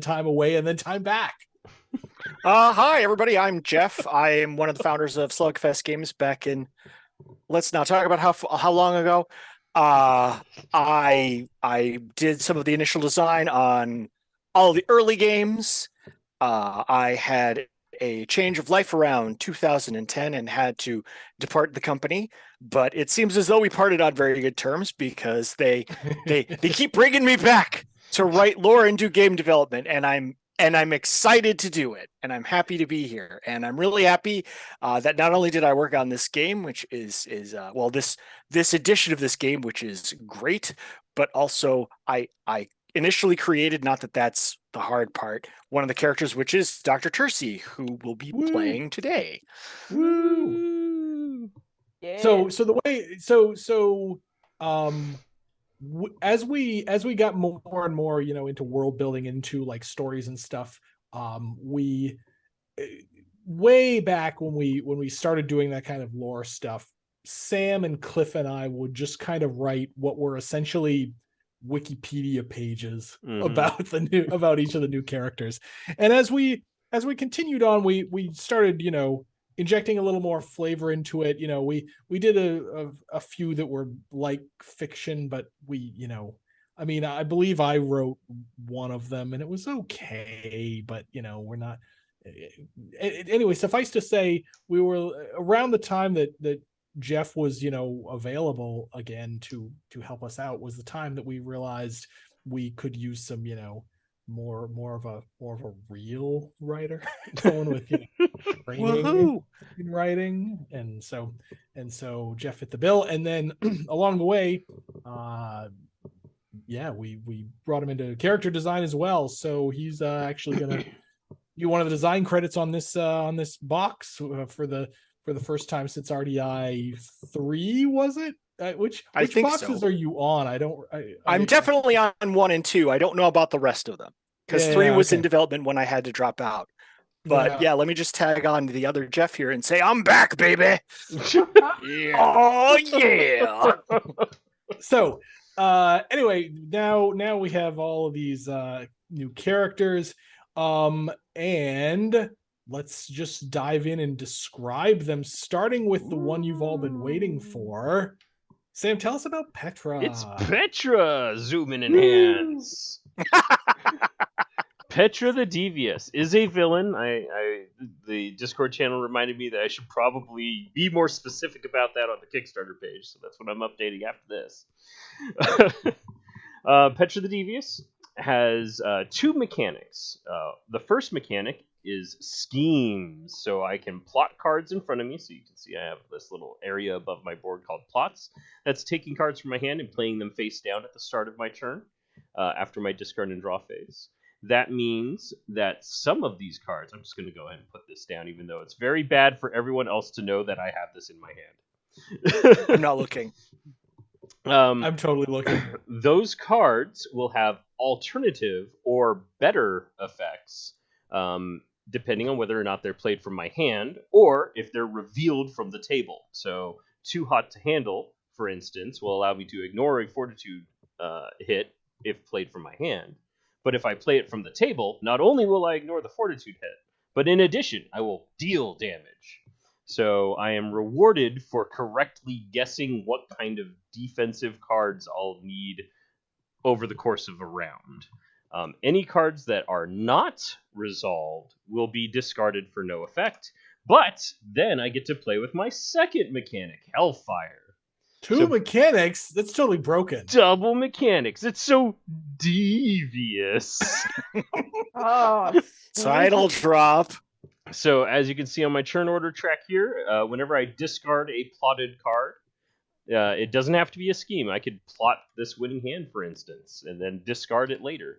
time away and then time back. Hi, everybody. I'm Jeff. I am one of the founders of Slugfest Games back in, let's not talk about how long ago. I did some of the initial design on all the early games. I had a change of life around 2010 and had to depart the company, but it seems as though we parted on very good terms because they keep bringing me back to write lore and do game development, and I'm excited to do it, and I'm happy to be here, and I'm really happy that not only did I work on this game, which is this edition of this game, which is great, but also I initially created, not that that's the hard part, one of the characters, which is Dr. Tursi, who will be playing today. Woo! Yeah. So the way as we got more and more, into world building, into like stories and stuff, we way back when we started doing that kind of lore stuff, Sam and Cliff and I would just kind of write what were essentially Wikipedia pages about each of the new characters. And as we continued on, we started, injecting a little more flavor into it. We did a few that were like fiction, but I believe I wrote one of them and it was okay, but we're not. Anyway, suffice to say, we were around the time that Jeff was, available again to help us out, was the time that we realized we could use some, more of a real writer, someone with training in writing, and so Jeff fit the bill. And then along the way, we brought him into character design as well. So he's actually gonna do one of the design credits on this box for the first time since RDI 3, was it? Which boxes are you on? I'm definitely on 1 and 2. I don't know about the rest of them because 3 was in development when I had to drop out. But let me just tag on to the other Jeff here and say, I'm back, baby. Yeah. Oh, yeah. So anyway, now we have all of these new characters. And let's just dive in and describe them, starting with the one you've all been waiting for. Sam, tell us about Petra. It's Petra! Zoom in and hands. Petra the Devious is a villain. The Discord channel reminded me that I should probably be more specific about that on the Kickstarter page, so that's what I'm updating after this. Petra the Devious has 2 mechanics. The first mechanic is schemes, so I can plot cards in front of me. So you can see I have this little area above my board called plots. That's taking cards from my hand and playing them face down at the start of my turn after my discard and draw phase. That means that some of these cards, I'm just going to go ahead and put this down, even though it's very bad for everyone else to know that I have this in my hand. I'm not looking. I'm totally looking. Those cards will have alternative or better effects, depending on whether or not they're played from my hand or if they're revealed from the table. So, Too Hot to Handle, for instance, will allow me to ignore a Fortitude hit if played from my hand. But if I play it from the table, not only will I ignore the Fortitude hit, but in addition, I will deal damage. So I am rewarded for correctly guessing what kind of defensive cards I'll need over the course of a round. Any cards that are not resolved will be discarded for no effect, but then I get to play with my second mechanic, Hellfire. Two mechanics? That's totally broken. Double mechanics. It's so devious. Oh, Title drop. So, as you can see on my turn order track here, whenever I discard a plotted card, it doesn't have to be a scheme. I could plot this winning hand, for instance, and then discard it later.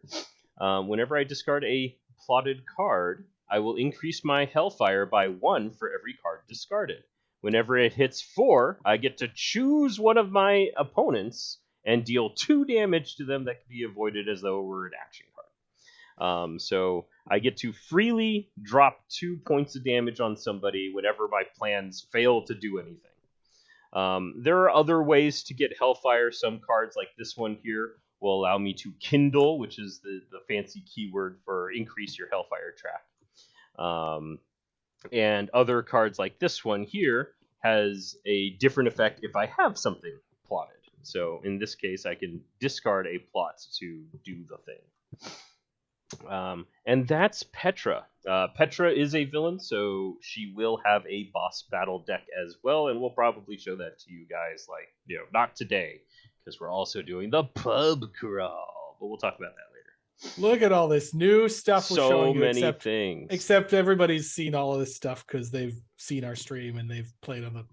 Whenever I discard a plotted card, I will increase my Hellfire by 1 for every card discarded. Whenever it hits 4, I get to choose one of my opponents and deal 2 damage to them that can be avoided as though it were an action card. So I get to freely drop 2 points of damage on somebody whenever my plans fail to do anything. There are other ways to get Hellfire. Some cards, like this one here, will allow me to kindle, which is the fancy keyword for increase your Hellfire track. And other cards like this one here has a different effect if I have something plotted. So in this case, I can discard a plot to do the thing. And that's Petra. Petra is a villain, so she will have a boss battle deck as well, and we'll probably show that to you guys, like, not today, because we're also doing the pub crawl, but we'll talk about that later. Look at all this new stuff we're So showing you. many things. Except everybody's seen all of this stuff because they've seen our stream and they've played on the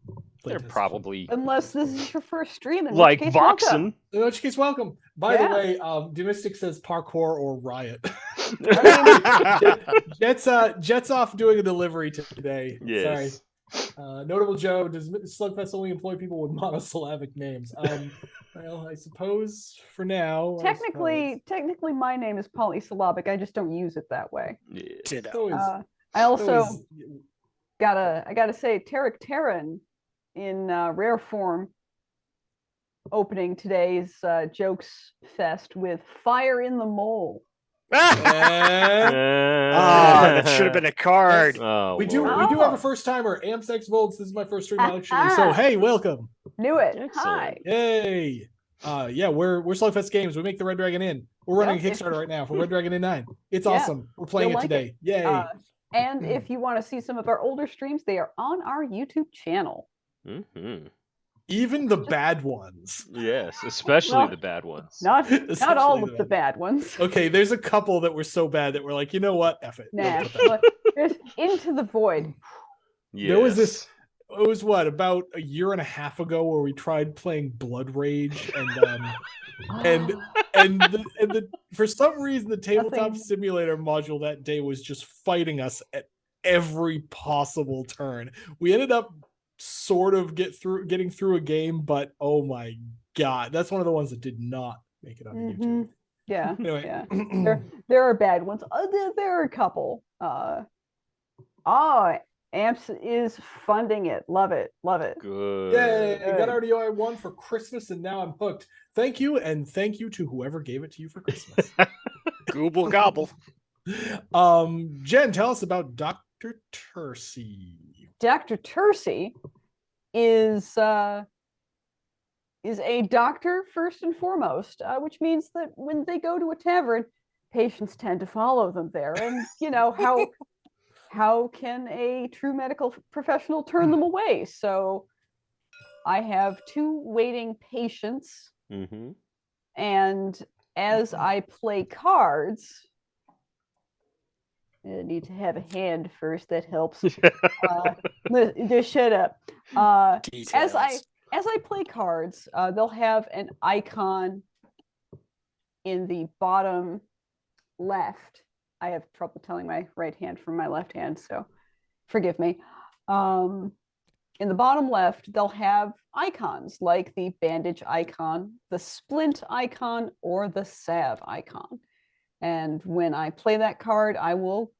They're playtest. probably Unless this is your first stream, in like which case, welcome. Voxen. In which case, welcome. By the Yeah. way, Domestic says parkour or riot. I Jet's off doing a delivery today. Yes. Sorry. Notable Joe, does Slugfest only employ people with monosyllabic names? Well, I suppose for now. technically, my name is polysyllabic. I just don't use it that way. Yes. Ditto. I also I gotta say, Tarek Terran in rare form opening today's Jokes Fest with Fire in the Mole. That should have been a card. Oh, we do Lord. have a first timer. Am6 Volts. This is my first stream actually. So hey, welcome. Knew it. Excellent. Hi. Yay. Yeah, we're Slugfest Games. We make the Red Dragon Inn. We're running Yep. a Kickstarter right now for Red Dragon Inn 9. It's Yeah, awesome. We're playing you'll it like today. Yay. And if you want to see some of our older streams, they are on our YouTube channel. Mhm. Even the bad ones. Yes, especially Well, the bad ones. Not all Especially of the bad ones. Okay, there's a couple that were so bad that we're like, you know what? F it. Nah, Don't put that. but there's Into the Void. There was Yes. this. It was what, about a year and a half ago, where we tried playing Blood Rage, and for some reason the tabletop Nothing. simulator module that day was just fighting us at every possible turn. We ended up sort of getting through a game, but oh my god, that's one of the ones that did not make it on YouTube. Mhm. Yeah, Anyway, yeah. There are bad ones. There are a couple. Amps is funding it. Love it. Love it. Good. yay! I got Good. RDOI 1 for Christmas, and now I'm hooked. Thank you, and thank you to whoever gave it to you for Christmas. Google gobble. Jen, tell us about Dr. Tursi. Dr. Tursi is a doctor first and foremost, which means that when they go to a tavern, patients tend to follow them there. And how can a true medical professional turn them away? So I have 2 waiting patients, Mm-hmm. and as I play cards, I need to have a hand first. That helps. Just shut up. As I play cards, they'll have an icon in the bottom left. I have trouble telling my right hand from my left hand, so forgive me. In the bottom left, they'll have icons like the bandage icon, the splint icon, or the salve icon. And when I play that card, I will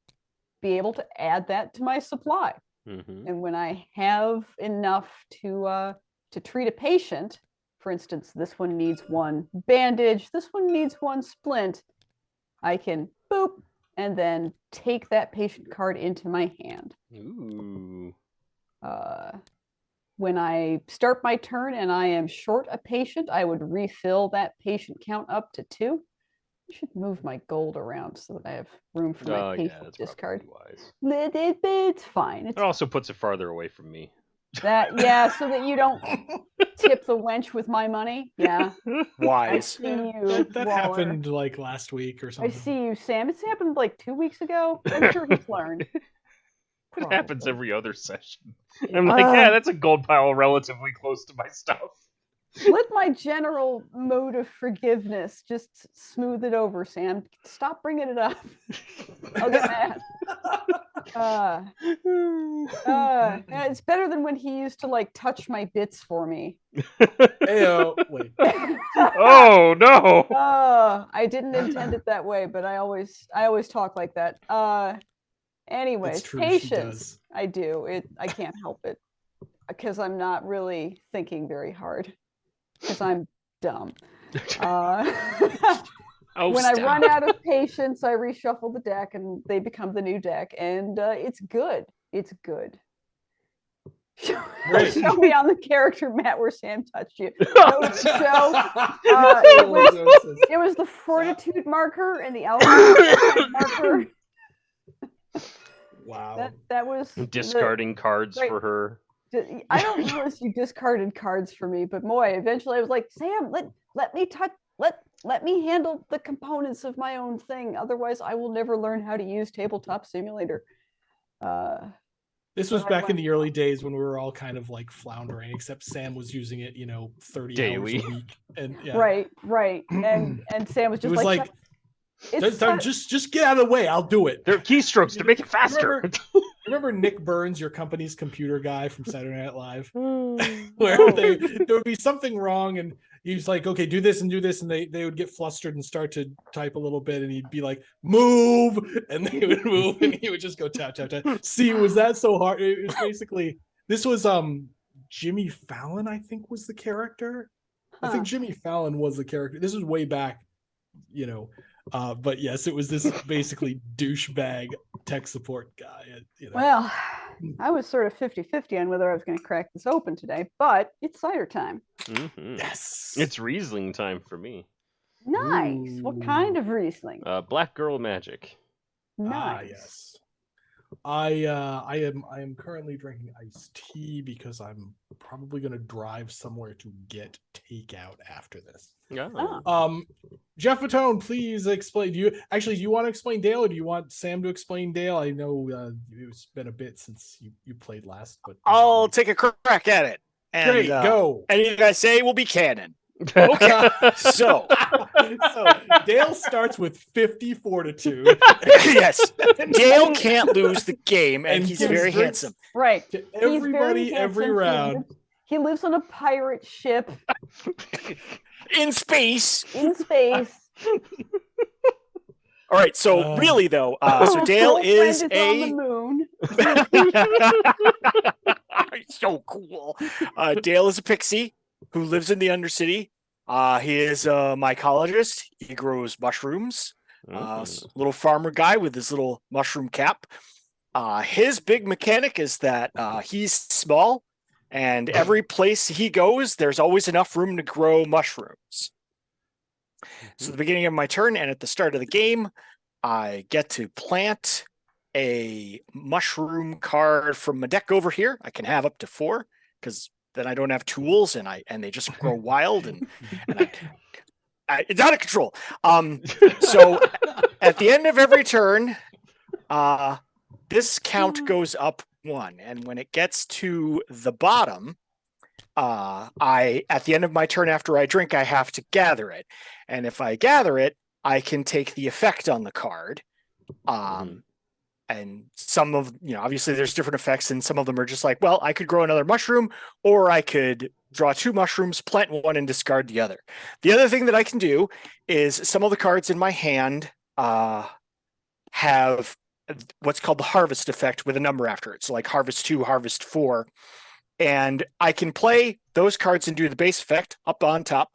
be able to add that to my supply. Mm-hmm. And when I have enough to treat a patient, for instance, this one needs 1 bandage, this one needs 1 splint, I can boop and then take that patient card into my hand. Ooh. When I start my turn and I am short a patient, I would refill that patient count up to 2. I should move my gold around so that I have room for my patient that's discard. probably wise. It's fine. It also puts it farther away from me. So that you don't tip the wench with my money. Yeah, I Wise. see you. That Waller. happened like last week or I something. see you, Sam. It's happened like 2 weeks ago. I'm sure he's learned. It happens Probably. every other session. I'm like, yeah, that's a gold pile relatively close to my stuff. Let my general mode of forgiveness just smooth it over, Sam. Stop bringing it up. I'll get mad. It's better than when he used to like touch my bits for me. Ayo, wait. Oh no! I didn't intend it that way, but I always talk like that. Anyways, It's true, she patience. does. I do. I can't help it because I'm not really thinking very hard because I'm dumb. When I run out of patience, I reshuffle the deck and they become the new deck, and it's good. It's good. Show me on the character mat where Sam touched you. It was the fortitude marker and the alpha marker. Wow. That was discarding cards for her. I don't notice you discarded cards for me, but boy, eventually I was like, Sam, let me touch. Let me handle the components of my own thing. Otherwise, I will never learn how to use Tabletop Simulator. This was back in the early days when we were all kind of like floundering, except Sam was using it, 30 daily. hours a week. And yeah. Right. And Sam was just like just get out of the way. I'll do it. There are keystrokes to make it faster. Remember Nick Burns, your company's computer guy from Saturday Night Live? Where there would be something wrong and he's like, okay, do this, and they would get flustered and start to type a little bit, and he'd be like, move, and they would move, and he would just go tap. See, was that so hard? It was basically, this was Jimmy Fallon, I think, was the character. I think Jimmy Fallon was the character. This was way back, but yes, it was this basically douchebag tech support guy. Well, I was sort of 50-50 on whether I was going to crack this open today, but it's cider time. Mm-hmm. Yes. It's Riesling time for me. Nice. Ooh. What kind of Riesling? Black Girl Magic. Nice. Yes. I am currently drinking iced tea because I'm probably going to drive somewhere to get takeout after this. Oh. Jeff Fatone, please explain. Do you want to explain Dale, or do you want Sam to explain Dale? I know it's been a bit since you played last, but I'll take a crack at it. And, great, go. Anything I say will be canon. Okay, so Dale starts with 50 fortitude. Yes, Dale can't lose the game, and he's very handsome. Right, to everybody, every round. He lives on a pirate ship in space. All right, so really though, so Dale is on the moon. So cool. Dale is a pixie who lives in the Undercity. He is a mycologist. He grows mushrooms. Little farmer guy with his little mushroom cap. His big mechanic is that he's small, and every place he goes, there's always enough room to grow mushrooms. So at the beginning of my turn and at the start of the game, I get to plant a mushroom card from my deck over here. I can have up to 4 because then I don't have tools and they just grow wild and it's out of control. So at the end of every turn, this count goes up 1, and when it gets to the bottom, at the end of my turn after I drink, I have to gather it, and if I gather it, I can take the effect on the card. And some of, obviously there's different effects, and some of them are just like, well, I could grow another mushroom, or I could draw 2 mushrooms, plant 1, and discard the other. The other thing that I can do is some of the cards in my hand have what's called the harvest effect with a number after it. So like harvest 2, harvest 4. And I can play those cards and do the base effect up on top.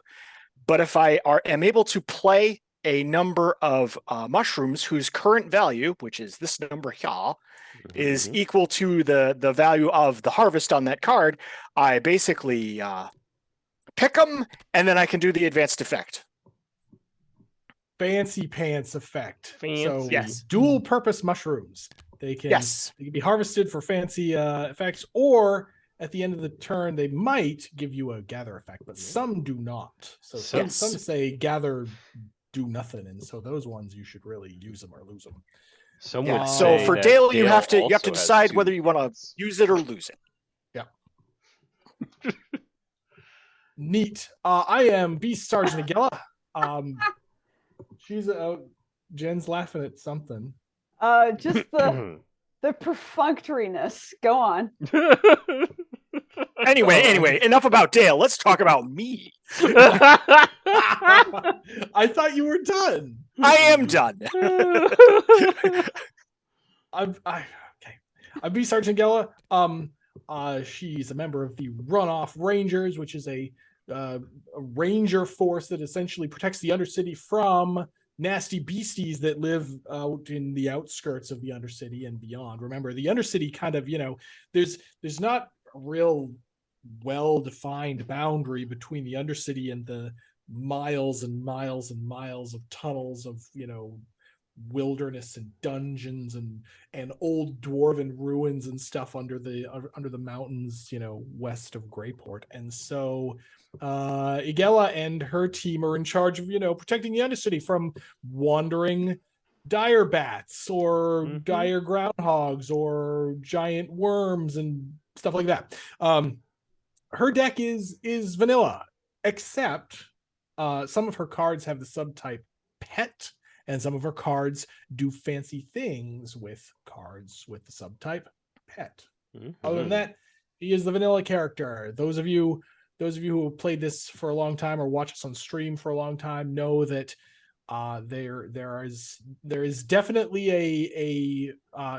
But if I am able to play a number of mushrooms whose current value, which is this number here, is equal to the value of the harvest on that card, I basically pick them, and then I can do the advanced effect. Fancy pants effect. So yes, dual purpose mushrooms. They can be harvested for fancy effects, or at the end of the turn they might give you a gather effect, but some do not. So some say gather do nothing, and so those ones you should really use them or lose them. So for Dale, you have to decide whether you want to use it or lose it. Yeah. Neat. I am Beast Sergeant Gala. She's Jen's laughing at something. Just the perfunctory-ness. Go on. Anyway, enough about Dale. Let's talk about me. I thought you were done. I am done. Okay. I'm B Sergeant Gala. She's a member of the Runoff Rangers, which is a a ranger force that essentially protects the Undercity from nasty beasties that live out in the outskirts of the Undercity and beyond. Remember, the Undercity kind of, there's not a real well-defined boundary between the Undercity and the miles and miles and miles of tunnels of, wilderness and dungeons and old dwarven ruins and stuff under the mountains, west of Greyport. And so Igela and her team are in charge of, protecting the Undercity from wandering dire bats or dire groundhogs or giant worms and stuff like that. Her deck is vanilla, except some of her cards have the subtype pet, and some of her cards do fancy things with cards with the subtype pet. Other than that, he is the vanilla character. Those of you who have played this for a long time or watch us on stream for a long time know that there is definitely a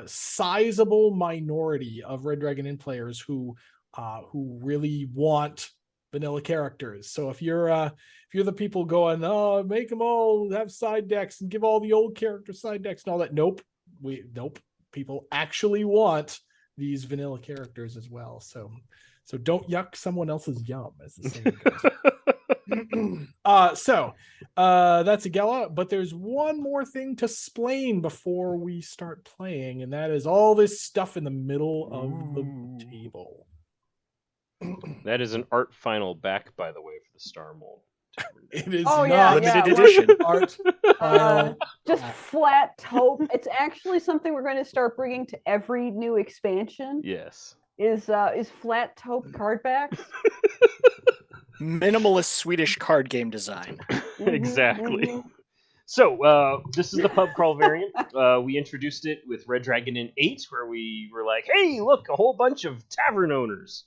sizable minority of Red Dragon Inn players who really want vanilla characters. So if you're the people going, oh, make them all have side decks and give all the old characters side decks and all that, nope. People actually want these vanilla characters as well. So don't yuck someone else's yum, as the saying goes. So that's Igela, but there's one more thing to explain before we start playing, and that is all this stuff in the middle of the table. That is an art final back, by the way, for the Star Mold. It is limited edition. Art just flat taupe. It's actually something we're going to start bringing to every new expansion. Yes. Is flat taupe card backs. Minimalist Swedish card game design. Exactly. So, this is the pub crawl variant. We introduced it with Red Dragon Inn 8, where we were like, hey, look, a whole bunch of tavern owners.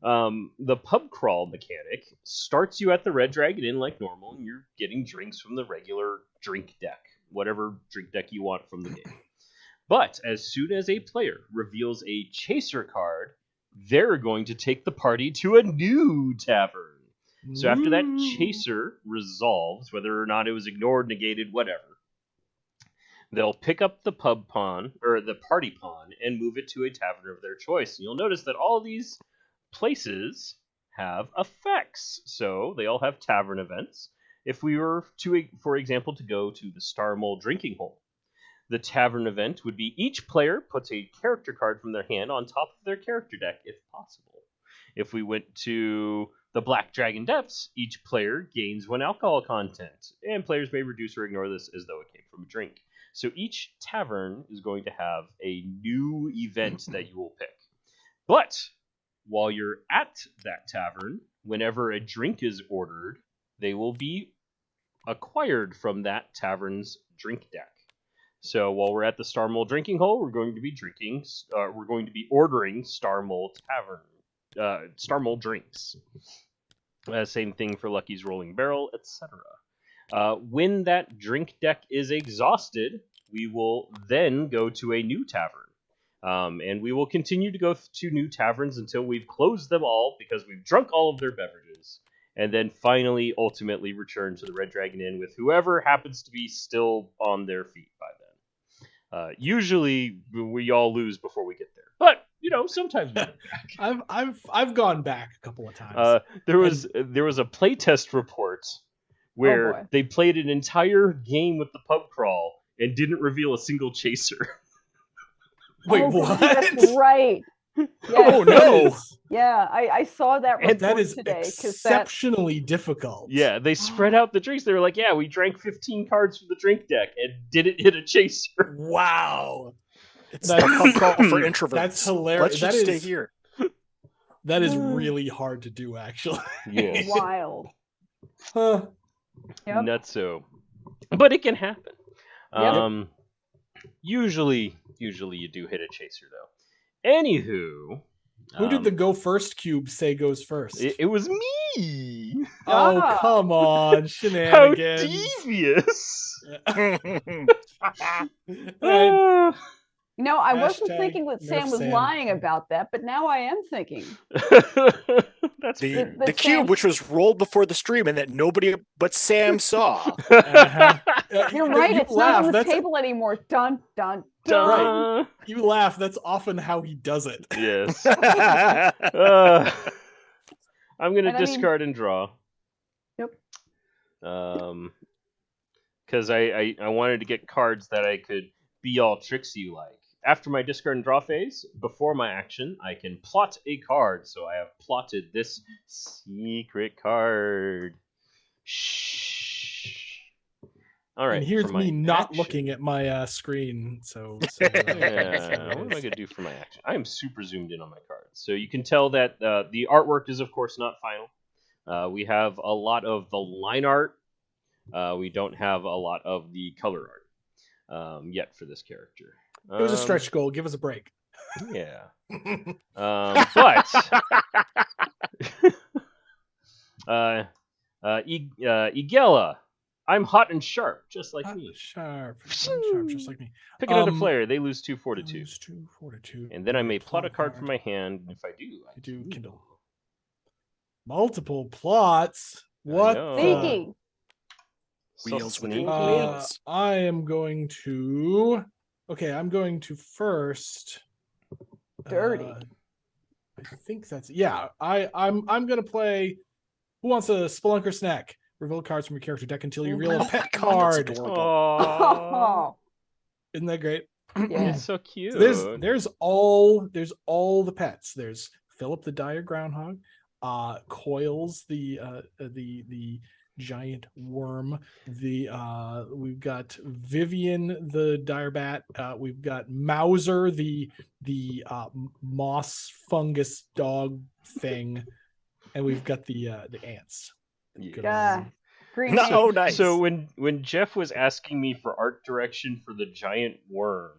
The pub crawl mechanic starts you at the Red Dragon Inn like normal, and you're getting drinks from the regular drink deck, whatever drink deck you want from the game. But as soon as a player reveals a chaser card, they're going to take the party to a new tavern. So after that chaser resolves, whether or not it was ignored, negated, whatever, they'll pick up the pub pawn, or the party pawn, and move it to a tavern of their choice. And you'll notice that all these places have effects. So they all have tavern events. If we were to, for example, to go to the Star Mold drinking hole, the tavern event would be each player puts a character card from their hand on top of their character deck, if possible. If we went to the Black Dragon Depths, each player gains 1 alcohol content, and players may reduce or ignore this as though it came from a drink. So each tavern is going to have a new event that you will pick. But while you're at that tavern, whenever a drink is ordered, they will be acquired from that tavern's drink deck. So while we're at the Star Mold drinking hole, we're going to be ordering Star Mold Star Mold drinks. Same thing for Lucky's Rolling Barrel, etc. When that drink deck is exhausted, we will then go to a new tavern. And we will continue to go to new taverns until we've closed them all because we've drunk all of their beverages. And then finally, ultimately, return to the Red Dragon Inn with whoever happens to be still on their feet by then. Usually, we all lose before we get there. But, sometimes we get back. I've gone back a couple of times. There was a playtest report where they played an entire game with the pub crawl and didn't reveal a single chaser. Wait, what? That's right. Yeah, oh no! Yeah, I saw that report that is today. Exceptionally difficult. Yeah, they spread out the drinks. They were like, "Yeah, we drank 15 cards from the drink deck and didn't hit a chaser." Wow, it's the pub crawl for introverts. That's hilarious. Let's just stay here. That is really hard to do, actually. Yeah, wild. Huh. Yep. Nutso, but it can happen. Yep. Usually you do hit a chaser though. Anywho, who did the go first cube say goes first? It was me. Oh, come on, shenanigans! How devious! I wasn't Hashtag thinking that Nerf Sam was Sam. lying about that, but now I am thinking. That's The But cube, Sam- which was rolled before the stream and that nobody but Sam saw. Uh-huh. You're right. You It's not on the that's table anymore. Dun dun dun. Right. You laugh. That's often how he does it. Yes. That's I'm gonna And I mean- discard and draw. Yep. Because I wanted to get cards that I could be all tricksy like. After my discard and draw phase, before my action, I can plot a card. So I have plotted this secret card. Shh. All right. And here's for my me not action- looking at my screen. So Yeah, what am I going to do for my action? I am super zoomed in on my cards. So you can tell that the artwork is, of course, not final. We have a lot of the line art. We don't have a lot of the color art yet for this character. It was a stretch goal. Give us a break. Yeah. But Gala, I'm hot and sharp, just like me. Sharp, just like me. Pick another player. They lose 2 fortitude. Lose 2 fortitude. And then I may plot a card from my hand. And if I do, I do Kindle. Multiple plots. What? know. Sneaky. So Wheels with sneaky. wheels. I am going to. Okay, I'm going to first. Dirty. I think that's I'm gonna play. Who wants a Spelunker Snack? Reveal cards from your character deck until you reveal a pet card. Oh, Isn't that great? yeah. It's so cute. There's all the pets. There's Philip the Dire Groundhog, Coils the giant worm. We've got Vivian the dire bat. We've got Mauser the moss fungus dog thing, and we've got the ants. Yeah. Green No, ants. nice. So when Jeff was asking me for art direction for the giant worm,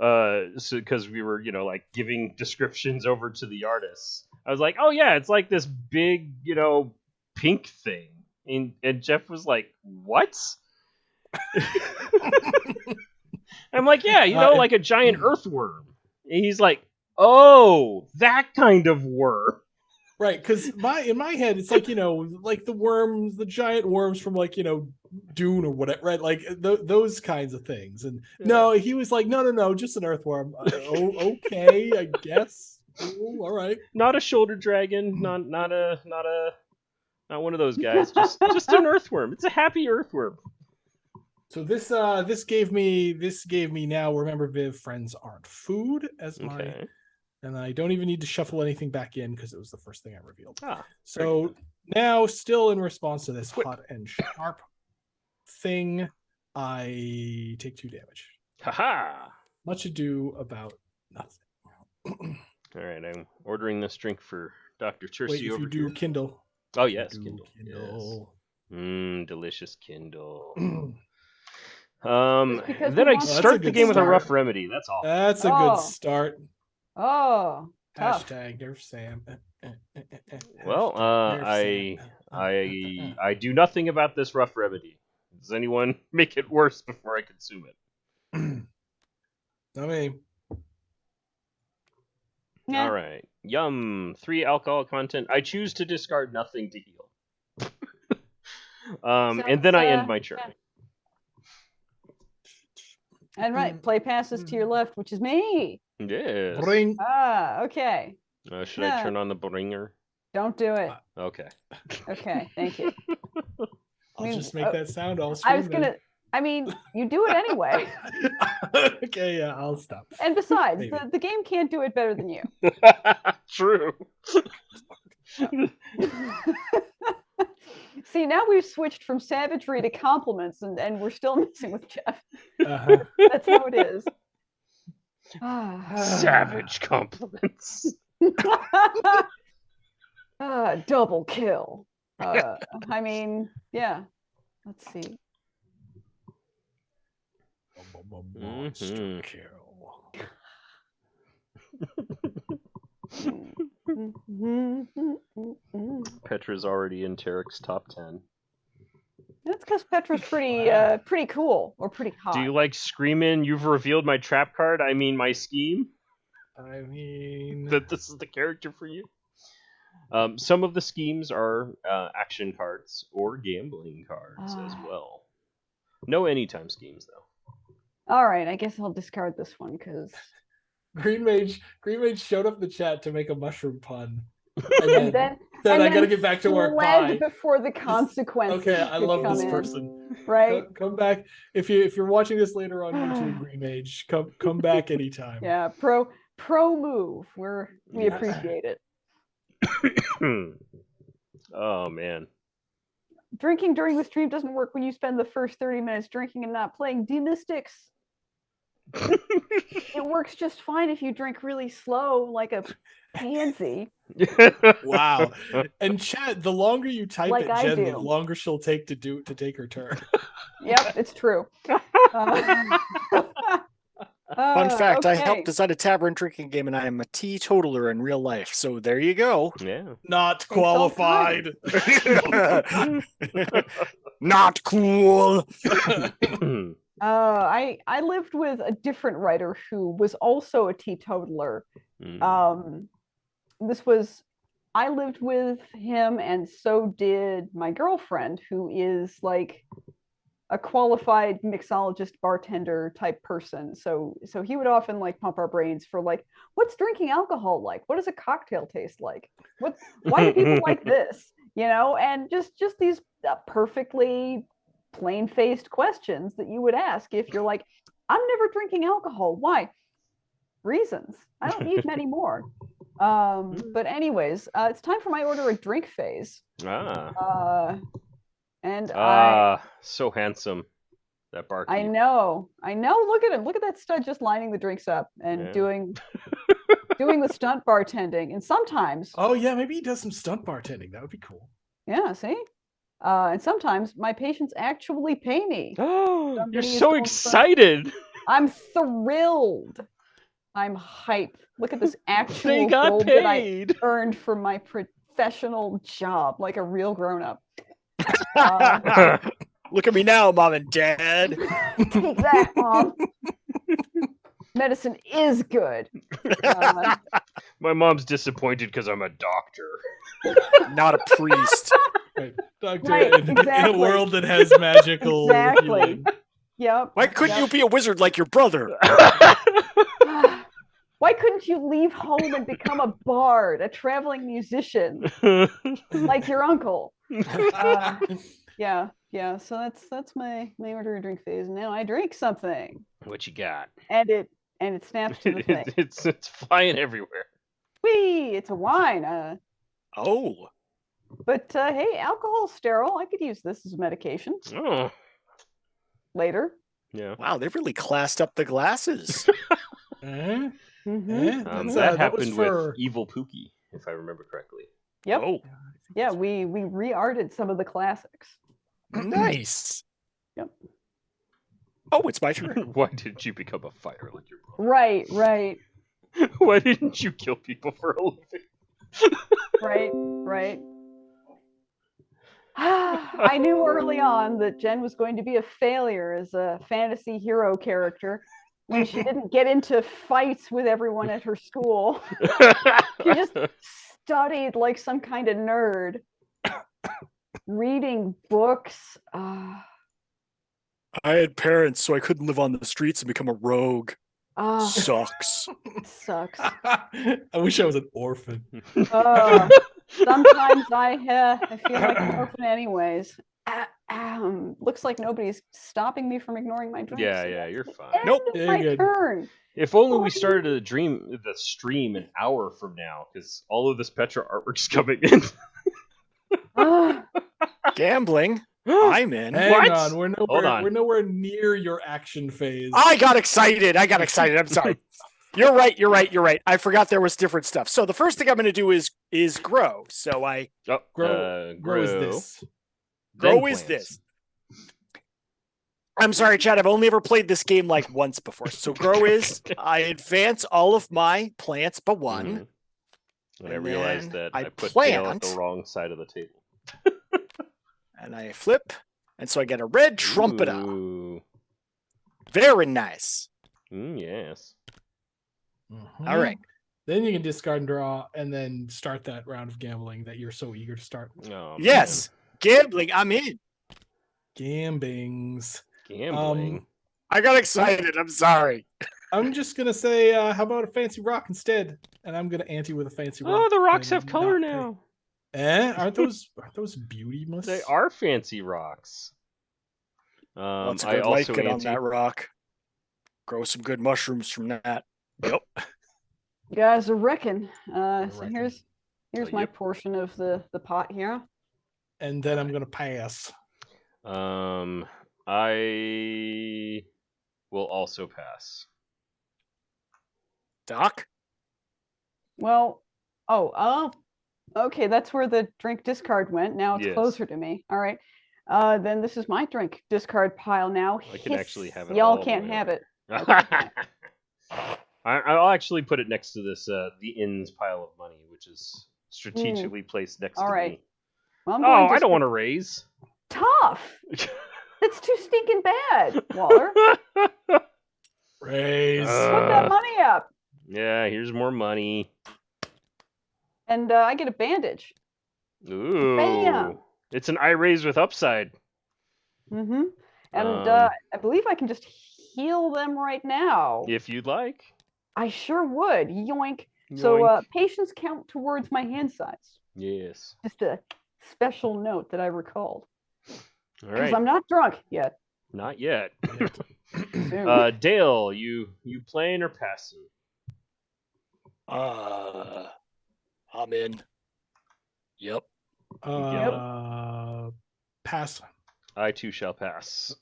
so because we were like giving descriptions over to the artists, I was like, oh yeah, it's like this big pink thing, and Jeff was like, what? I'm like, yeah, like a giant earthworm. And he's like, oh, that kind of worm. Right, because in my head it's like like the worms, the giant worms from like Dune or whatever, right? Like those kinds of things. And no, he was like, no, just an earthworm. Okay, I guess. Ooh, all right. Not a shoulder dragon. Not one of those guys. Just an earthworm. It's a happy earthworm. So this gave me now. Remember, Viv, friends aren't food as my. Okay. And I don't even need to shuffle anything back in because it was the first thing I revealed. So now, still in response to this hot and sharp thing, I take 2 damage. Haha. Much ado about nothing. All right, I'm ordering this drink for Dr. Tursi Wait, if over you do here. Kindle. Oh yes, Do Kindle. Kindle. Yes. Delicious Kindle. Just because And then we I want- start That's a the good game with a start. rough remedy. That's all. That's a Oh. good start. Oh, tough. Hashtag Nerf Sam. Well, Hashtag Nerf Sam. I do nothing about this rough remedy. Does anyone make it worse before I consume it? I mean, Yeah. All right. Yum. 3 alcohol content. I choose to discard nothing to heal. And then I end my turn. yeah. And right, play passes to your left, which is me. Yes. bring. Okay. Should I turn on the bringer? Don't do it. Okay. Okay, thank you. I'll mean, just make that sound all I was gonna. I mean, you do it anyway. Okay, yeah, I'll stop. And besides, Maybe. the game can't do it better than you. True. See, now we've switched from savagery to compliments, and we're still messing with Jeff. Uh-huh. That's how it is. Ah. Savage compliments. Double kill. I mean, yeah. Let's see. Monster kill. Petra's already in Tarek's top 10. That's because Petra's pretty cool or pretty hot. Do you like screaming, "You've revealed my trap card"? I mean, my scheme. I mean, That this is the character for you. Some of the schemes are action cards or gambling cards as well. No anytime schemes though. All right, I guess I'll discard this one because Green Mage showed up in the chat to make a mushroom pun. and then said, I gotta get back to work. Bye. Before the consequences. Okay, I love this in. person. Right? Come back if you're watching this later on YouTube, Green Mage. Come back anytime. Yeah, pro move. We appreciate it. Oh man. Drinking during the stream doesn't work when you spend the first 30 minutes drinking and not playing D-Mystics. It works just fine if you drink really slow, like a pansy. Wow. And chat, the longer you type Like it, I Jen, do. the longer she'll take to take her turn. Yep, it's true. Fun fact, I okay. helped design a tavern drinking game and I am a teetotaler in real life. So there you go. Yeah. Not qualified. Not cool. I lived with a different writer who was also a teetotaler. I lived with him, and so did my girlfriend, who is like a qualified mixologist, bartender type person. So he would often like pump our brains for like, what's drinking alcohol like? What does a cocktail taste like? Why do people like this? You know, and just these perfectly plain-faced questions that you would ask if you're like, I'm never drinking alcohol. Why? Reasons. I don't need many more. But anyways, it's time for my order a drink phase. And so handsome, that barkeep. I know. Look at him. Look at that stud just lining the drinks up and doing the stunt bartending. And sometimes, oh yeah, maybe he does some stunt bartending. That would be cool. Yeah, see. And sometimes my patients actually pay me. Oh, you're so excited. I'm thrilled. I'm hyped. Look at this actual they got gold paid. that I earned from my professional job, like a real grown-up. Look at me now, Mom and Dad. Take that, Mom. Medicine is good. My mom's disappointed because I'm a doctor. Not a priest. Right. Doctor, Right, in exactly. a world that has magical healing. Yep. Why couldn't you be a wizard like your brother? Why couldn't you leave home and become a bard, a traveling musician, like your uncle? Yeah. So that's my order of drink phase. Now I drink something. What you got? And it snaps to the thing. It's flying everywhere. Whee! It's a wine. Oh. But hey, alcohol's sterile. I could use this as medication. Oh. Later. Yeah. Wow, they've really classed up the glasses. That happened with Evil Pookie, if I remember correctly. Yep. Oh. Yeah, we re-arted some of the classics. Nice. Yep. Oh, it's my turn. Why didn't you become a fighter like your brother? Right. Why didn't you kill people for a living? Right. I knew early on that Jen was going to be a failure as a fantasy hero character when she didn't get into fights with everyone at her school. She just studied like some kind of nerd, reading books. I had parents, so I couldn't live on the streets and become a rogue. Sucks. Sucks. I wish I was an orphan. Sometimes I feel like an orphan anyways. Looks like nobody's stopping me from ignoring my drinks. Yeah, you're fine. Nope. My turn. If only we started the stream an hour from now, because all of this Petra artwork's coming in. Gambling. I'm in. Hang on, Hold on. we're nowhere near your action phase. I got excited. I'm sorry. You're right. I forgot there was different stuff. So the first thing I'm going to do is grow. So Grow is this. Grow is this. I'm sorry, Chad. I've only ever played this game like once before. So grow is I advance all of my plants but one. Mm-hmm. And I realized that I put plant, Dale at the wrong side of the table. And I flip, And so I get a red trumpeter. Ooh. Very nice. Yes. All right. Then you can discard and draw, and then start that round of gambling that you're so eager to start. Oh, Yes. Gambling. I'm in. Gambings. Gambling. I got excited. I'm sorry. I'm just gonna say, how about a fancy rock instead? And I'm gonna ante with a fancy rock. Oh, the rocks and have color not pay. now. Aren't those beauty must? They are fancy rocks. Lots of I good light also good on ante. that rock. Grow some good mushrooms from that. Yep. You guys are reckon. So reckon. here's my Yep. portion of the pot here. And then I'm gonna pass. I will also pass. Doc? Well, okay, that's where the drink discard went. Now it's Yes. closer to me. All right. Then this is my drink discard pile now. I can actually have it all Y'all the can't way have up. it. Okay. I'll actually put it next to this the inns pile of money, which is strategically placed next All to right. me. Well, I'm Oh, going I don't want to raise. tough. That's too stinking bad, Waller. Raise. Put that money up. Yeah, here's more money. And I get a bandage. Ooh. Bam. It's an I raise with upside. Mm-hmm. And Um, I believe I can just heal them right now. If you'd like. I sure would. Yoink. So Yoink. patience count towards my hand size. Yes. Just a special note that I recalled. All Because right. I'm not drunk yet. Not yet. Soon. Dale, you playing or passing? I'm in. Yep. Pass. I too shall pass.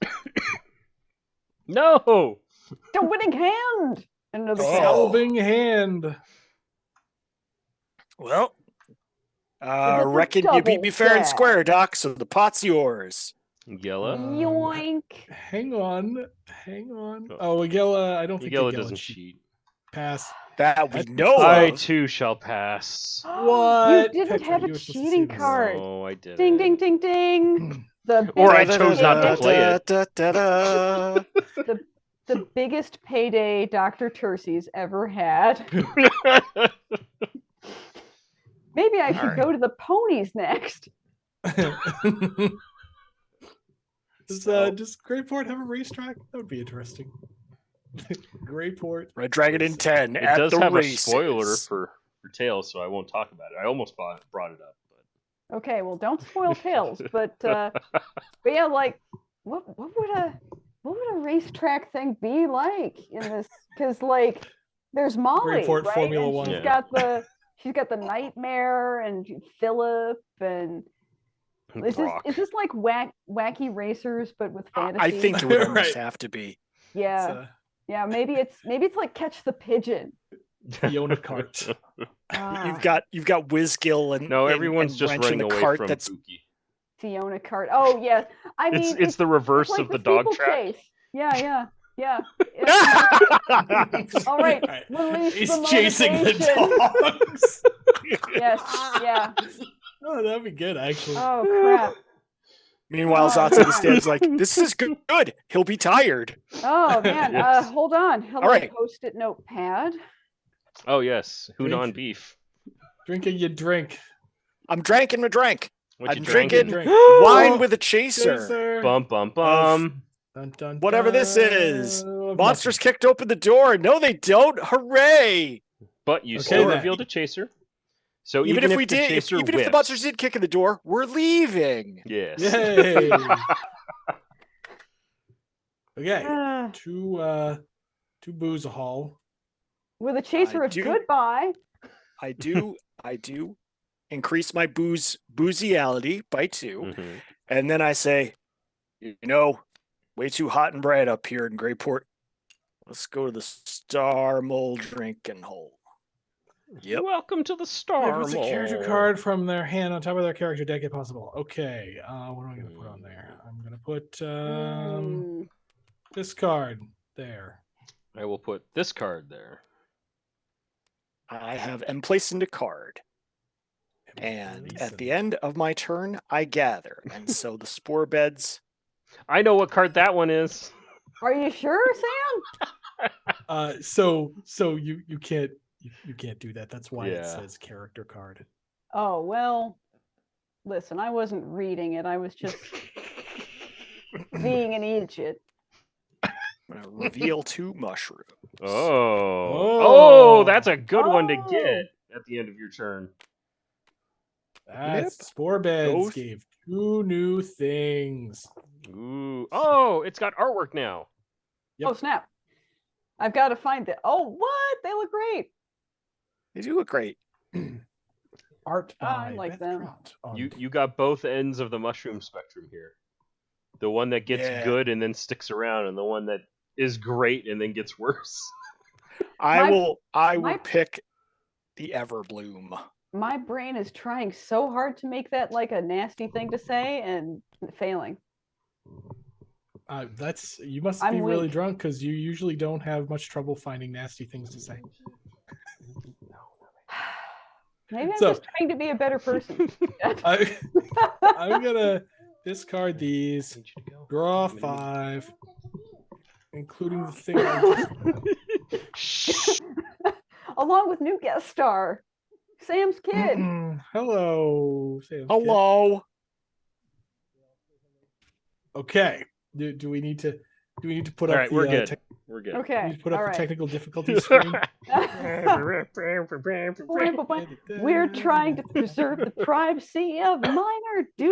No. The winning hand. Another Oh. Helping hand. Well, Is it the reckon you beat me double fair and stack? square, Doc, so the pot's yours. Gala. Yoink. Hang on. Oh. Oh, Gala, I don't think Gala Gala doesn't cheat. cheat. Pass. That we That's know I of. too shall pass. What? You didn't Petra, have you a were supposed to cheating say this. card. No, I didn't. Ding, ding, ding, ding. The Or I biggest chose not to payday- play it. Da-da-da-da-da. The biggest payday Dr. Tursi's ever had. Maybe I should Alright. go to the ponies next. Does Greyport have a racetrack? That would be interesting. Greyport. Red Dragon in 10 It at does the have races. a spoiler for Tails, so I won't talk about it. I almost brought it up, but Okay, well, don't spoil Tails, but yeah, like, what would a racetrack thing be like in this? Because like, there's Molly, Greyport right? Formula And One. Yeah. she's got the Nightmare and Philip and Brock. is this like wacky racers but with fantasy? I think it would almost Right. have to be. Yeah, yeah. Maybe it's like Catch the Pigeon. Fiona Cart. You've got Whizgill and No, everyone's and just Wrench in running the away cart from that's Pookie. Fiona Cart. Oh yes, I mean It's the reverse like of the dog steeplechase. track. Yeah. All right, release He's the chasing the motivation. dogs. Yes, yeah. Oh, that'd be good, actually. Oh crap. Meanwhile, Oh, Zot's in the man. stands like, this is good. He'll be tired. Oh man. Yes. Hold on. Hello, All right. Post-it notepad. Oh yes, Drink. Hunan beef. Drinking you drink. I'm drinking my drink. What you I'm drinking? drinking Drink. wine with a chaser. Chaser. Bum bum bum. Dun, dun, Whatever this dun. is. Nothing. Monsters kicked open the door. No, they don't. Hooray! But you Okay, still then. revealed a chaser. So Even if we the did, chaser even if the whips- monsters did kick in the door, we're leaving. Yes. Yay. Okay. Uh, Two booze a haul. with a chaser I of do- goodbye. I do increase my booziality by 2. Mhm. And then I say, way too hot and bright up here in Greyport. Let's go to the Star Mole drinking hole. Yep. Welcome to the Star Puts a character Mall. card from their hand on top of their character deck if possible. Okay. What am I gonna put on there? I'm gonna put Mm, this card there. I will put this card there. I have M placed into card. And at the end of my turn, I gather. And so the spore beds I know what card that one is. Are you sure, Sam? So you can't do that. That's why it Yeah. says character card. Oh, well, listen, I wasn't reading it. I was just being an idiot. I'm gonna reveal 2 mushrooms. Oh, that's a good one to get at the end of your turn. That's Spore Beds Both. gave 2 new things. Ooh. Oh, it's got artwork now. Yep. Oh, snap. I've got to find it. Oh, what? They look great. They do look great. Art I by like Beth them. Trott on- You got both ends of the mushroom spectrum here. The one that gets Yeah. good and then sticks around, and the one that is great and then gets worse. I My- will my- pick the Everbloom. My brain is trying so hard to make that like a nasty thing to say and failing. That's you must I'm be really weak. drunk because you usually don't have much trouble finding nasty things to say. Maybe I'm So- just trying to be a better person. I'm gonna discard these, draw 5, including the thing I just Along with new guest star, Sam's kid. Hello, Sam's kid. Hello. Okay. Do we need to put All up right, the we're good. tech- We're good. we Okay. need to put up all the right. technical difficulty screen? We're trying to preserve the privacy of minor do.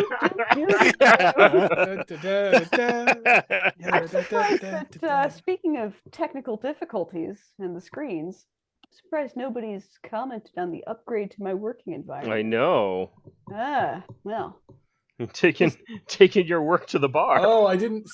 I'm surprised that speaking of technical difficulties and the screens, I'm surprised nobody's commented on the upgrade to my working I environment. know. Well, Taking your work to the bar. Oh, I didn't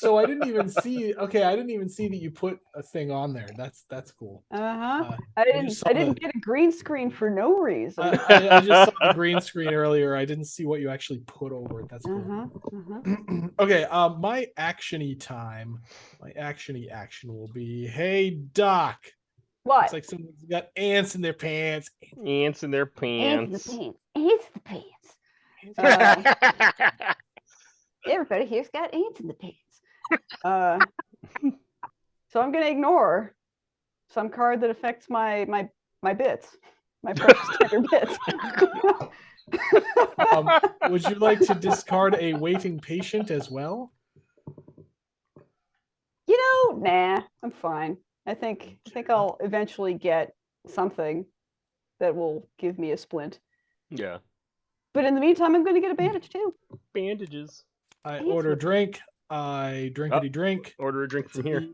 even see. Okay, I didn't even see that you put a thing on there. That's cool. I just saw didn't get a green screen for no reason. I just saw the green screen earlier. I didn't see what you actually put over it. That's cool. Okay, my actiony time. My actiony action will be, hey Doc. What? It's like someone's got ants in their pants. Ants in their pants. Ants in the pants. Everybody here's got ants in the pants. So I'm gonna ignore some card that affects my bits, my precious tender bits. Would you like to discard a waiting patient as well? Nah, I'm fine. I think I'll eventually get something that will give me a splint. Yeah. But in the meantime, I'm going to get a bandage too. Bandages. I Ants order a with- drink. I drinkity drink. Order a drink from here.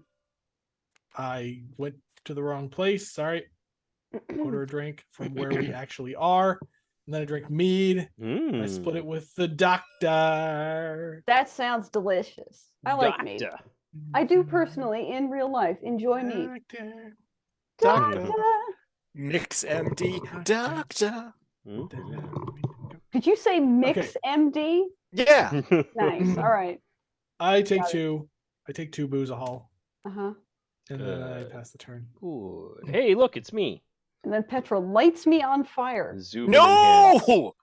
I went to the wrong place. Sorry. Order a drink from where we actually are. And then I drink mead. I split it with the doctor. That sounds delicious. I like mead. I do personally, in real life, enjoy mead. Doctor. Doctor. Mix MD Doctor. Did you say mix MD? Yeah. Nice. All right. I take Got it. 2. I take 2 booze a haul. Uh-huh. And then I Good. pass the turn. Good. Hey, look, it's me. And then Petra lights me on fire. Zubin in hand. No.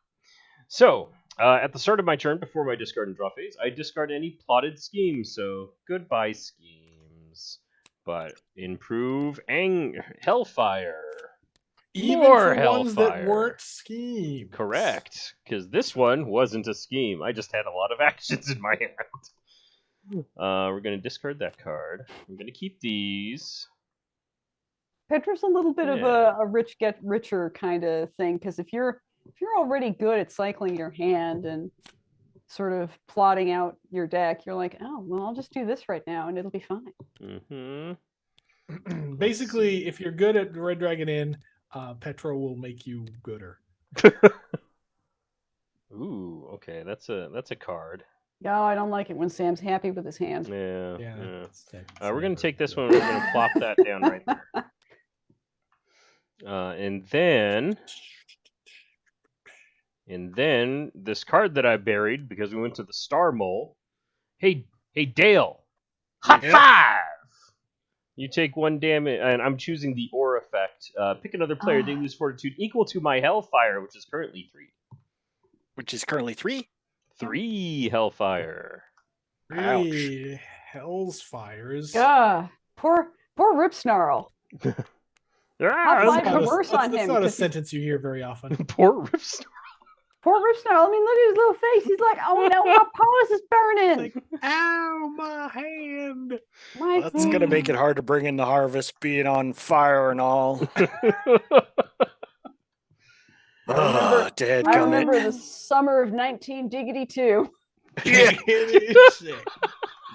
So, at the start of my turn, before my discard and draw phase, I discard any plotted schemes. So, goodbye schemes. But improve Hellfire. Even More for ones that Hellfire. weren't schemes. Correct. Because this one wasn't a scheme. I just had a lot of actions in my hand. We're going to discard that card. I'm going to keep these. Petra's a little bit of Yeah. a rich get richer kind of thing, because if you're already good at cycling your hand and sort of plotting out your deck, you're like, oh well, I'll just do this right now and it'll be fine. Mm-hmm. Basically, if you're good at Red Dragon Inn, Petra will make you gooder. Ooh, okay, that's a card. No, I don't like it when Sam's happy with his hand. Yeah. Yeah. We're gonna take this one. We're gonna plop that down right there. And then this card that I buried because we went to the Star Mole. Hey, Dale. High five. You take 1 damage, and I'm choosing the Aura effect. Pick another player. They lose fortitude equal to my Hellfire, which is currently 3. Which is currently 3. 3 Hellfire. Hey, Hell's Fires. Poor Rip Snarl. Hot life and worse on That's him. not a sentence you hear very often. Poor Ripstar. Poor Rip Snarl. I mean, look at his little face. He's like, oh no, my paws is burning. Like, ow, my hand. That's gonna make it hard to bring in the harvest, being on fire and all. I remember the summer of 19-2.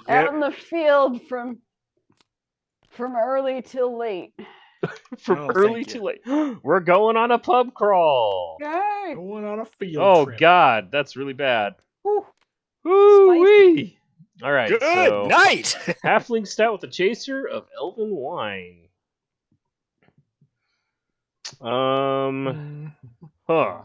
Out in the field from early till late. From early to late. We're going on a pub crawl. Yay! Going on a field trip. Oh God, that's really bad. Woo. Woo-wee. All right. Good so, night. Halfling stout with a chaser of elven wine. Huh.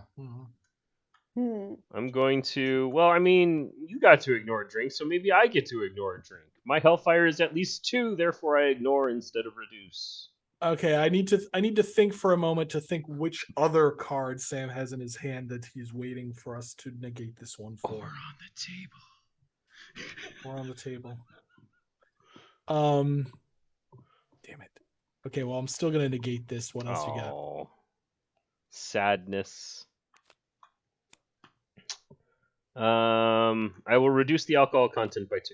I'm going to. Well, I mean, you got to ignore a drink, so maybe I get to ignore a drink. My hellfire is at least 2, therefore I ignore instead of reduce. Okay, I need to think for a moment to think which other card Sam has in his hand that he's waiting for us to negate this one for. Or on the table. Or on the table. Damn it. Okay, well, I'm still gonna negate this. What else you got? Sadness. I will reduce the alcohol content by 2.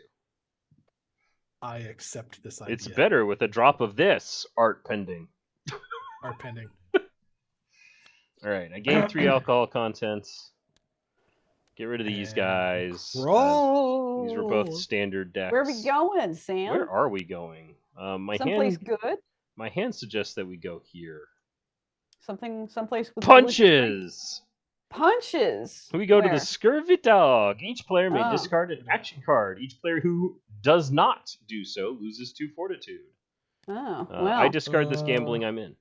I accept this idea. It's better with a drop of this art pending. Art pending. All right, I gained 3 alcohol contents. Get rid of these guys. These were both standard decks. Where are we going, Sam? Where are we going? Someplace good? My hand suggests that we go here. Someplace with punches. Punches. We go to the Scurvy Dog. Each player may discard an action card. Each player who does not do so loses 2 fortitude. Oh, well. I discard this gambling I'm in.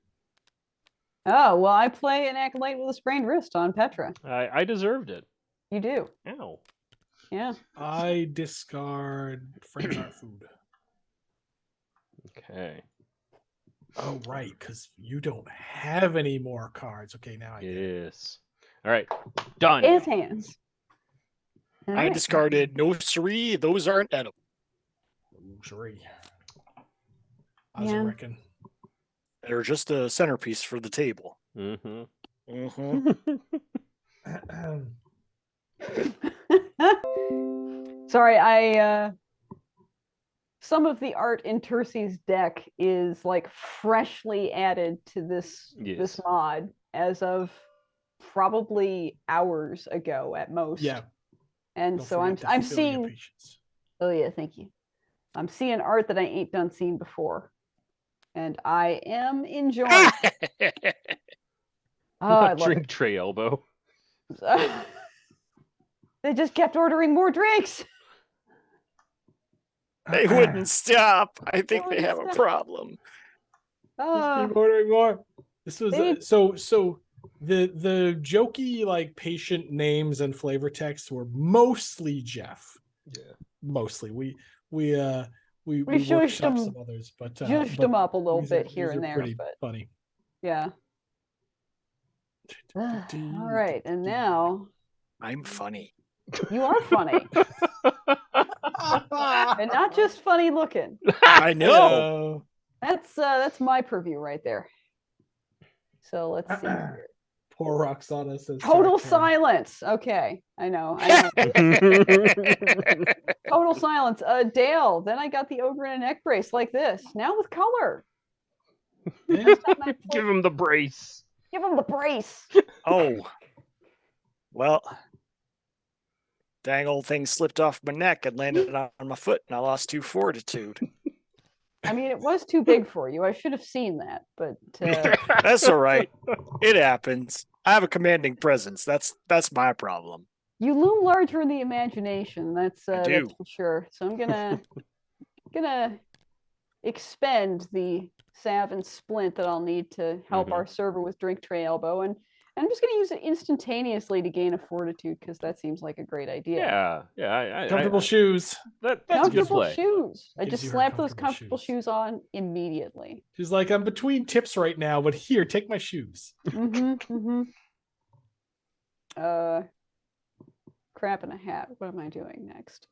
Oh, well, I play an acolyte with a sprained wrist on Petra. I deserved it. You do. Ow. Yeah. I discard French art food. Okay. Oh, right, because you don't have any more cards. Okay, now I Yes. All right. Done. His hands. I discarded no siree. Those aren't edible. Siree. I was reckon. They're just a centerpiece for the table. Mm-hmm. Mm-hmm. Sorry, some of the art in Tursi's deck is like freshly added to this mod as of probably hours ago at most. Yeah. And Don't so forget I'm to fill your seeing patience. Oh yeah, thank you. I'm seeing art that I ain't done seen before. And I am enjoying it. I drink tray elbow. They just kept ordering more drinks. They wouldn't stop. I think they have a problem. Just keep ordering more. This was so the jokey like patient names and flavor texts were mostly Jeff. Yeah. Mostly. We shushed workshopped them, some others, but jushed them up a little bit here and there. Pretty but funny. Yeah. All right, and now I'm funny. You are funny. And not just funny looking. I know. That's my purview right there. So let's see here. Poor Roxana says total silence. Okay, I know. Total silence. Dale. Then I got the ogre in a neck brace like this. Now with color. Give him the brace. Give him the brace. Oh. Well. Dang old thing slipped off my neck and landed on my foot, and I lost 2 fortitude. I mean, it was too big for you. I should have seen that, but that's all right. It happens. I have a commanding presence. That's my problem. You loom larger in the imagination. That's for sure. So I'm gonna expend the salve and splint that I'll need to help our server with drink tray elbow, and I'm just going to use it instantaneously to gain a fortitude because that seems like a great idea. Yeah. Comfortable shoes. That's comfortable a good play. Shoes. I Gives just you slapped her those comfortable shoes on immediately. She's like, I'm between tips right now, but here, take my shoes. Crap in a hat. What am I doing next?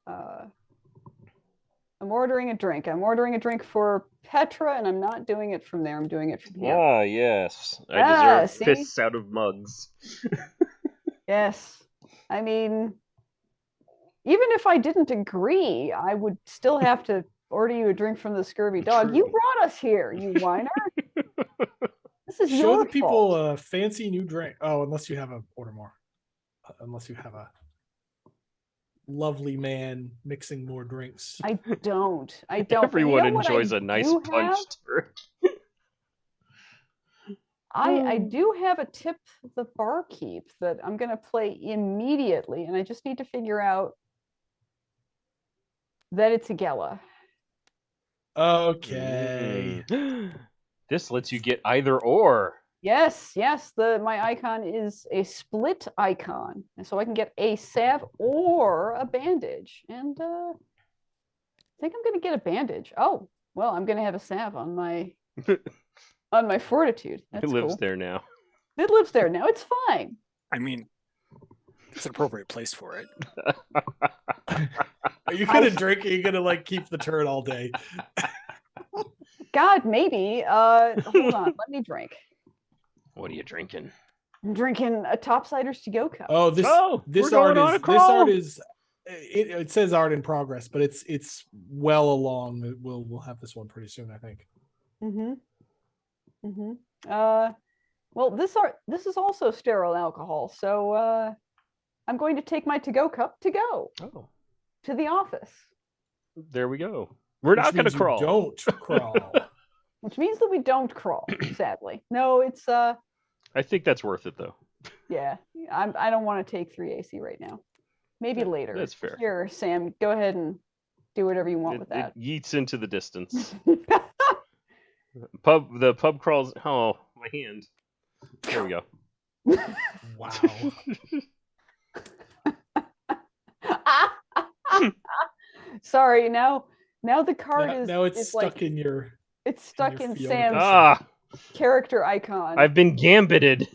I'm ordering a drink. I'm ordering a drink for Petra, and I'm not doing it from there. I'm doing it from here. Ah, yes. I deserve see? fists out of mugs. Yes. I mean, even if I didn't agree, I would still have to order you a drink from the scurvy dog. True. You brought us here, you whiner. This is Show your the people fault. a fancy new drink. Oh, unless you have a order more. Unless you have a lovely man mixing more drinks. I don't. Everyone You know enjoys what I a nice do punched turkey. I do have a tip the barkeep that I'm going to play immediately, and I just need to figure out that it's a Gala. Okay. This lets you get either or. Yes. My icon is a split icon, and so I can get a salve or a bandage. And I think I'm going to get a bandage. Oh, well, I'm going to have a salve on my fortitude. That's It lives cool. there now. It lives there now. It's fine. I mean, it's an appropriate place for it. Are you gonna drink? Or are you gonna like keep the turd all day? God, maybe. Hold on. Let me drink. What are you drinking? I'm drinking a Topsiders to go cup. Oh, this we're going on a call. It says art in progress, but it's well along. We'll have this one pretty soon, I think. Well, this is also sterile alcohol, so I'm going to take my to-go cup to go to the office. There we go. We're not going to crawl. Don't crawl. Which means that we don't crawl. Sadly, no. It's I think that's worth it, though. Yeah, I don't want to take 3 AC right now. Maybe later. That's fair. Here, Sam, go ahead and do whatever you want with that. It yeets into the distance. The pub crawls. Oh, my hand. There we go. Wow. Sorry. Now the card is now it's stuck like, in your. It's stuck your in field. Sam's character icon. I've been gambited.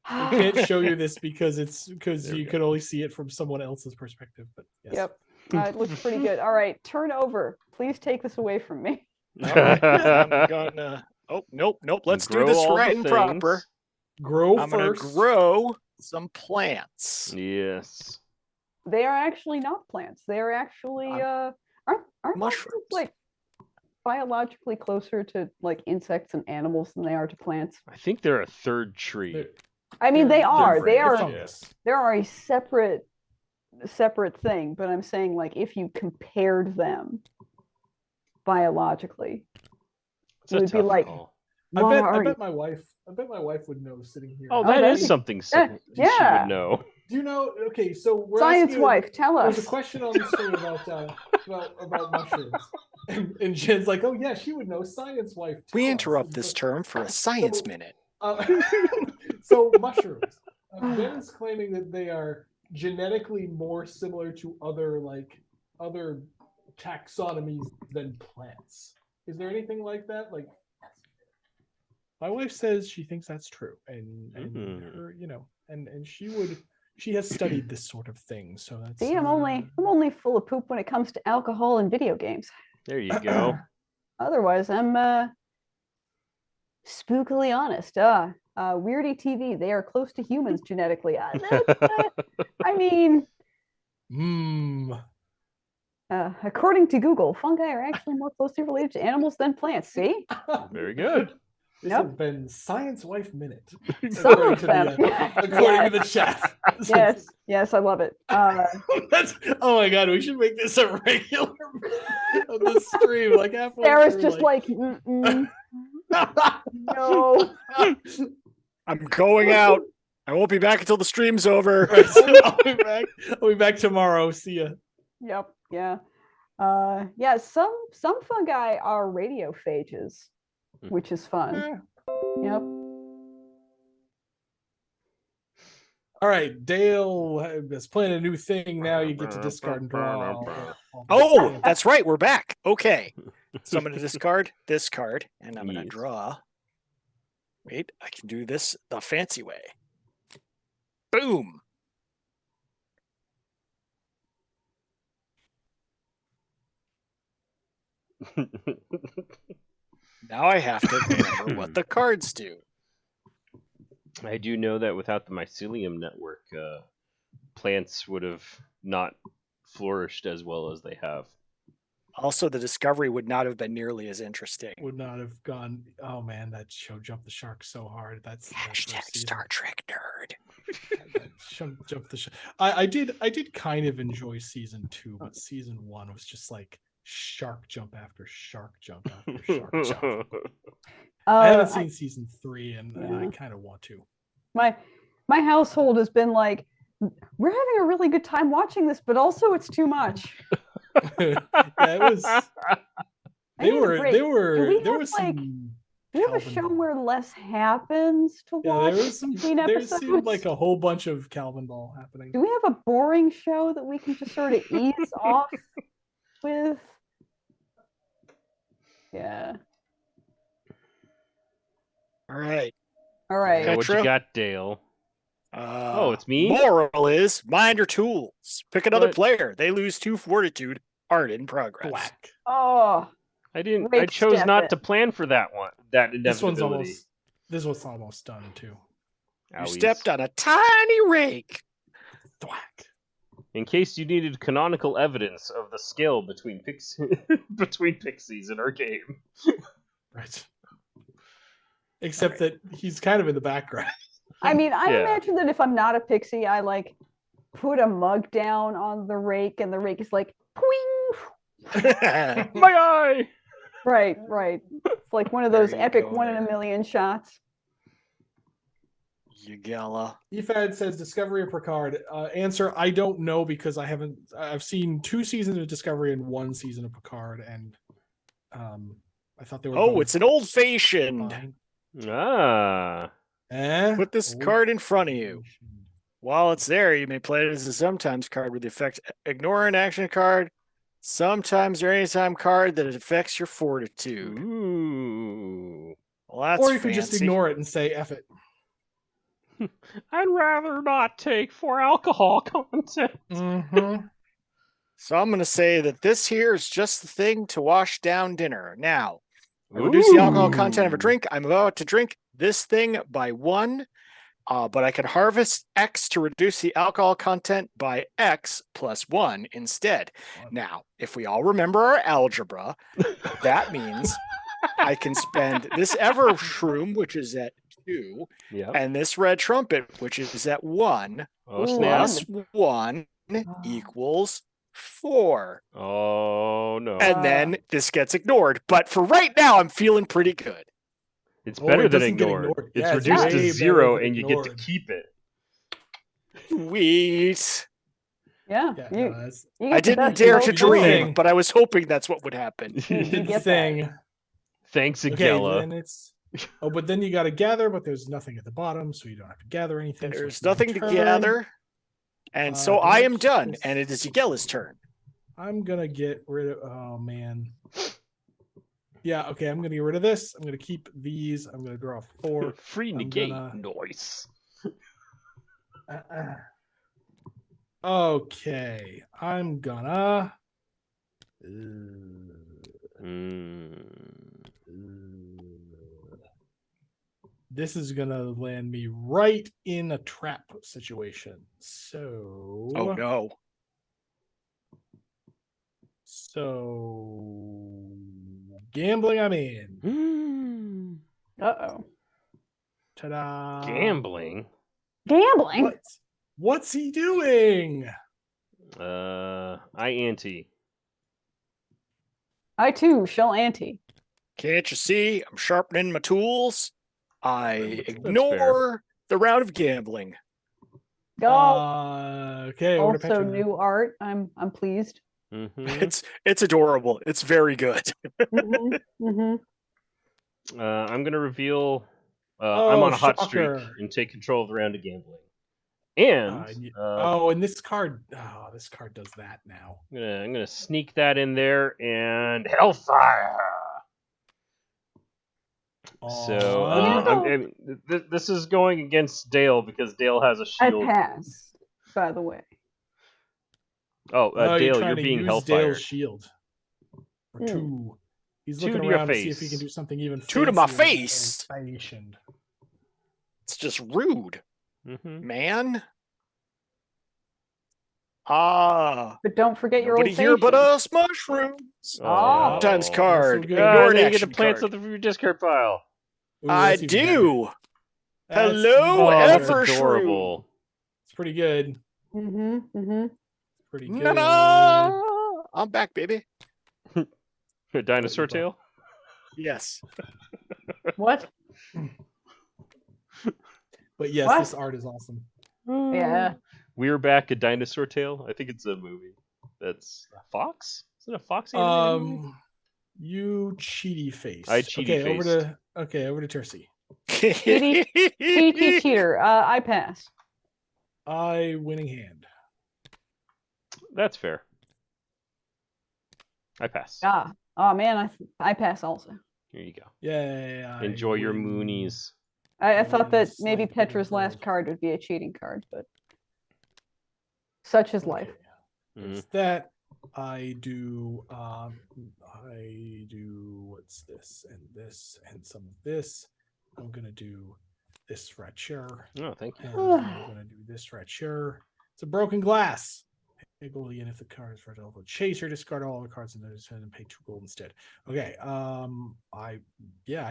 I can't show you this because you go. could only see it from someone else's perspective. But yes. Yep. It looks pretty good. All right, turn over. Please take this away from me. All right, I'm gonna. Oh, nope. Let's do Grow this all right the and things. proper. Grow I'm first. gonna grow some plants. Yes. They are actually not plants. They are actually aren't mushrooms. like biologically closer to like insects and animals than they are to plants. I think they're a third tree. I mean, they are. They are. fungus. They are a separate thing. But I'm saying, like, if you compared them biologically, It's it a would be tough like, call. I bet my wife would know sitting here. Oh, that that's- is something she yeah. would know. Do you know? Okay, so we're Science asking wife, tell There's us. a question on the stream about mushrooms, and Jen's like, "Oh yeah, she would know." Science wife. We tell us." interrupt this term for a science minute. So mushrooms. Jen is claiming that they are genetically more similar to other taxonomies than plants. Is there anything like that? Like, my wife says she thinks that's true, and her, and she has studied this sort of thing. So that's. See, I'm only full of poop when it comes to alcohol and video games. There you go. Otherwise, I'm spookily honest. Weirdy TV, they are close to humans genetically. I mean, according to Google, fungi are actually more closely related to animals than plants. See? Very good. This Yep. has been Science Wife Minute. Some of them. According to the chat. Yes, I love it. Oh my god, we should make this a regular on the stream. Like halfway Sarah's through, just like no. I'm going out. I won't be back until the stream's over. I'll be back tomorrow. See ya. Yep. Yeah. Some fungi are radiophages, which is fun. Yep. All right, Dale has planned a new thing. Now you get to discard and draw. Oh, that's right. We're back. Okay. So I'm going to discard this card, and I'm going to draw. Wait, I can do this the fancy way. Boom. Now I have to remember what the cards do. I do know that without the mycelium network, plants would have not flourished as well as they have. Also, the discovery would not have been nearly as interesting. Would not have gone. Oh man, that show jumped the shark so hard. That's Hashtag Star Trek nerd. Jumped the shark. I did kind of enjoy season 2, but season 1 was just like shark jump after shark jump after shark jump. I haven't seen season 3, and I kind of want to. My household has been like, we're having a really good time watching this, but also it's too much. Yeah, it was. There was like, some. Do you have a show where less happens to watch? There was some. There seemed like a whole bunch of Calvin Ball happening. Do we have a boring show that we can just sort of ease off with? Yeah. All right. Yeah, what you got, Dale? It's me. Moral is mind your tools. Pick another player. They lose 2 fortitude. Art in progress. Whack. Oh. I chose not to plan for that one. That inevitability. This one's almost done too. You stepped on a tiny rake. Thwack. In case you needed canonical evidence of the skill between pixies in our game. Right. Except that he's kind of in the background. I mean, I imagine that if I'm not a pixie, I like put a mug down on the rake, and the rake is like, my eye. Right. It's like one of those epic 1 in a million shots. Gala. Efad says Discovery of Picard. Answer: I don't know because I've seen 2 seasons of Discovery and 1 season of Picard, and I thought they were. Oh, it's an old-fashioned. Put this card in front of you. While it's there, you may play it as a sometimes card with the effect ignore an action card, sometimes or anytime card that affects your fortitude. Ooh. Well, that's or you could just ignore it and say F it. I'd rather not take 4 alcohol content. Mm-hmm. So I'm going to say that this here is just the thing to wash down dinner. Now, I reduce the alcohol content of a drink. I'm about to drink this thing by 1, but I can harvest X to reduce the alcohol content by X plus 1 instead. Now, if we all remember our algebra, that means I can spend this Ever Shroom, which is at 2, and this Red Trumpet, which is at 1, plus 1 equals 4. Oh, no. And then this gets ignored. But for right now, I'm feeling pretty good. It's better than ignored. It's reduced to 0, and you get to keep it. Sweet. Yeah. I didn't dare to dream, but I was hoping that's what would happen. Thanks, Gala. But then you got to gather, but there's nothing at the bottom, so you don't have to gather anything. There's nothing to gather. And so I am done, and it is Gala's turn. I'm going to get rid of... Oh, man. Yeah, okay, I'm going to get rid of this. I'm going to keep these. I'm going to draw 4. Free negate noise. Okay, I'm gonna... This is gonna land me right in a trap situation. So... Oh, no. So... Gambling, I'm in. Uh-oh. Ta-da. Gambling? What's he doing? I ante. I too shall ante. Can't you see? I'm sharpening my tools. I ignore the round of gambling. Go. Okay. Also new art. I'm pleased. Mm-hmm. It's adorable. It's very good. I'm gonna reveal. I'm on a hot streak and take control of the round of gambling. And and this card does that now. I'm gonna sneak that in there and Hellfire. So this is going against Dale because Dale has a shield. I pass, by the way. Oh, Dale, you're being Hellfire. Dale's shield for 2. He's Two looking to your around to see if he face. can do something even Two to my fancier than face. old-fashioned. It's just rude, Mm-hmm. man. Ah, But don't forget your nobody old here but fashioned. us mushrooms. Oh. Times card. Also good. Your now you get to action plant card. something from your discard pile. Ooh, I that's even better. do. That's Hello, even That's better. adorable. It's pretty good. Mm-hmm. Pretty good. Na-na! I'm back, baby. A dinosaur tail? Yes. What? But yes, What? this art is awesome. Yeah. We're Back, a Dinosaur Tale. I think it's a movie. That's a Fox? Is it a Fox animated movie? You cheaty face. I cheaty okay, faced. over to Tursi. Cheaty cheater. I pass. I winning hand. That's fair. I pass. Ah. Oh man, I pass also. Here you go. Yeah. Enjoy your moonies. I thought that Yes, maybe like Petra's gold. last card would be a cheating card, but such is life. There's that. I do what's this and some of this. I'm gonna do this right here. Oh, thank you. And I'm gonna do this right here. It's a broken glass. Pay gold again if the card is for a chaser. Discard all the cards in the hand and pay 2 gold instead. Okay. I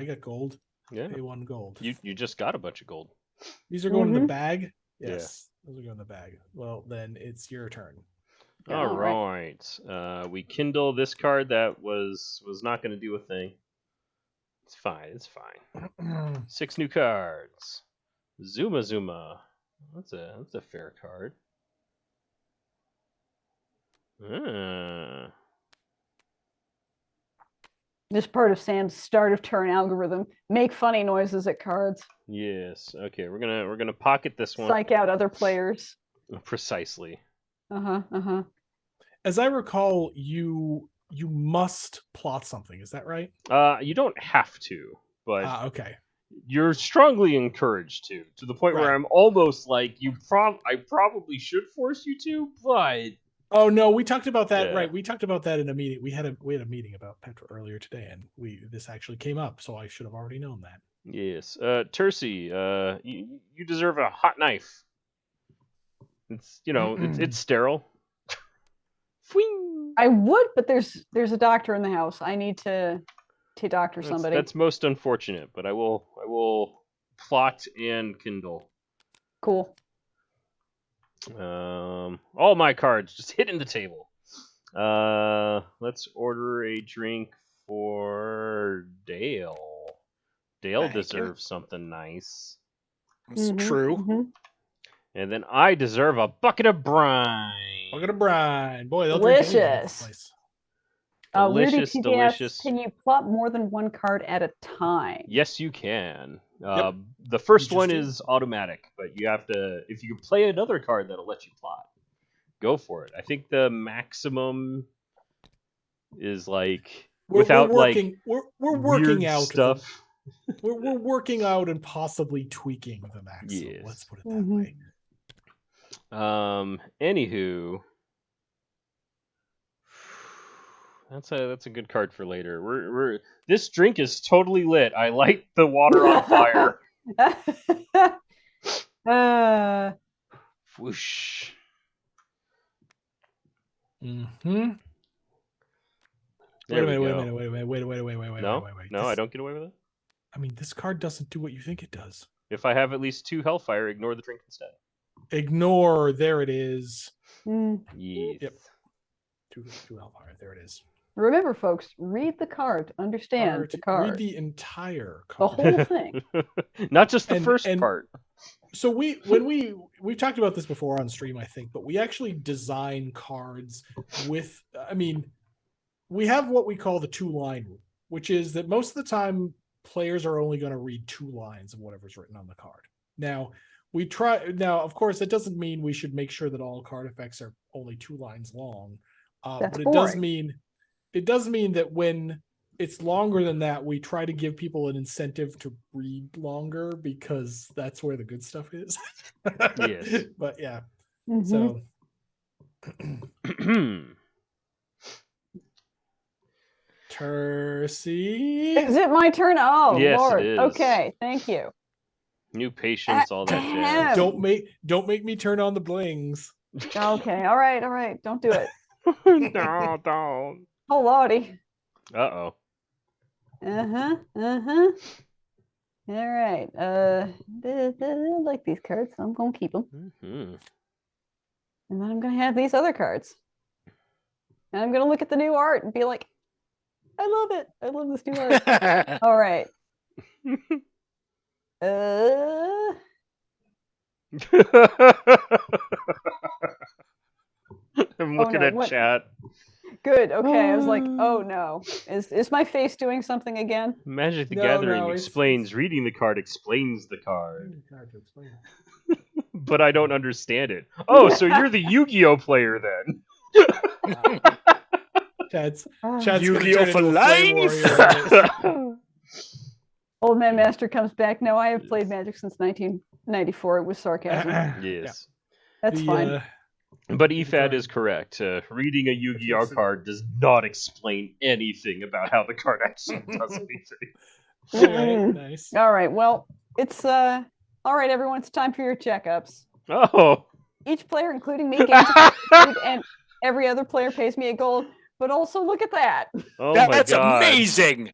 got gold. Yeah. Pay 1 gold. You just got a bunch of gold. These are going in the Mhm. bag. Yes, those are going in the bag. Well, then it's your turn. All All right. We kindle this card that was not going to do a thing. It's fine. It's fine. 6 new cards. Zuma. That's a fair card. This part of Sam's start of turn algorithm. Make funny noises at cards. Yes. Okay. We're gonna pocket this one. Psych out other players. Precisely. Uh-huh. As I recall, you must plot something. Is that right? You don't have to, but Okay. you're strongly encouraged to the point where Right. I'm almost like I probably should force you to, but Oh no, we talked about that. Yeah. Right, we talked about that in a meeting. We had a meeting about Petra earlier today, and this actually came up, so I should have already known that. yes. Tursi, you deserve a hot knife. It's it's sterile. Fwing! I would, but there's a doctor in the house. I need to doctor somebody. That's most unfortunate, but I will plot and kindle. Cool. All my cards just hitting the table. Let's order a drink for Dale. Dale Thank you. deserves something nice. It's Mhm, true. mhm. And then I deserve a bucket of brine. Look at a brine, boy. They'll drink anything at this Delicious. place. Weirdy Delicious, TP delicious. asks, can you plot more than one card at a time? Yes, you can. Yep. The first You just one did. is automatic, but you have to. If you play another card that'll let you plot, go for it. I think the maximum is like without we're working, like we're weird working out stuff. We're working out and possibly tweaking the maximum. Yes. Let's put it that Mhm. way. Anywho, that's a good card for later. We're this drink is totally lit. I light the water on fire. Whoosh. Mm-hmm. There we Wait a go. minute. No, Wait. no, I don't get away with it. I mean, this card doesn't do what you think it does. If I have at least 2 Hellfire, ignore the drink instead. Ignore. There it is. Mm. Yes. Yep. Two Hellfire. There it is. Remember, folks, read the card. Understand the card. Read the entire The card. whole thing. Not just the And- first and- part. So we've talked about this before on stream, I think, but we actually design cards with. I mean, we have what we call the 2-line rule, which is that most of the time players are only going to read 2 lines of whatever's written on the card. Now, of course, that doesn't mean we should make sure that all card effects are only 2 lines long. That's But boring. it does mean that when it's longer than that, we try to give people an incentive to read longer because that's where the good stuff is. Yes. But yeah. Mhm. So Tursi. Is it my turn? Oh, Yes, it Lord. is. Okay, thank you. New patience, all that Ahem. jazz. Don't make me turn on the blings. Okay, all right. Don't do it. No, don't. Oh, Lordy. Uh-oh. Uh-huh. All right. I like these cards, so I'm going to keep them. Mm-hmm. And then I'm going to have these other cards. And I'm going to look at the new art and be like, I love it. I love this new art. All right. I'm Oh, looking no, at what? chat. Good. Okay. I was like, oh no. Is my face doing something again? Magic the No, Gathering no, it's- explains reading the card explains the card. Hard to explain. But I don't understand it. Oh, so you're the Yu-Gi-Oh player then? Chad's Ah. gonna Yu-Gi-Oh turn for into a flame life! warrior. Old Man Master comes back. No, I have played Magic since 1994. It was sarcasm. Yes. That's fine. But You're EFAD correct. is correct. Reading a Yu-Gi-Oh That's it. card does not explain anything about how the card actually does anything. Mm-mm. Nice. All right. Well, it's all right, everyone. It's time for your checkups. Oh. Each player, including me, gains a food, and every other player pays me a gold. But also, look at that. Oh my That's god. amazing.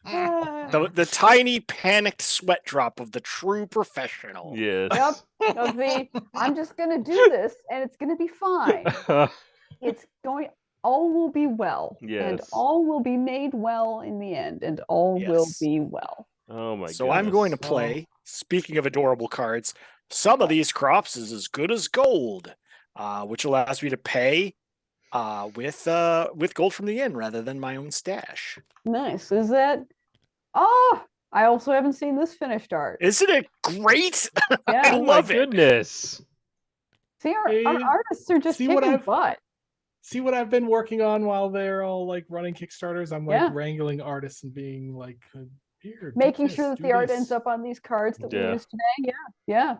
The tiny panicked sweat drop of the true professional. Yes. Yep. I'm just gonna do this, and it's gonna be fine. It's going. All will be well, and Yes. all will be made well in the end, and all will Yes. be well. Oh my god. So I'm going to play, speaking of adorable cards, some of these crops is as good as gold, which allows me to pay with gold from the inn rather than my own stash. Nice. Is that? Oh, I also haven't seen this finished art. Isn't it great? I Yeah. Oh my love it. goodness. See, our Hey, artists are just see what kicking I've- butt. See what I've been working on while they're all like running Kickstarters? I'm like Yeah. wrangling artists and being like, here, do Making this, sure that do the art this. ends up on these cards that we Yeah. use today. Yeah.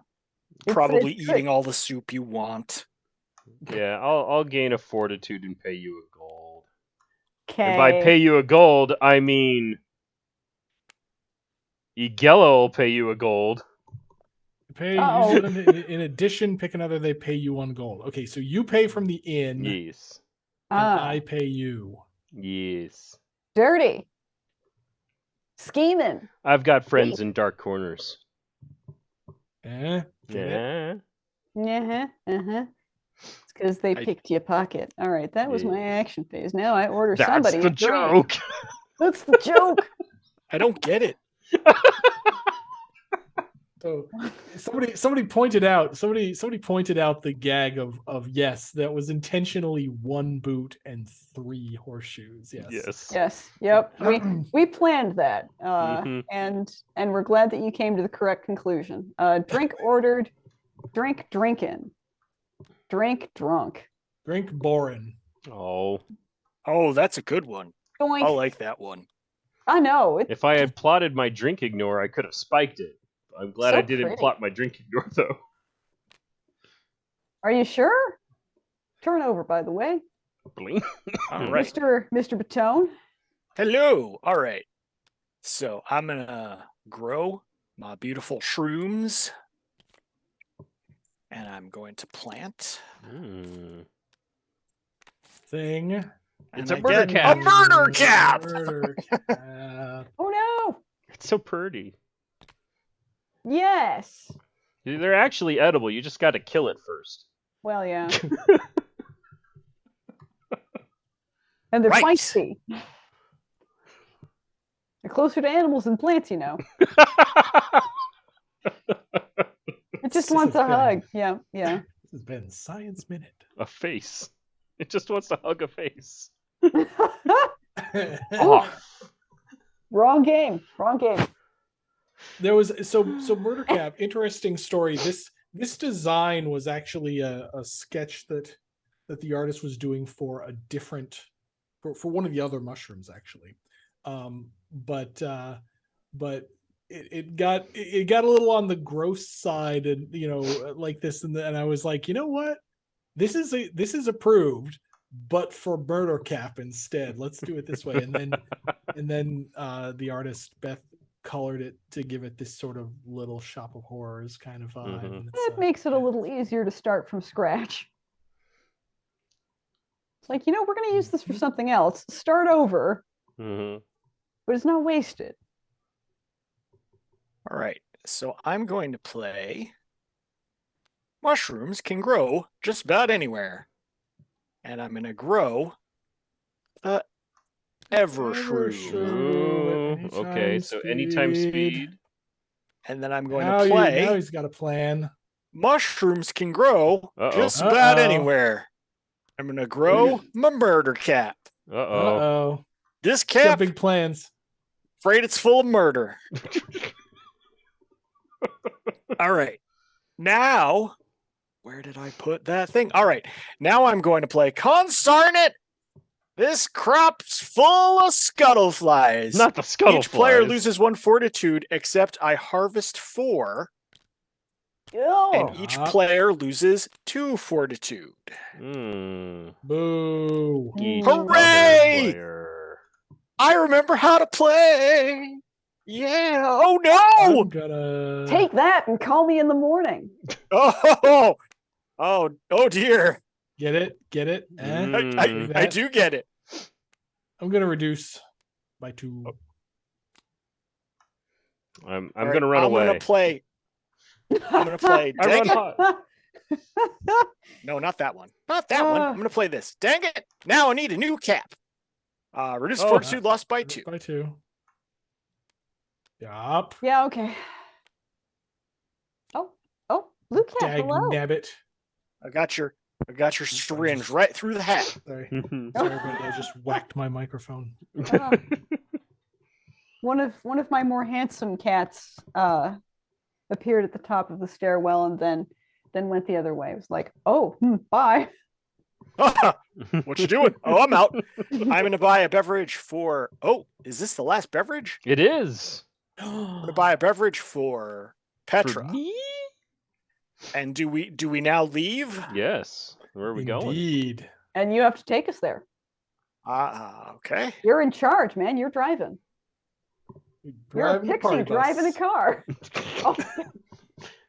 Probably it's eating good. all the soup you want. Yeah, I'll gain a fortitude and pay you a gold. Okay. And by pay you a gold, I mean Gala will pay you a gold. Pay Uh-oh. use them in addition, pick another, they pay you 1 gold. Okay, so you pay from the inn Yes. and Ah, I pay you. Yes. dirty. Scheming. I've got friends Thief. in dark corners. Get it? Yeah. Uh-huh. It's because they I- picked your pocket. All right, that was my Yes. action phase. Now I order That's somebody the a drink. joke. That's the joke. I don't get it. So somebody pointed out the gag of yes, that was intentionally 1 boot and 3 horseshoes. Yes. Yes. Yes. Yep. We planned that, Mhm. and we're glad that you came to the correct conclusion. Drink ordered, drink drinking, drink drunk. Drink Borin. Oh. Oh, that's a good one. Doink. I like that one. I know. If I had plotted my drink ignore, I could have spiked it. I'm glad So I didn't pretty. plot my drink ignore though. Are you sure? Turnover, by the way. Bling. All right. Mr. Batone. Hello. All right. So I'm going to grow my beautiful shrooms. And I'm going to plant. Mm. Thing. It's and a I murder get cap. A murder cap! Murder cap. Oh no. It's so pretty. Yes. They're actually edible. You just got to kill it first. Well, yeah. And they're Right. feisty. They're closer to animals than plants, you know. It just This wants has a been- hug. Yeah. This has been Science Minute. A face. It just wants to hug a face. Oh. Wrong game. There was so Murder Cap. Interesting story. This design was actually a sketch that the artist was doing for a different for one of the other mushrooms actually, but it got a little on the gross side and like this and I was like, you know what, this is approved. but for murder cap instead. Let's do it this way. And then the artist Beth colored it to give it this sort of little shop of horrors kind of vibe. Mhm. It makes it a little easier to start from scratch. It's like, we're going to use this for something else. Start over, Mhm. but it's not wasted. All right. So I'm going to play Mushrooms Can Grow Just About Anywhere. And I'm going to grow the Evershroom. Ooh, okay, so anytime speed. And then I'm going Now to play now he's got a plan. Mushrooms Can Grow Uh-oh. Just About Uh-oh. Anywhere. I'm going to grow my murder cap. Uh-oh. Uh-oh. This He's got cap, big plans. afraid it's full of murder. All right. Now, where did I put that thing? All right. Now I'm going to play Consarn It. This crop's full of scuttleflies. Not the scuttleflies. Each player loses 1 fortitude, except I harvest 4, and each player loses 2 fortitude. Mm. Boo. Each Hooray! other player. I remember how to play. Yeah. Oh no! I'm gonna Take that and call me in the morning. Oh dear. get it. Eh? Mm. I do get it. I'm gonna reduce by 2. I'm All right, gonna run away. I'm gonna play. I Dang run it. hot. No, not that one. Not that one. I'm gonna play this. Dang it. Now I need a new cap. Reduce fortitude lost by 2. By 2. Yup. Yeah, okay. Oh, blue cat, Dag hello. nabbit. I got your syringe right through the hat. Sorry. Sorry, everybody. I just whacked my microphone. One of my more handsome cats appeared at the top of the stairwell and then went the other way. It was like, bye. What you doing? Oh, I'm out. I'm gonna buy a beverage for. Oh, is this the last beverage? It is. I'm gonna buy a beverage for Petra. For me? And do we now leave? Yes. Where are we going? Indeed. And you have to take us there. Okay. You're in charge, man. You're driving. You're a Driving the pixie party driving a bus. car. Oh,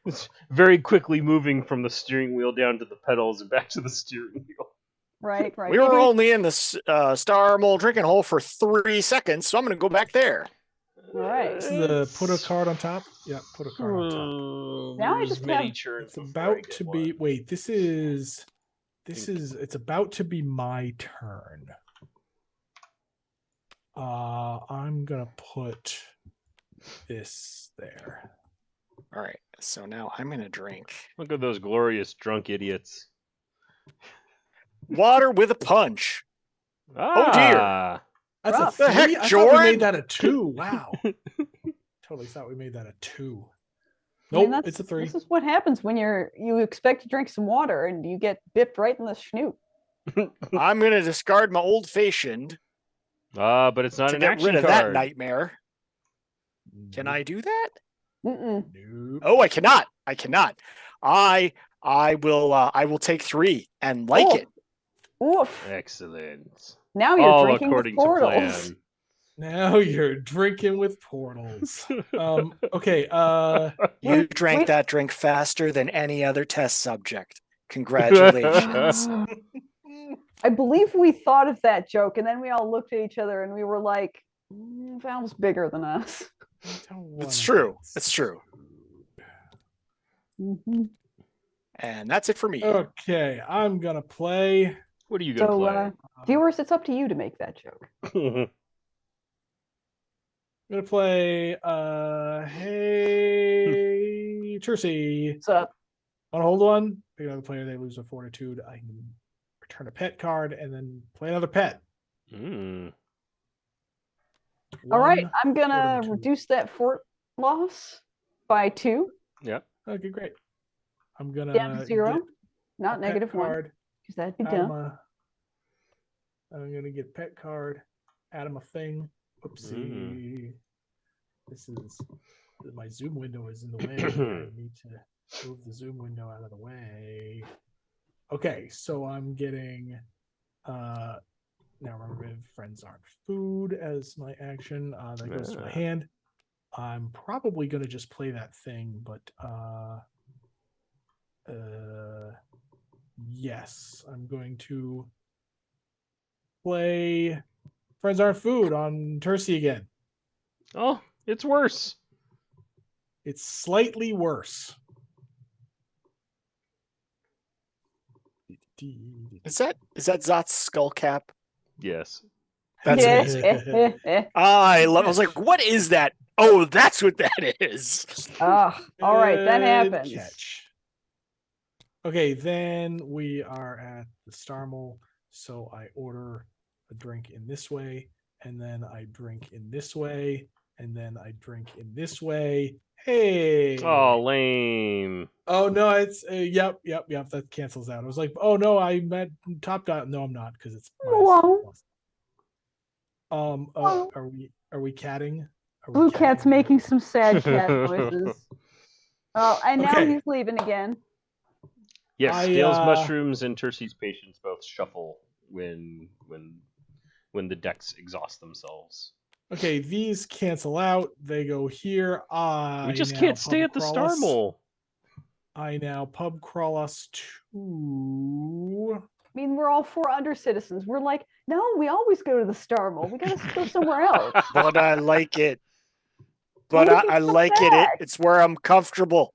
It's very quickly moving from the steering wheel down to the pedals and back to the steering wheel. right. We were Maybe- only in the Star Mole drinking hole for 3 seconds, so I'm gonna go back there. All right. This is put a card on top. Yeah, put a card on top. Now I Lose just many have- turns It's before I about get to one. be. Wait, this is. It's about to be my turn. I'm gonna put this there. All right. So now I'm gonna drink Look at those glorious drunk idiots. water with a punch. Oh dear. That's Rough. a The heck, 3? I thought we Jordan? made that a 2. Wow. Totally thought we made that a 2. I mean, Nope, it's a 3. This is what happens when you expect to drink some water and you get bipped right in the snoot. I'm gonna discard my old fashioned But it's not to an get action rid of card. that nightmare. Can I do that? Mm-mm. Nope. Oh, I cannot. I will take 3 and like Oh. it. Oof. Excellent. Now you're All drinking with according to portals. plan. Now you're drinking with portals. Okay. You drank wait. that drink faster than any other test subject. Congratulations. I believe we thought of that joke, and then we all looked at each other and we were like, Val's bigger than us. It's true. It's true. Mhm. And that's it for me. Okay, I'm gonna play. What are you gonna So, viewers, it's up to you to make that joke. play? I'm gonna play. Hey, Tursi. What's up? On hold one. Pick another player. They lose a fortitude. I can return a pet card and then play another pet. All right, One I'm gonna fortitude. reduce that fort loss by 2 Yeah. Okay, great. I'm gonna down to 0, get not a pet negative 1, card because that'd be out of dumb. my- I'm gonna get pet card out of my thing. Oopsie. This is my zoom window is in the way. I need to move the zoom window out of the way. Okay, so I'm getting Now remember, friends aren't food as my action. That goes to my hand. I'm probably going to just play that thing, but yes, I'm going to play Friends Aren't Food on Tursi again. Oh, it's worse. It's slightly worse. Is that Zot's skull cap? Yes. That's amazing. I was like, what is that? Oh, that's what that is. All right, that happens. Catch. Okay, then we are at the Starmole, so I order a drink in this way, and then I drink in this way, and then I drink in this way. Hey! Oh, lame. Oh no, it's yep. That cancels out. I was like, oh no, I'm at top dot. No, I'm not because it's minus. Are we catting? Blue cat's making some sad cat noises. Oh, and now he's leaving again. Yes, Dale's mushrooms and Tursi's patience both shuffle when the decks exhaust themselves. Okay, these cancel out. They go here. We just can't stay at the Starmole. I now pub crawl us to. I mean, we're all 4 under citizens. We're like, no, we always go to the Starmole. We gotta go somewhere else. But I like it. But I like it. It's where I'm comfortable.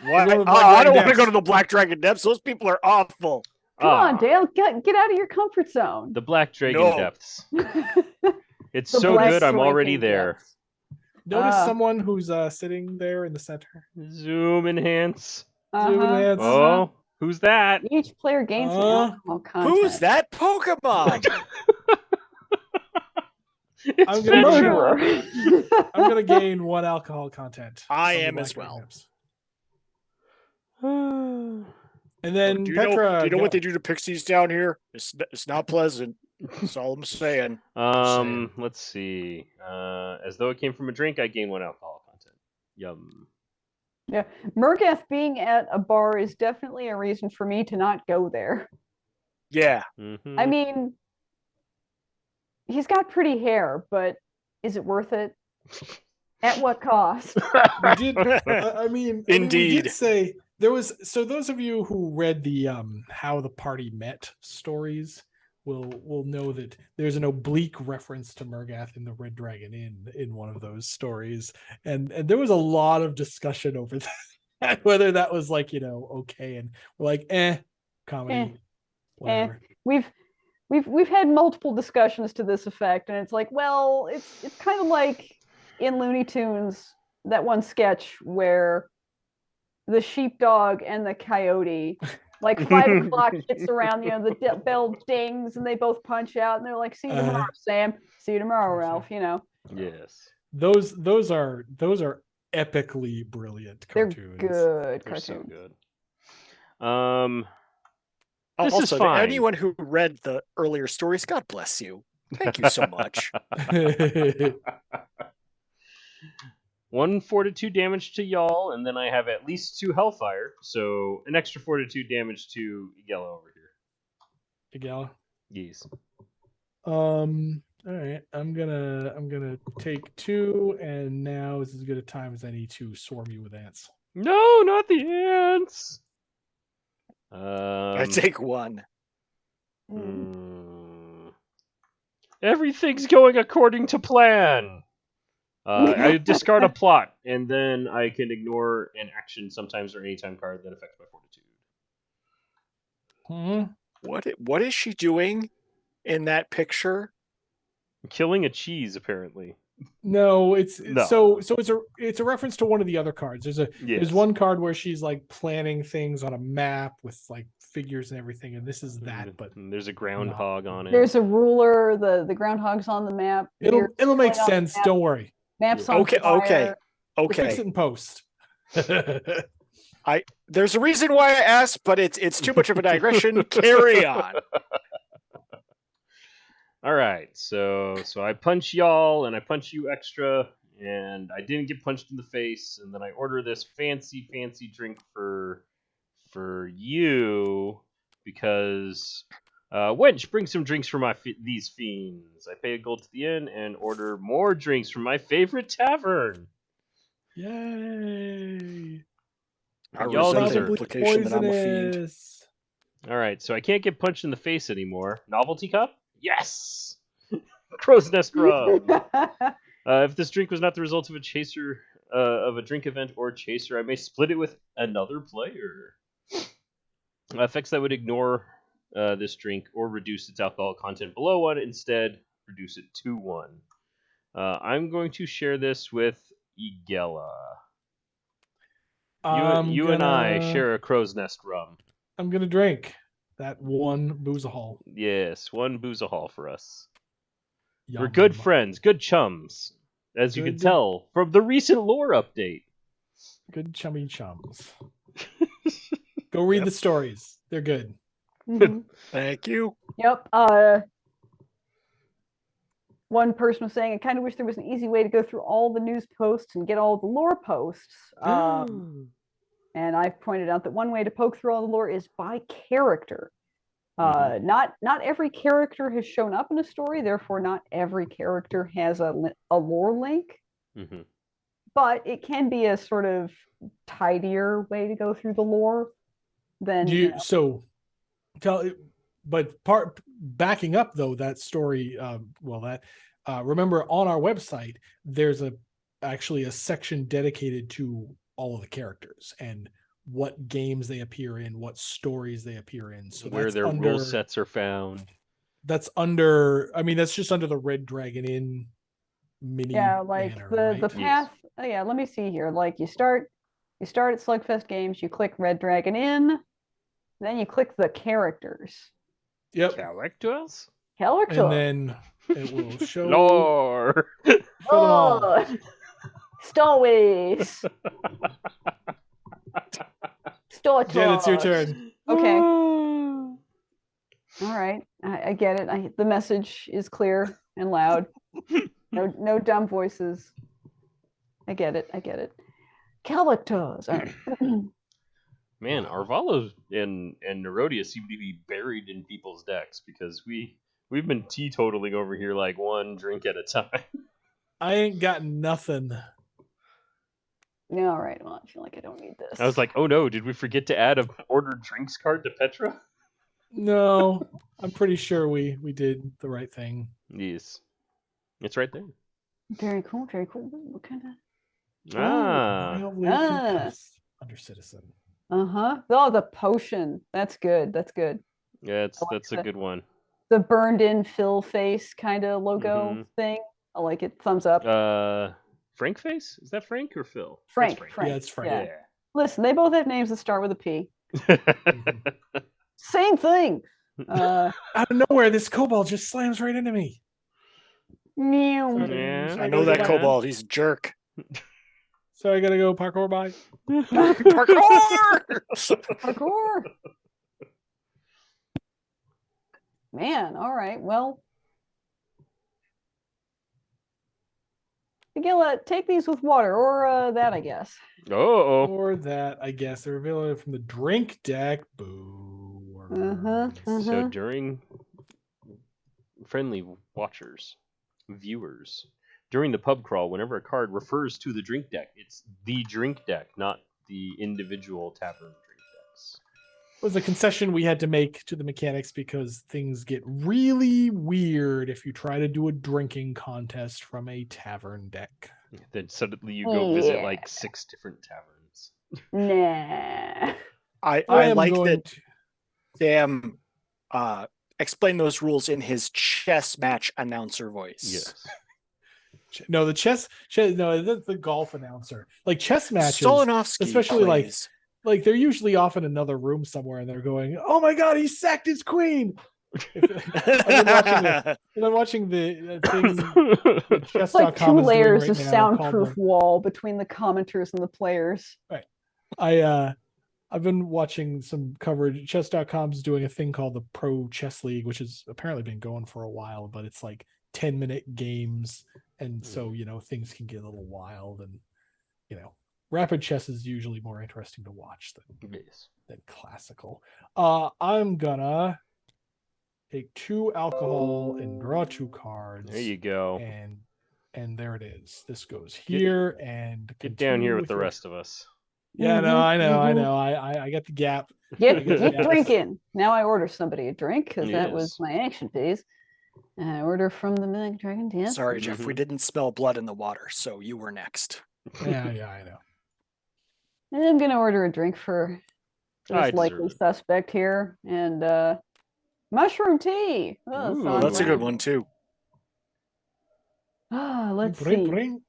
I don't want to go to the Black Dragon Depths. Those people are awful. Come on, Dale. Get out of your comfort zone. The Black Dragon Depths. It's so good. I'm already there. Depths. Notice someone who's sitting there in the center. Zoom enhance. Zoom enhance. Oh, who's that? Each player gains alcohol content. Who's that Pokemon? I'm gonna gain 1 alcohol content. I am as well. And then do you Petra. Do you know what they do to pixies down here? It's not pleasant. That's all I'm saying. Let's see. As though it came from a drink, I gain 1 alcohol content. Yum. Yeah, Murgath being at a bar is definitely a reason for me to not go there. Yeah. Mm-hmm. I mean, he's got pretty hair, but is it worth it? At what cost? We did. I mean, indeed. We did say there was. So those of you who read the how the party met stories will know that there's an oblique reference to Murgath in the Red Dragon Inn in one of those stories, and there was a lot of discussion over that, whether that was like okay, and we're like comedy, whatever. We've had multiple discussions to this effect, and it's like, well, it's kind of like in Looney Tunes, that one sketch where the sheepdog and the coyote, like 5 o'clock hits around, the bell dings and they both punch out and they're like, see you tomorrow, Sam. See you tomorrow, Ralph. Yes. Those are epically brilliant cartoons. They're good They're cartoons. so good. This also, is fine. Anyone who read the earlier stories, God bless you. Thank you so much. 1 fortitude damage to y'all, and then I have at least 2 hellfire, so an extra fortitude damage to Gala over here. Gala? Yes. All right. I'm gonna take 2, and now is as good a time as any to swarm you with ants. No, not the ants. I take 1. Everything's going according to plan. I discard a plot, and then I can ignore an action sometimes or anytime card that affects my fortitude. What is she doing in that picture? Killing a cheese, apparently. No, so it's a reference to one of the other cards. There's one card where she's like planning things on a map with like figures and everything, and this is that. But there's a groundhog on it. There's a ruler. The groundhog's on the map. It'll make sense. Don't worry. Maps on okay. We'll fix it in post. There's a reason why I asked, but it's too much of a digression. Carry on. All right, so I punch y'all, and I punch you extra, and I didn't get punched in the face, and then I order this fancy drink for you because Wench, bring some drinks for these fiends. I pay a gold to the inn and order more drinks from my favorite tavern. Yay! I Y'all resent the deserve it. implication that I'm a fiend. Poisonous. All right, so I can't get punched in the face anymore. Novelty cup? Yes! Crow's Nest rum. If this drink was not the result of a chaser, of a drink event or chaser, I may split it with another player. Effects that would ignore this drink or reduce its alcohol content below 1, instead reduce it to 1. I'm going to share this with Gala. You and I share a Crow's Nest rum. I'm gonna drink that one boozahol. Yes, one boozahol for us. Yum. We're good friends, good chums, as you can Good. tell from the recent lore update. Good chummy chums. Go read the stories. They're good. Mhm. Thank you. Yep. One person was saying, I kind of wish there was an easy way to go through all the news posts and get all the lore posts. And I've pointed out that one way to poke through all the lore is by character. Not every character has shown up in a story, therefore not every character has a lore link. But it can be a sort of tidier way to go through the lore than backing up though that story. Remember on our website there's actually a section dedicated to all of the characters and what games they appear in, what stories they appear in. So where their rule sets are found. That's just under the Red Dragon Inn mini. Yeah, like banner, the path. Yes. Oh yeah, let me see here. Like you start at Slugfest Games, you click Red Dragon Inn, then you click the characters. Yep. Characters? Character. And then it will show Lore. Oh, Stowaways. Jen, it's your turn. Okay. All right. I get it. The message is clear and loud. No dumb voices. I get it. Characters. All right. Man, Arvalo and Nerodia seem to be buried in people's decks because we've been teetotaling over here like one drink at a time. I ain't got nothing. Yeah, all right. Well, I feel like I don't need this. I was like, oh no, did we forget to add a ordered drinks card to Petra? No, I'm pretty sure we did the right thing. Yes. It's right there. Very cool. What kind of? Mildly concussed under citizen. Oh, the potion. That's good. Yeah, that's a good one. The burned in Phil face kind of logo thing. I like it. Thumbs up. Frank face? Is that Frank or Phil? Frank. Yeah, it's Frank. Yeah. Listen, they both have names that start with a P. Same thing. Out of nowhere, this kobold just slams right into me. Meow. Yeah. I know that kobold. He's a jerk. So I gotta go parkour by. Parkour. Man, all right. Well, Gala, take these with water, or that, I guess. Oh. Or that, I guess. They're available from the drink deck. Boo. So during friendly watchers, viewers, during the pub crawl, whenever a card refers to the drink deck, it's the drink deck, not the individual tavern drink decks. It was a concession we had to make to the mechanics because things get really weird if you try to do a drinking contest from a tavern deck. Then suddenly you go visit like 6 different taverns. Nah. I like that Sam explained those rules in his chess match announcer voice. Yes. No, that's the golf announcer. Like chess matches, Stolinovsky especially plays. like they're usually off in another room somewhere, and they're going, "Oh my god, he sacked his queen!" I've been watching the thing. The It's chess.com like 2 is doing layers right of now soundproof called wall between the commenters and the players. I've been watching some coverage. Chess.com's doing a thing called the Pro Chess League, which has apparently been going for a while, but it's like 10-minute games, and so things can get a little wild, and rapid chess is usually more interesting to watch than classical. I'm gonna take 2 alcohol and draw 2 cards. There you go. And there it is. This goes here and Get down here with the your... rest of us. Yeah, no, I know. I get the gap. Get drinking. Now I order somebody a drink because that was Yes. my action phase. And I order from the Milk Dragon Dance. Sorry, Jeff. We didn't smell blood in the water, so you were next. Yeah, I know. And I'm gonna order a drink for I this deserve likely it. suspect here, and mushroom tea. Oh, Ooh, Oh, that's a good one too. Let's Bring, see. bring.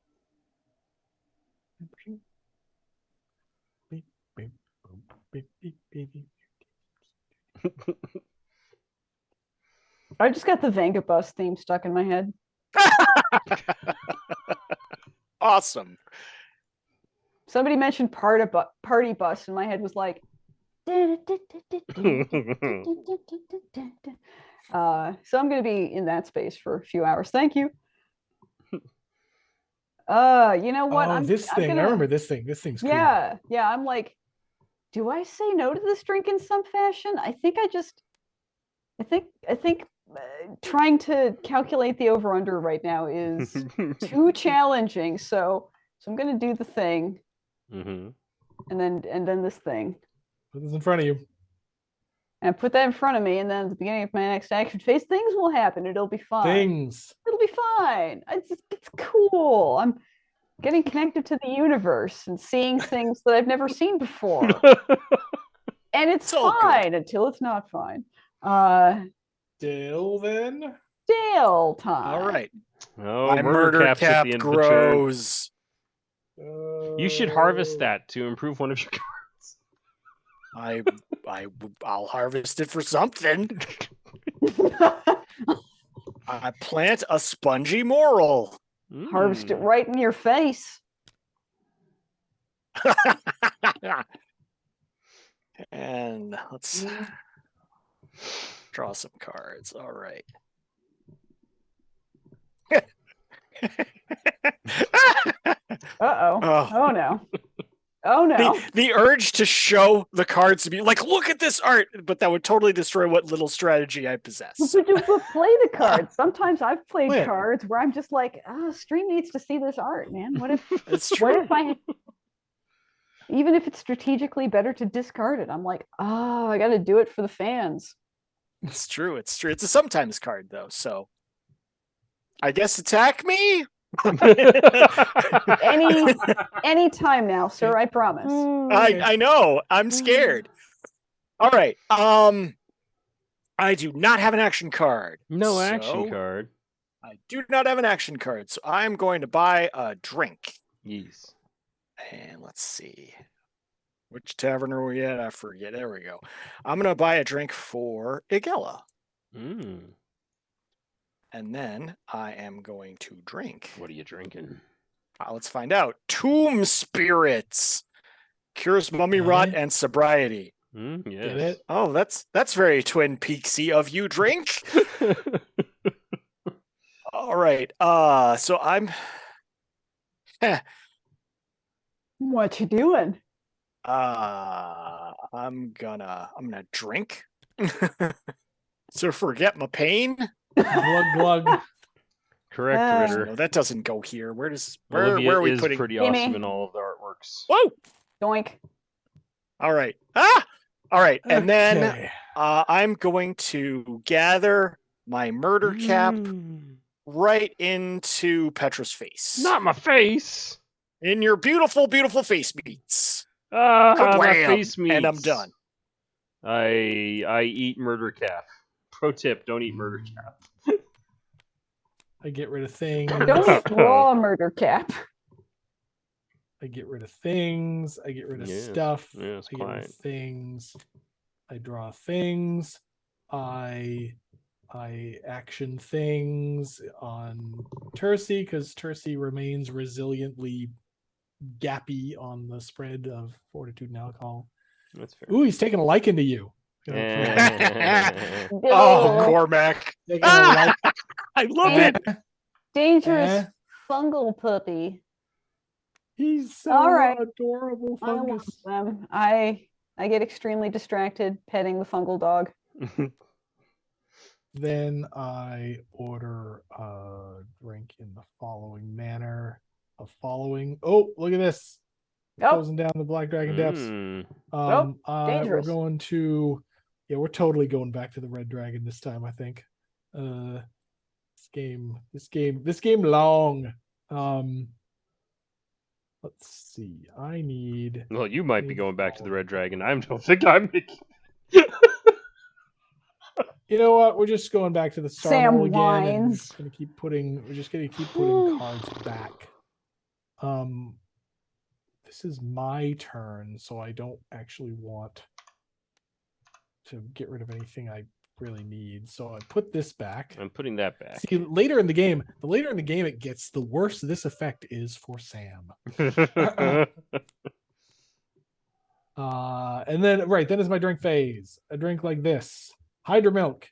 I just got the Vangabus theme stuck in my head. Awesome. Somebody mentioned party bus, and my head was like. So I'm going to be in that space for a few hours. Thank you. You know what? Oh, I remember this thing. This thing's cool. Yeah. I'm like, do I say no to this drink in some fashion? I think trying to calculate the over under right now is too challenging. So I'm going to do the thing, and then this thing. Put this in front of you. And put that in front of me, and then at the beginning of my next action phase, things will happen. It'll be fine. It'll be fine. It's cool. I'm getting connected to the universe and seeing things that I've never seen before. And it's fine until it's not fine. Still then? Still time. All right. Oh, my murder cap grows. You should harvest that to improve one of your cards. I'll harvest it for something. I plant a spongy moral. Harvest it right in your face. And let's draw some cards. All right. Uh-oh. Oh no. Oh no. The urge to show the cards to be like, look at this art, but that would totally destroy what little strategy I possess. But play the cards. Sometimes I've played cards where I'm just like, stream needs to see this art, man. What if even if it's strategically better to discard it, I'm like, I gotta do it for the fans. It's true. It's a sometimes card though, so I guess attack me. any time now, sir. I promise. I know. I'm scared. All right. I do not have an action card. No action card. I do not have an action card, so I'm going to buy a drink. Yes. And let's see. Which tavern are we at? I forget. There we go. I'm going to buy a drink for Gala. And then I am going to drink. What are you drinking? Let's find out. Tomb Spirits. Cures mummy rot and sobriety. Yes. Oh, that's very Twin Peaksy of you. Drink. All right. So I'm. What you doing? I'm gonna drink. So forget my pain. Glug glug. Correct, Ritter. No, that doesn't go here. Where are we putting? Pretty awesome in all of the artworks. Whoa! Doink. All right. All right. And then I'm going to gather my murder cap right into Petra's face. Not my face. In your beautiful, beautiful face meats. My face meats. And I'm done. I eat murder cap. Pro tip: don't eat murder cap. I get rid of things. Don't draw a murder cap. I get rid of things. I get rid of stuff. Yes, I get rid of things. I draw things. I action things on Tursi because Tursi remains resiliently gappy on the spread of fortitude and alcohol. That's fair. Ooh, he's taking a liking to you. Oh, Cormac. I love it. Dangerous fungal puppy. He's so adorable fungus. I get extremely distracted petting the fungal dog. Then I order a drink in the following manner of following. Oh, look at this. Oh. Closing down the Black Dragon Depths. We're dangerous. going to, we're totally going back to the Red Dragon this time, I think. This game long. Let's see. I need. Well, you might be going back to the Red Dragon. I don't think I'm making. You know what? We're just going back to the Star Sam Mole again. And whines. we're just gonna keep putting cards back. This is my turn, so I don't actually want to get rid of anything I really need. So I put this back. I'm putting that back. See, the later in the game it gets, the worse this effect is for Sam. And then is my drink phase. A drink like this. Hydra Milk.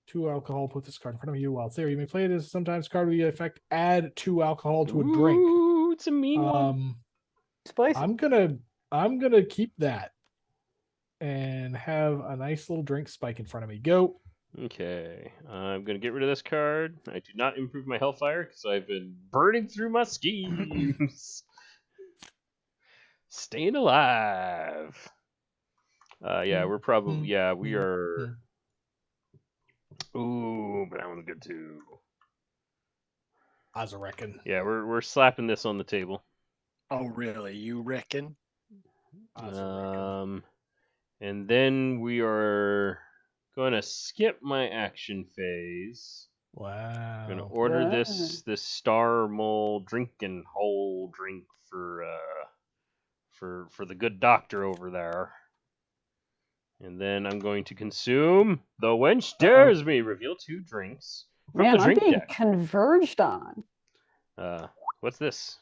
2 alcohol, put this card in front of you while it's there. You may play it as sometimes card with the effect, add 2 alcohol to a drink. Ooh, it's a mean one. Spicy. I'm gonna keep that and have a nice little drink spike in front of me. Go. Okay, I'm gonna get rid of this card. I do not improve my Hellfire because I've been burning through my schemes. Staying alive. Yeah, we're probably we are. Ooh, but I want to go too. I reckon. Yeah, we're slapping this on the table. Oh, really? You reckon? And then we are going to skip my action phase. Wow. I'm going to order this Star Mole drinking hole drink for the good doctor over there. And then I'm going to consume the Wench Dares Me. Reveal 2 drinks from the drink I'm being deck. converged on. What's this?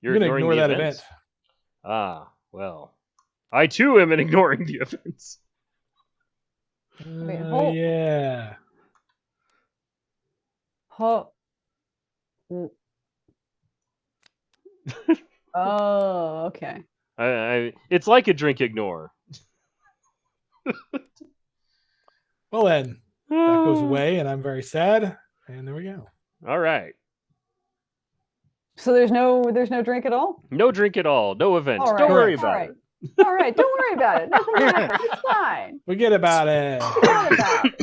You're gonna ignore that event. Ah, well. I too am ignoring the events. Yeah. Oh, okay. It's like a drink ignore. Well then, that goes away, and I'm very sad. And there we go. All right. So there's no drink at all? No drink at all. No event. All right. Don't worry about it. All right, don't worry about it. Nothing happened. It's fine. Forget about it. Forget about it.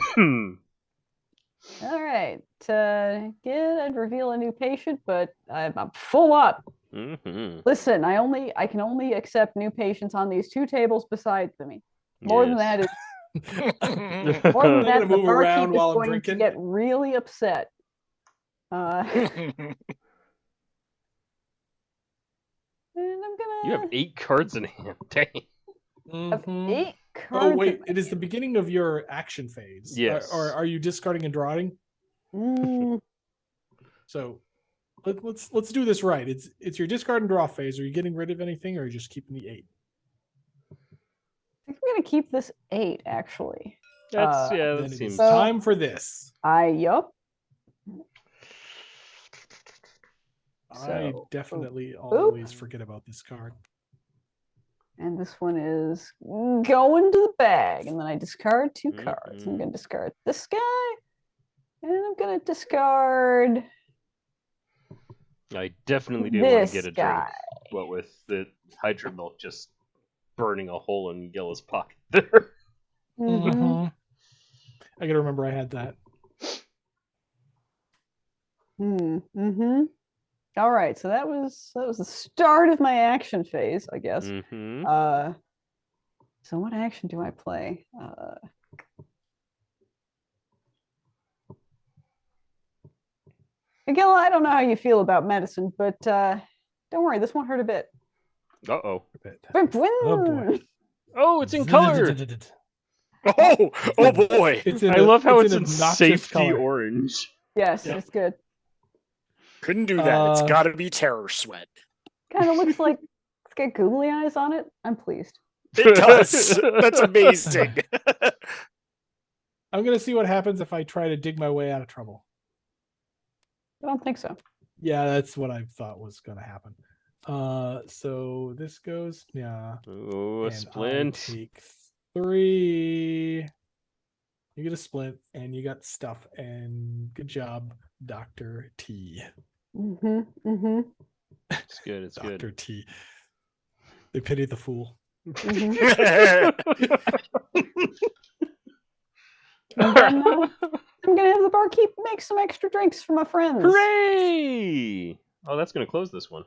All right. I'd reveal a new patient, but I'm full up. Mm-hmm. Listen, I can only accept new patients on these 2 tables beside me. More than that is more than that, the move around barkeep is while I'm going drinking. to get really upset. And I'm gonna. You have 8 cards in hand. Dang. Have 8 cards. Oh wait, it is the beginning of your action phase. Yes. Or are you discarding and drawing? So let's do this right. It's your discard and draw phase. Are you getting rid of anything, or are you just keeping the 8? I think I'm gonna keep this 8 actually. That seems. Time for this. Yup. I definitely always forget about this card. And this one is going to the bag, and then I discard 2 cards. I'm gonna discard this guy, and I'm gonna discard. I definitely didn't want to this get a guy. drink. What with the Hydra Milk just burning a hole in Gila's pocket there. Mm-hmm. I gotta remember I had that. Mm-hmm. All right, so that was the start of my action phase, I guess. Mm-hmm. So what action do I play? Gala, I don't know how you feel about medicine, but don't worry, this won't hurt a bit. Uh-oh. Oh boy. Oh, it's in color. Oh boy. I love how it's in obnoxious safety color. orange. Yes, Yeah. it's good. Couldn't do that. It's got to be terror sweat. Kind of looks like it's got googly eyes on it. I'm pleased. It does. That's amazing. I'm gonna see what happens if I try to dig my way out of trouble. I don't think so. Yeah, that's what I thought was gonna happen. So this goes, yeah. Oh, a And splint. I take 3. You get a splint, and you got stuff. And good job, Dr. T. Mm-hmm. Mm-hmm. It's good. It's good. Dr. T. They pity the fool. Mm-hmm. And then I'm gonna have the barkeep make some extra drinks for my friends. Hooray! Oh, that's gonna close this one.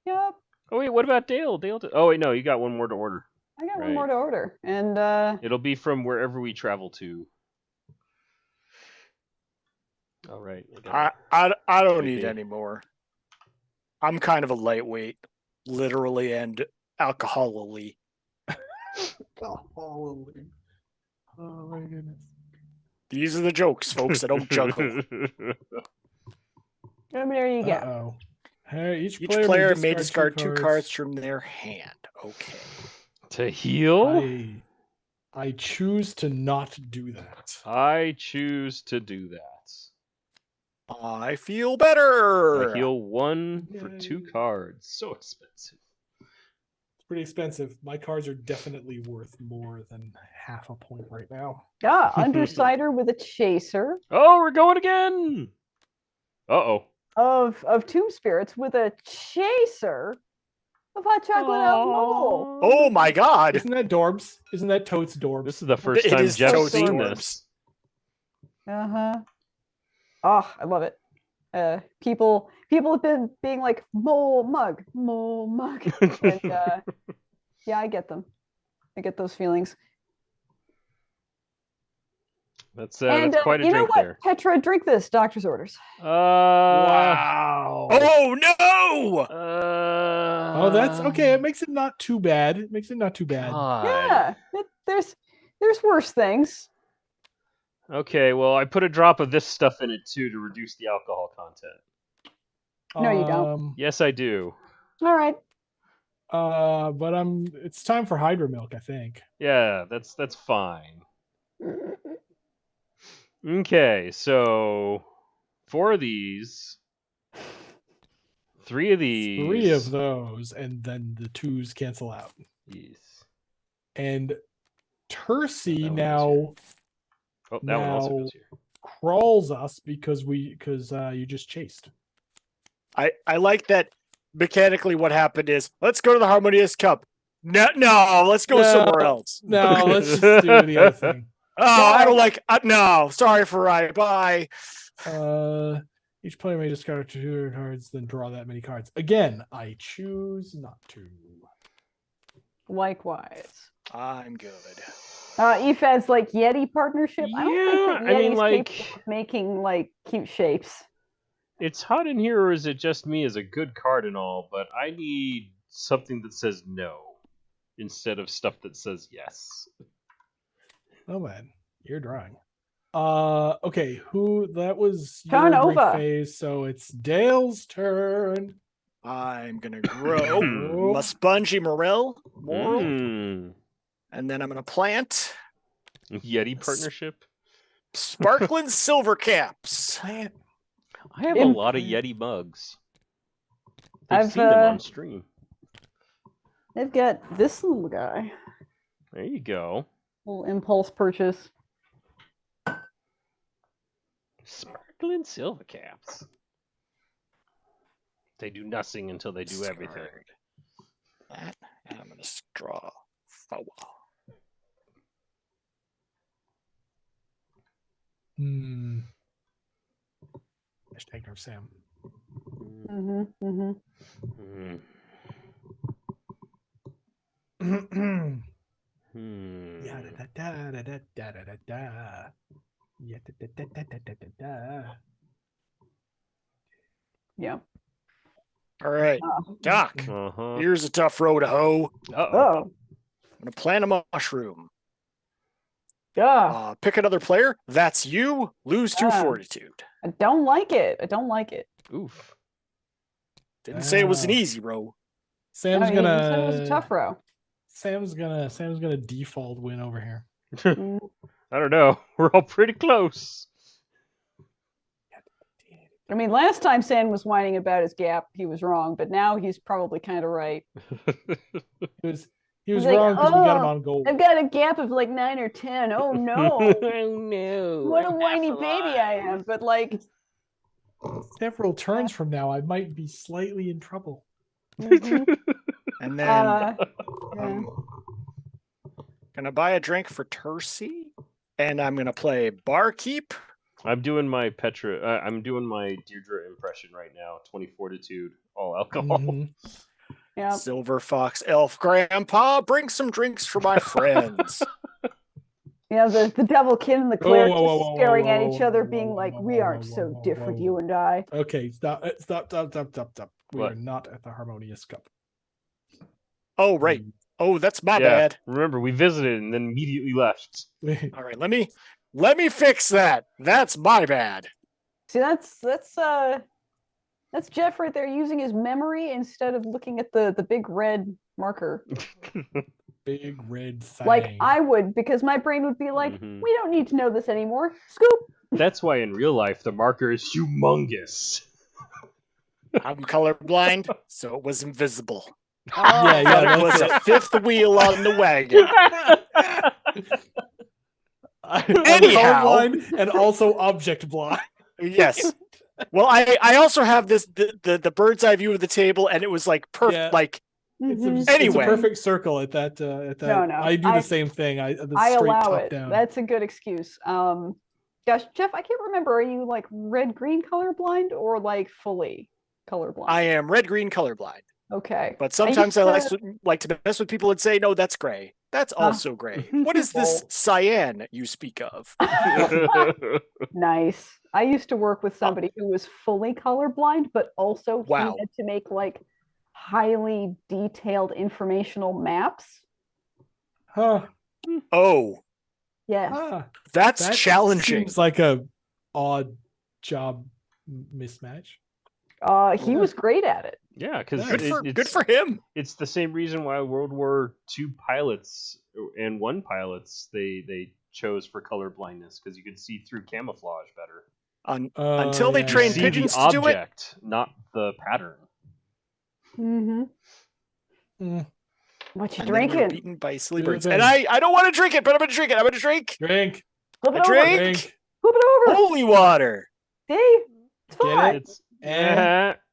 Yep. Oh wait, what about Dale? Oh wait, no, you got one more to order. I got one Right. more to order, and It'll be from wherever we travel to. All right. I don't Should need be. any more. I'm kind of a lightweight, literally and alcoholically. Oh my goodness. These are the jokes, folks. I don't juggle. I mean, there you go. Uh-oh. Hey, each Each player, player may discard 2 cards from their hand. Okay. To heal? I choose to not do that. I choose to do that. I feel better. I heal 1 for 2 Yay. cards. So expensive. It's pretty expensive. My cards are definitely worth more than half a point right now. Yeah, Undersider with a chaser Oh, we're going again! Uh-oh. of Tomb Spirits with a chaser of Hot Chocolate Alcohol. Oh my god. Isn't that Dorbs? Isn't that Totes Dorbs? This is the first It time is Jeff's Totes seen Dorbs. this. Uh-huh. Oh, I love it. People have been being like, mole mug. And yeah, I get them. I get those feelings. That's And quite a you know drink what? there. Petra, drink this. Doctor's orders. Wow. Oh no! Oh, that's okay. It makes it not too bad. God. Yeah, there's worse things. Okay, well, I put a drop of this stuff in it too to reduce the alcohol content. No, you don't. Yes, I do. All right. But it's time for Hydro Milk, I think. Yeah, that's fine. Okay, so 4 of these, 3 of these, 3 of those, and then the 2s cancel out. Yes. And Tursi That one goes now Oh, that one also Now- goes here. crawls us because you just chased. I like that mechanically what happened is let's go to the Harmonious Cup. No, let's go No. somewhere else. No, let's just do the other thing. Oh, I don't like no, sorry for right. Bye. Each player may discard 2 cards, then draw that many cards. Again, I choose not to. Likewise. I'm good. Efad's like Yeti partnership. I don't think that Yeah, I mean, Yeti's like- capable of making like cute shapes. It's hot in here, or is it just me as a good card and all, but I need something that says no instead of stuff that says yes. Oh man, you're drawing. Okay, who that was your Turn drink over. phase, so it's Dale's turn. I'm gonna grow Oh. my spongy morel, Mm. and then I'm gonna plant Yeti partnership. sparkling silver caps. Plant. I have a lot of Yeti mugs. They've I've, seen them on stream. They've got this little guy. There you go. Little impulse purchase. Sparkling silver caps. They do nothing until they do everything. Discard that, and I'm gonna draw 4. Hashtag Nerf Sam. Mm-hmm. Mm-hmm. Mm. Yeah, da, da, da, da, da, da, da, da. Yeah, da, da, da, da, da, da, da. Yeah. All right, Doc. Uh-huh. Here's a tough road to hoe. Uh-oh. Oh. I'm gonna plant a mushroom. Yeah. Pick another player. That's you. Lose 2 Ah. fortitude. I don't like it. I don't like it. Oof. Didn't say it was an Wow. easy row. Sam's No, you said it was a gonna tough row. Sam's gonna default win over here. Mm. I don't know. We're all pretty close. I mean, last time Sam was whining about his gap, he was wrong, but now he's probably kind of right. He He was He's like, wrong because we got him "Oh, on gold. I've got a gap of like 9 or 10. Oh no. Oh no! What a I'm whiny half baby I alive. am." But like, Several turns from now, I might be slightly in trouble. mhm. And then Yeah. I'm gonna buy a drink for Tursi, and I'm gonna play barkeep. I'm doing my Petra. I'm doing my Deirdre impression right now. 20 fortitude, all alcohol. Mhm. Yeah. Silver Fox Elf Grandpa, bring some drinks for my friends. Yeah, the devil kid and the cleric whoa, whoa, just whoa, staring whoa, at whoa, each whoa, other, whoa, being whoa, like, whoa, "We whoa, aren't whoa, so whoa, different, whoa. you and I." Okay, stop. We What? are not at the Harmonious Cup. Oh, right. Oh, that's my bad. Remember, we visited and then immediately left. All right, let me fix that. That's my bad. See, that's Jeff right there using his memory instead of looking at the big red marker. Big red thing. Like I would, because my brain would be like, Mhm. "We don't need to know this anymore." Scoop. That's why in real life the marker is humongous. I'm colorblind, so it was invisible. Yeah, But it that's was it. a fifth wheel on the wagon. I'm Anyhow. colorblind and also object blind. Yes. Well, I also have the bird's eye view of the table, and it was like perfect. Yeah. Like It's Mhm. a Anyway. perfect circle at that. No. I do the same thing. The I straight allow top it. down. That's a good excuse. Gosh, Jeff, I can't remember. Are you like red-green colorblind or like fully colorblind? I am red-green colorblind. Okay. But sometimes I used like to mess with people and say, no, that's gray. That's also gray. What is this cyan you speak of? Nice. I used to work with somebody who was fully colorblind, but also he Wow. had to make like highly detailed informational maps. Huh. Oh, Yes. Huh. that's That challenging. seems like a odd job mismatch. He was great at it. Yeah, because Good for him. It's the same reason why World War II pilots and one pilots they chose for color blindness, because you could see through camouflage better. Until they yeah, train See pigeons the to do it. object, not the pattern. Mm-hmm. Mm. What you And then we were drinking? beaten by silly Do the birds. thing. And I don't want to drink it, but I'm gonna drink it. I'm gonna drink. Drink. Flip it A over. drink. Drink. Flip it over. Holy water. See? It's Get fine. It's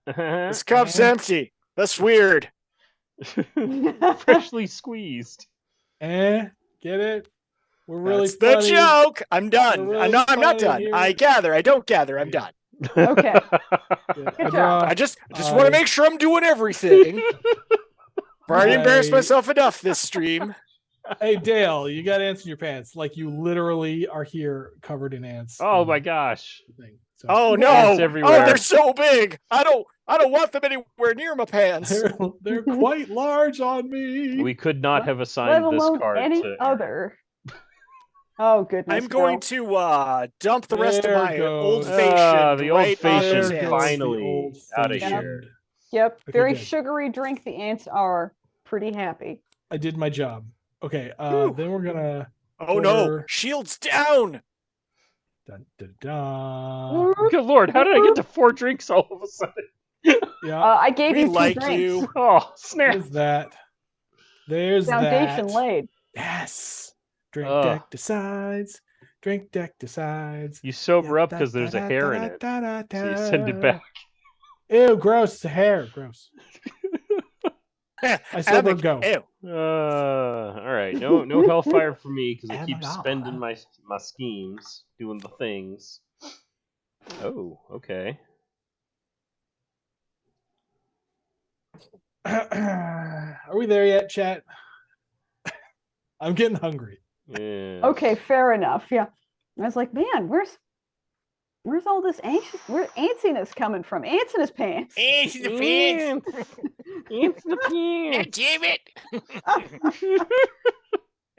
This cup's empty. That's weird. freshly squeezed. Get it? We're really That's the funny. joke. I'm done. We're really No, I'm not funny done. here. I gather. I don't gather. I'm done. Okay. Yeah, Good job. I just want to make sure I'm doing everything. I've already embarrassed myself enough this stream. Hey Dale, you got ants in your pants. Like you literally are here covered in ants. Oh my gosh. So, Oh no! Ants Oh, everywhere. they're so big. I don't want them anywhere near my pants. they're quite large on me. We could not have Let assigned this alone card any to other. Oh goodness. I'm going to dump the rest of There my goes. old-fashioned the right on old-fashioned these There ants. goes the finally out of old-fashioned. here. Yep. Okay, Very good. sugary drink. The ants are pretty happy. I did my job. Okay, Whew. then we're gonna Oh no! order- Shields down. dun, dun, dun. Good lord, how did I get to 4 drinks all of a sudden? Yeah, I gave We you 2 like drinks. you. Oh, snap. there's that. There's Foundation that. laid. Yes. Drink Ugh. deck decides. Drink deck decides. You sober up because there's a hair in it. So you send it back. Ew, gross. It's a hair. Gross. I sober go. Ew. All right. No hellfire for me because I Oh keep my God. spending my schemes, doing the things. Oh, okay. Are we there yet, chat? I'm getting hungry. Yeah. Okay, fair enough. Yeah. I was like, man, where's all this where's antsiness coming from? Ants in his pants. Ants in the pants. Ants in the pants. Damn it!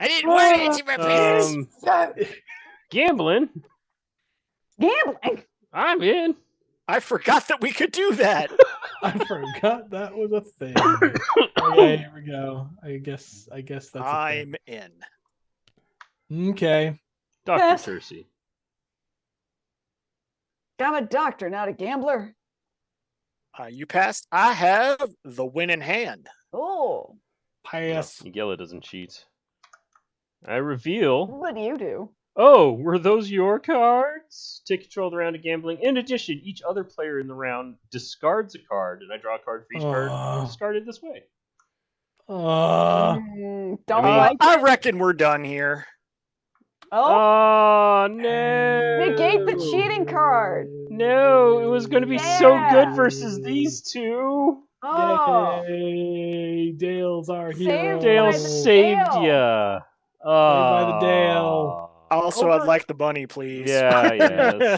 I didn't want ants in my pants. Gambling. Gambling. I'm in. I forgot that we could do that. I forgot that was a thing. Okay, here we go. I guess that's I'm in. a thing. Okay. Dr. Yes. Tursi. I'm a doctor, not a gambler. You passed. I have the win in hand. Oh. Pass. Gala doesn't cheat. I reveal. What do you do? Oh, were those your cards? Take control of the round of gambling. In addition, each other player in the round discards a card, and I draw a card for each card discarded this way. Don't I like. reckon we're done here. Oh, no! negate the cheating card. No, it was going to be so good versus these two. Oh, Yay! Dale's our Saved hero. Dale by the saved Dale. ya. by the Dale. Also, Over- I'd like the bunny, please. Yeah. you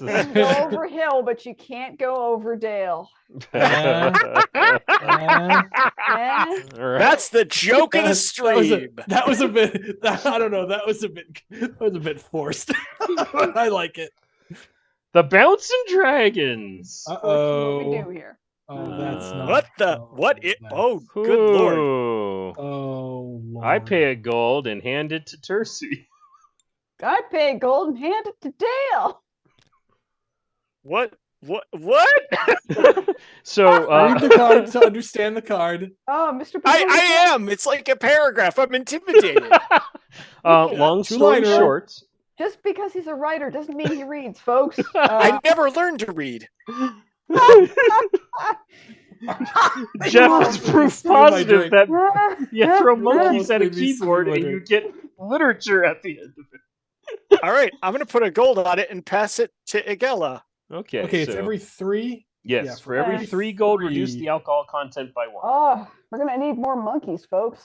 can go over hill, but you can't go over Dale. Uh, Eh? That's the joke of the stream. That was a bit. I don't know. That was a bit forced. I like it. The Bouncing Dragons. What we Uh-oh. do here? Oh, that's not. What the? What? Oh, good lord. Ooh. Oh, Lord. I pay a gold and hand it to Tursi. I pay gold and hand it to Dale. What? So Read the card to understand the card. Oh, Mr. I am. It's like a paragraph. I'm intimidated. long story Two-liner. short, Just because he's a writer doesn't mean he reads, folks. I never learned to read. Jeff is proof Screw my positive drink. that you throw monkeys at a Almost made me keyboard screw my and you drink. get literature at the end of it. All right, I'm gonna put a gold on it and pass it to Igella. Okay, Okay, it's so- every 3. Yes, yeah, for every every 3 gold, reduce three. the alcohol content by 1. Oh, we're gonna need more monkeys, folks.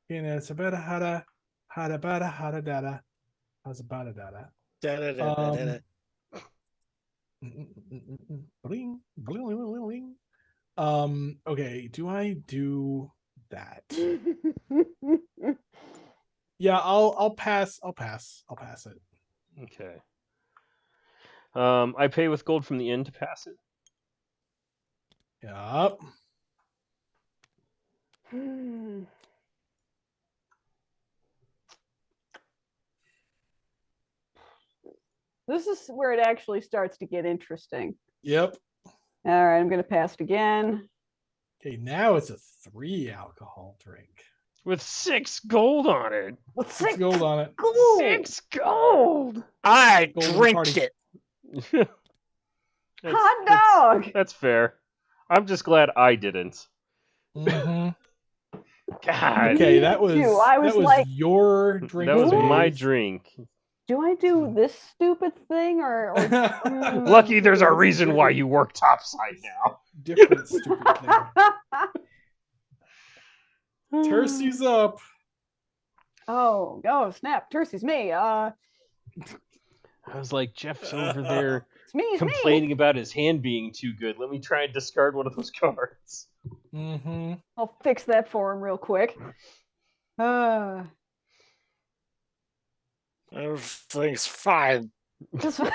You know, it's about a hada bada hada dada. How's about a dada? Da-da-da-da-da-da. Bling, bling, bling, bling, bling. Okay, do I do that? Yeah, I'll pass it. Okay. I pay with gold from the inn to pass it. Yup. This is where it actually starts to get interesting. Yep. All right, I'm gonna pass it again. Okay, now it's a 3 alcohol drink. With 6 gold on it. With 6 gold on it. gold. 6 gold! I Golden drink party. it. Hot dog. That's fair. I'm just glad I didn't. Mhm. God. Okay, that was too. I was that was like- your drink. That was Dave. my drink. Do I do this stupid thing or Lucky there's a reason why you work topside now. Different stupid thing. Tursi's up. Oh, snap. Tursi's me. I was like, Jeff's over there It's me. complaining about his hand being too good. Let me try and discard one of those cards. Mm-hmm. I'll fix that for him real quick. Everything's fine. This I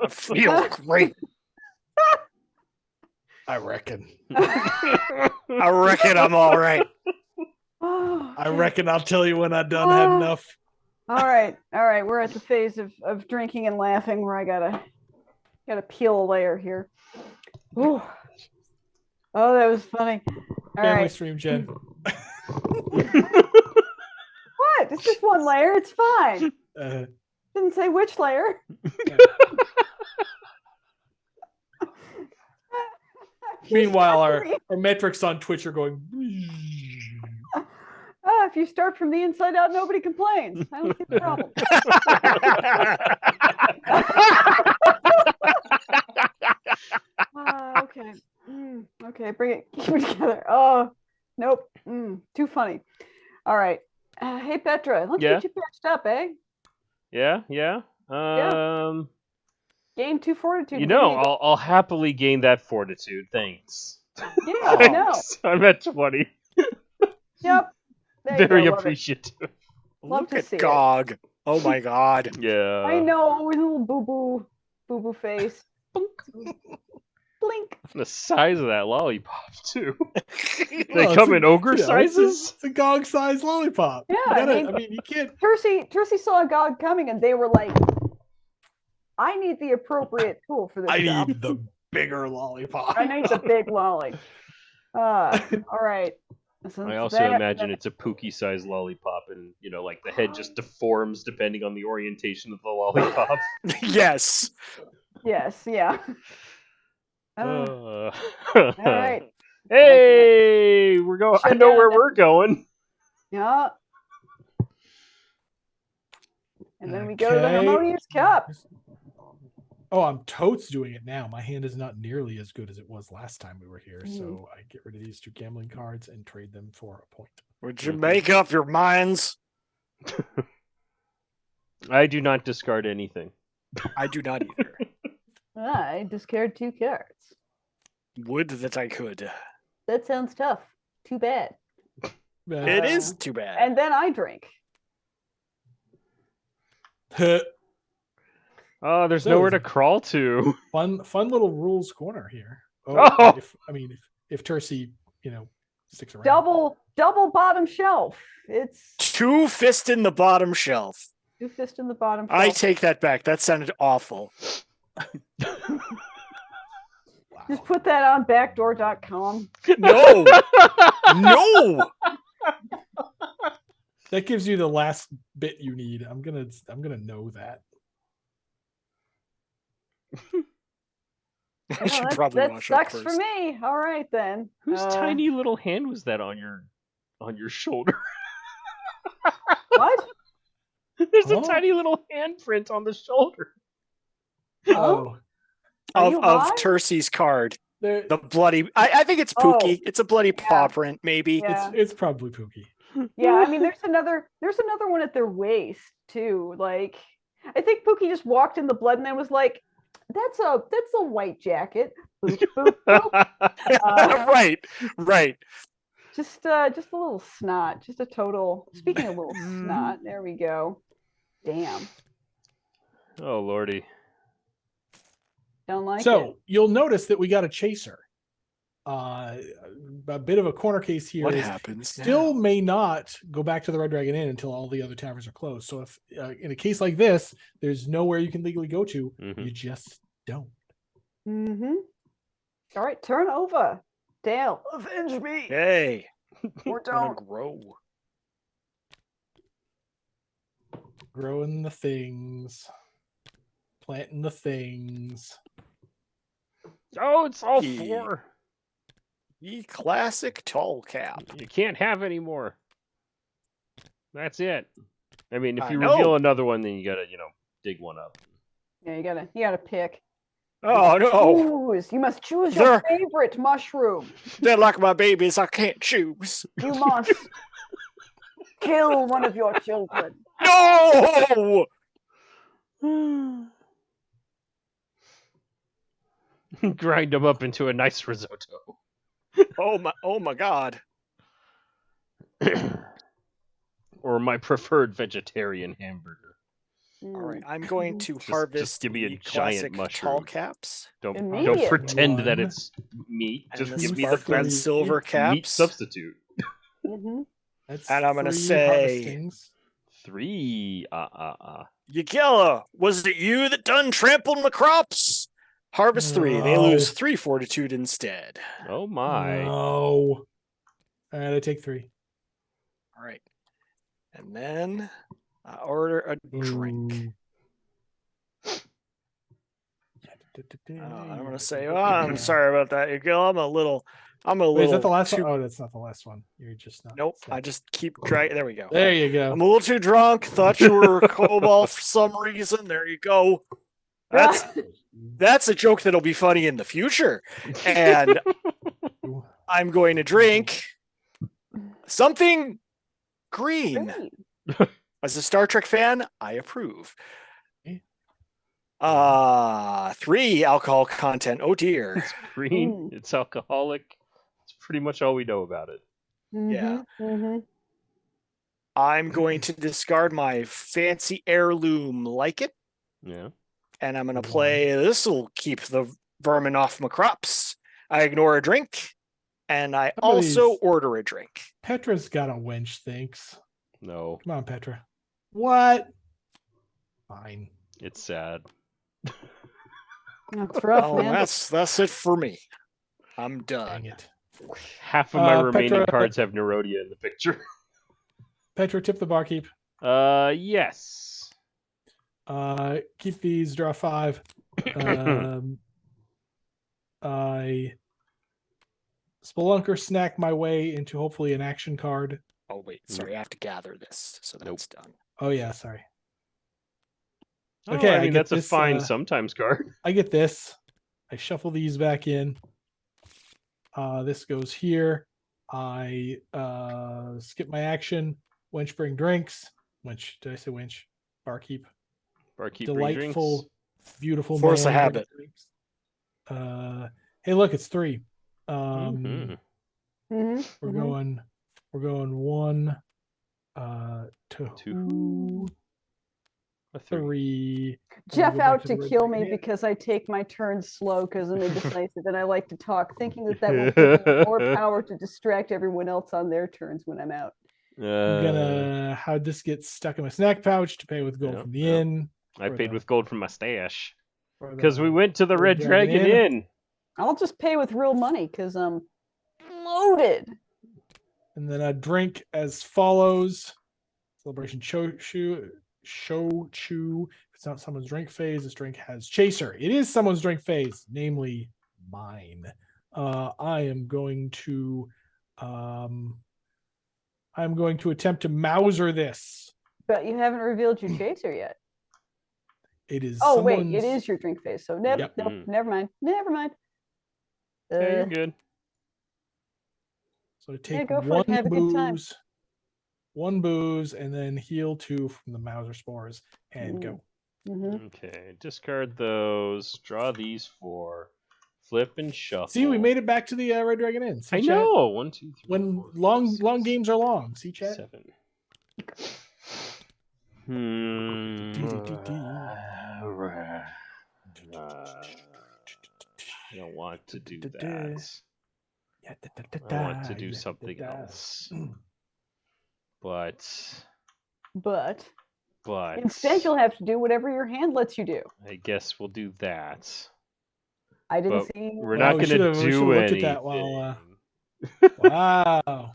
feel great. I reckon. I reckon I'm all right. I reckon I'll tell you when I done had enough. All right. We're at the phase of drinking and laughing where I gotta peel a layer here. Ooh. Oh, that was funny. All Family right. stream, Jen. What? It's just one layer. It's fine. Uh, Didn't say which layer. meanwhile, our metrics on Twitch are going. If you start from the inside out, nobody complains. I don't see the problem. Okay. Okay, keep it together. Oh, nope. Too funny. All right. Hey, Petra, let's Yeah? get you patched up, eh? Yeah. Gain 2 fortitude. You know, I'll happily gain that fortitude. Thanks. Yeah, I know. Thanks. I'm at 20. Yep. There you Very go, love it. appreciative. Love Look to at see it. Gog. Oh my god. Yeah. I know, with a little boo-boo face. Blink. The size of that lollipop too. They Well, come it's in ogre you know, sizes. It's a gog-sized lollipop. Yeah, You gotta- I mean- you can't. Tursi saw a God coming, and they were like, "I need the appropriate tool for this I job." need the bigger lollipop. I need the big lolly. All right. I also imagine it's a Pookie-sized lollipop, and like the head just deforms depending on the orientation of the lollipop. Yes. Yes, yeah. All right. Hey, we're going. I know where we're going. Yeah. And then we go to the Harmonious Cup. Oh, I'm totes doing it now. My hand is not nearly as good as it was last time we were here, so I get rid of these 2 gambling cards and trade them for a point. Would you make up your minds? I do not discard anything. I do not either. I discard 2 cards. Would that I could. That sounds tough. Too bad. It is too bad. And then I drink. Oh, there's nowhere to crawl to. Fun little rules corner here. Oh. If Tursi, sticks around. Double bottom shelf. It's 2 fists in the bottom shelf. 2 fists in the bottom shelf. I take that back. That sounded awful. Just put that on backdoor.com. No. No. That gives you the last bit you need. I'm gonna know that. I should probably that wash up sucks first. for me. All right then. Whose tiny little hand was that on your shoulder? What? There's a tiny little handprint on the shoulder. Oh. Of Tursi's card. The bloody. I think it's Pookie. It's a bloody paw print, maybe. Yeah. It's probably Pookie. Yeah, I mean, there's another one at their waist too. Like, I think Pookie just walked in the blood and then was like, "That's a white jacket." Boop, boop, boop. Right. Just a little snot. Just a total. Speaking of little snot, there we go. Damn. Oh lordy. Don't like it. So you'll notice that we got a chaser. A bit of a corner case here. What happens? Still may not go back to the Red Dragon Inn until all the other taverns are closed. So if in a case like this, there's nowhere you can legally go to, you just don't. All right, turn over. Dale, avenge me. Hey. Or don't. Grow. Growing the things. Planting the things. Oh, it's all 4. The classic tall cap. You can't have any more. That's it. I mean, if you know. reveal another one, then you gotta, dig one up. Yeah, you gotta pick. Oh no! You must choose your favorite mushroom. They're like my babies. I can't choose. You must kill one of your children. No! Grind them up into a nice risotto. Oh my god. Or my preferred vegetarian hamburger. All right, I'm going to harvest. Just give me a the giant classic mushroom. tall caps. Don't pretend that it's meat. And Just the give me the sparkling silver caps. meat substitute. That's And I'm gonna 3 say- harvestings. 3. Gala, was it you that done trampled my crops? Harvest 3. They No. lose 3 fortitude instead. Oh my. No. All right, I take 3. All right. And then I order a drink. I'm gonna say, I'm sorry about that, Gala. I'm a little. Wait, is that the last one? Oh, that's not the last one. You're just not. Nope. I just keep dragging. There we go. There you go. I'm a little too drunk. Thought you were a kobold for some reason. There you go. That's a joke that'll be funny in the future. And I'm going to drink something green. As a Star Trek fan, I approve. 3 alcohol content. Oh dear. It's green. It's alcoholic. It's pretty much all we know about it. Yeah. I'm going to discard my fancy heirloom like it. Yeah. And I'm going to play, this will keep the vermin off my crops. I ignore a drink. And I also order a drink. Petra's got a wench, thanks. No. Come on, Petra. What? Fine. It's sad. That's rough, Oh, man. that's it for me. I'm done. Dang it. Half of my remaining Petra- cards have Nerodia in the picture. Petra, tip the barkeep. Yes. Keep these, draw 5. I Spelunker snack my way into hopefully an action card. Oh wait, sorry, I have to gather this so that it's done. Oh yeah, sorry. Oh, Okay, I I mean, get that's a this, fine sometimes card. I get this. I shuffle these back in. This goes here. I skip my action. Wench bring drinks. Wench, did I say wench? Barkeep. Barkeep bring drinks. Delightful, beautiful Force a man brings habit. drinks. Hey, look, it's 3. Mhm. We're going 1, 2, 2, a 3. 3. Jeff go back out to to the red kill dragon me inn. because I take my turns slow because I'm indecisive and I like to talk, thinking that will give me more power to distract everyone else on their turns when I'm out. I'm gonna how'd this get stuck in my snack pouch to pay with gold Yep, from the yep. inn. I for paid the- with gold from my stash. for Because we the went to the Red Dragon Inn. I'll just pay with real money because I'm loaded. And then a drink as follows. Celebration shochu. If it's not someone's drink phase, this drink has chaser. It is someone's drink phase, namely mine. I am going to attempt to Mauser this. But you haven't revealed your chaser yet. It is Oh wait, someone's... it is your drink phase. So nope, Yep. nope, never mind. Never mind. Yeah, you're good. So I take go for one it. Have a good time. booze. One booze, and then heal 2 from the Mauser spores, and go. Mm-hmm. Okay, discard those. Draw these 4. Flip and shuffle. See, we made it back to the Red Dragon Inn. See, I chat? know. 1, 2, 3. When 4, 5, long 6, games are long. See, chat? 7. I don't want to do that. I want to do something else. But Instead, you'll have to do whatever your hand lets you do. I guess we'll do that. I didn't But see. we're not going to we do should've looked anything. at that while, Wow.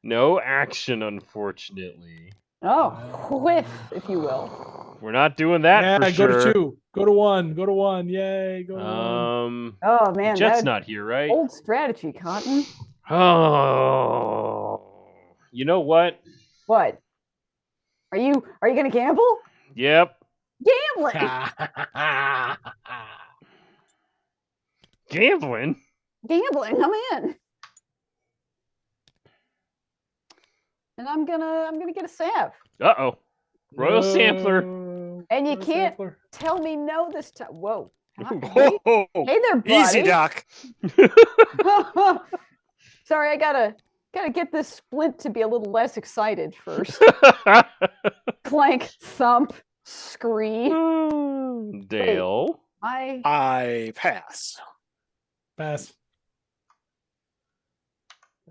No action, unfortunately. Oh, whiff, if you will. We're not doing that for go sure. to 2. Go to 1. Go to 1. Yay, go to 1. Oh man, Jet's that not here, right? old strategy, Cotton. Oh, you know what? What? Are you gonna gamble? Yep. Gambling. Gambling. Gambling. I'm in. And I'm gonna get a salve. Uh-oh. Royal Sampler. And you Royal can't Sampler. tell me no this time. Whoa. Whoa, Hey there, buddy. easy, Doc. Sorry, I gotta get this splint to be a little less excited first. Clank, thump, scream. Dale. I pass. Pass.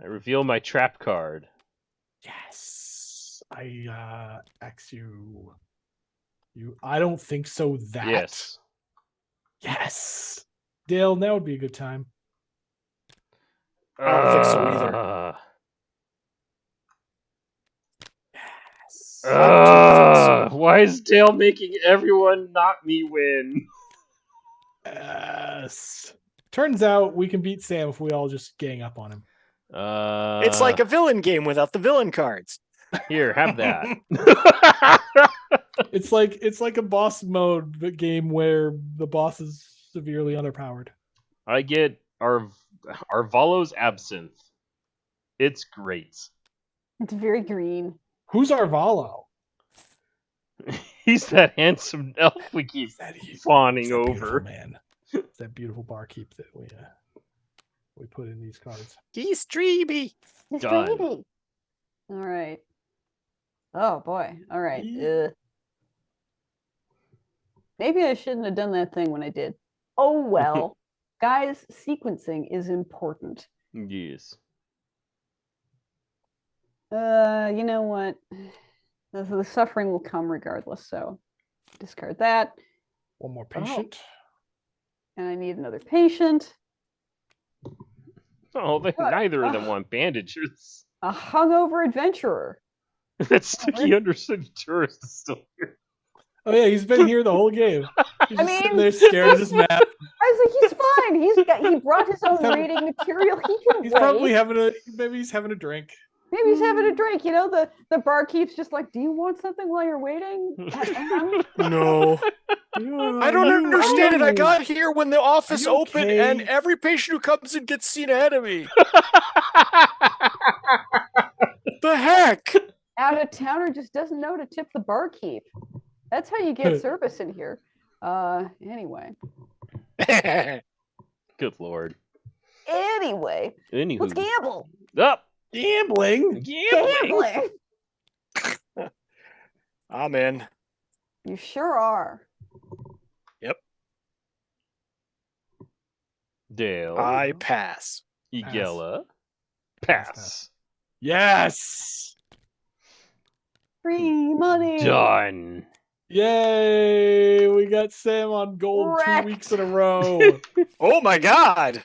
I reveal my trap card. Yes. I X you. I don't think so. That. Yes. Yes. Dale, now would be a good time. I don't think so either. Why is Dale making everyone not me win? Yes. Turns out we can beat Sam if we all just gang up on him. It's like a villain game without the villain cards. Here, have that. It's like a boss mode game where the boss is severely underpowered. I get Arvalo's Absinthe. It's great. It's very green. Who's Arvalo? He's that handsome elf we keep fawning over. Man, it's that beautiful barkeep that we put in these cards. He's dreamy. It's Done. dreamy. All right. Oh boy. All right. Maybe I shouldn't have done that thing when I did. Oh well. Guys, sequencing is important. Yes. You know what? The suffering will come regardless, so discard that. One more patient. And I need another patient. Oh, What? neither of them want bandages. A hungover adventurer. That sticky understood tourist is still here. Oh yeah, he's been here the whole game. He's I just sitting mean- there scared of his map. I was like, he's fine. He brought his own reading material. He can He's wait. probably maybe he's having a drink. Maybe he's having a drink. You know, the barkeep's just like, do you want something while you're waiting? No. I don't understand it. I got here when the office opened, and every patient who comes in gets seen ahead of me. The heck? Out of towner just doesn't know to tip the barkeep. That's how you get service in here. Anyway. Good lord. Anyway, Anywho. let's gamble. Up. Gambling. Gambling. I'm in. You sure are. Dale. I pass. Gala. Pass. Pass. Yes. Free money. Done. Yay! We got Sam on gold Wrecked. 2 weeks in a row. Oh my god!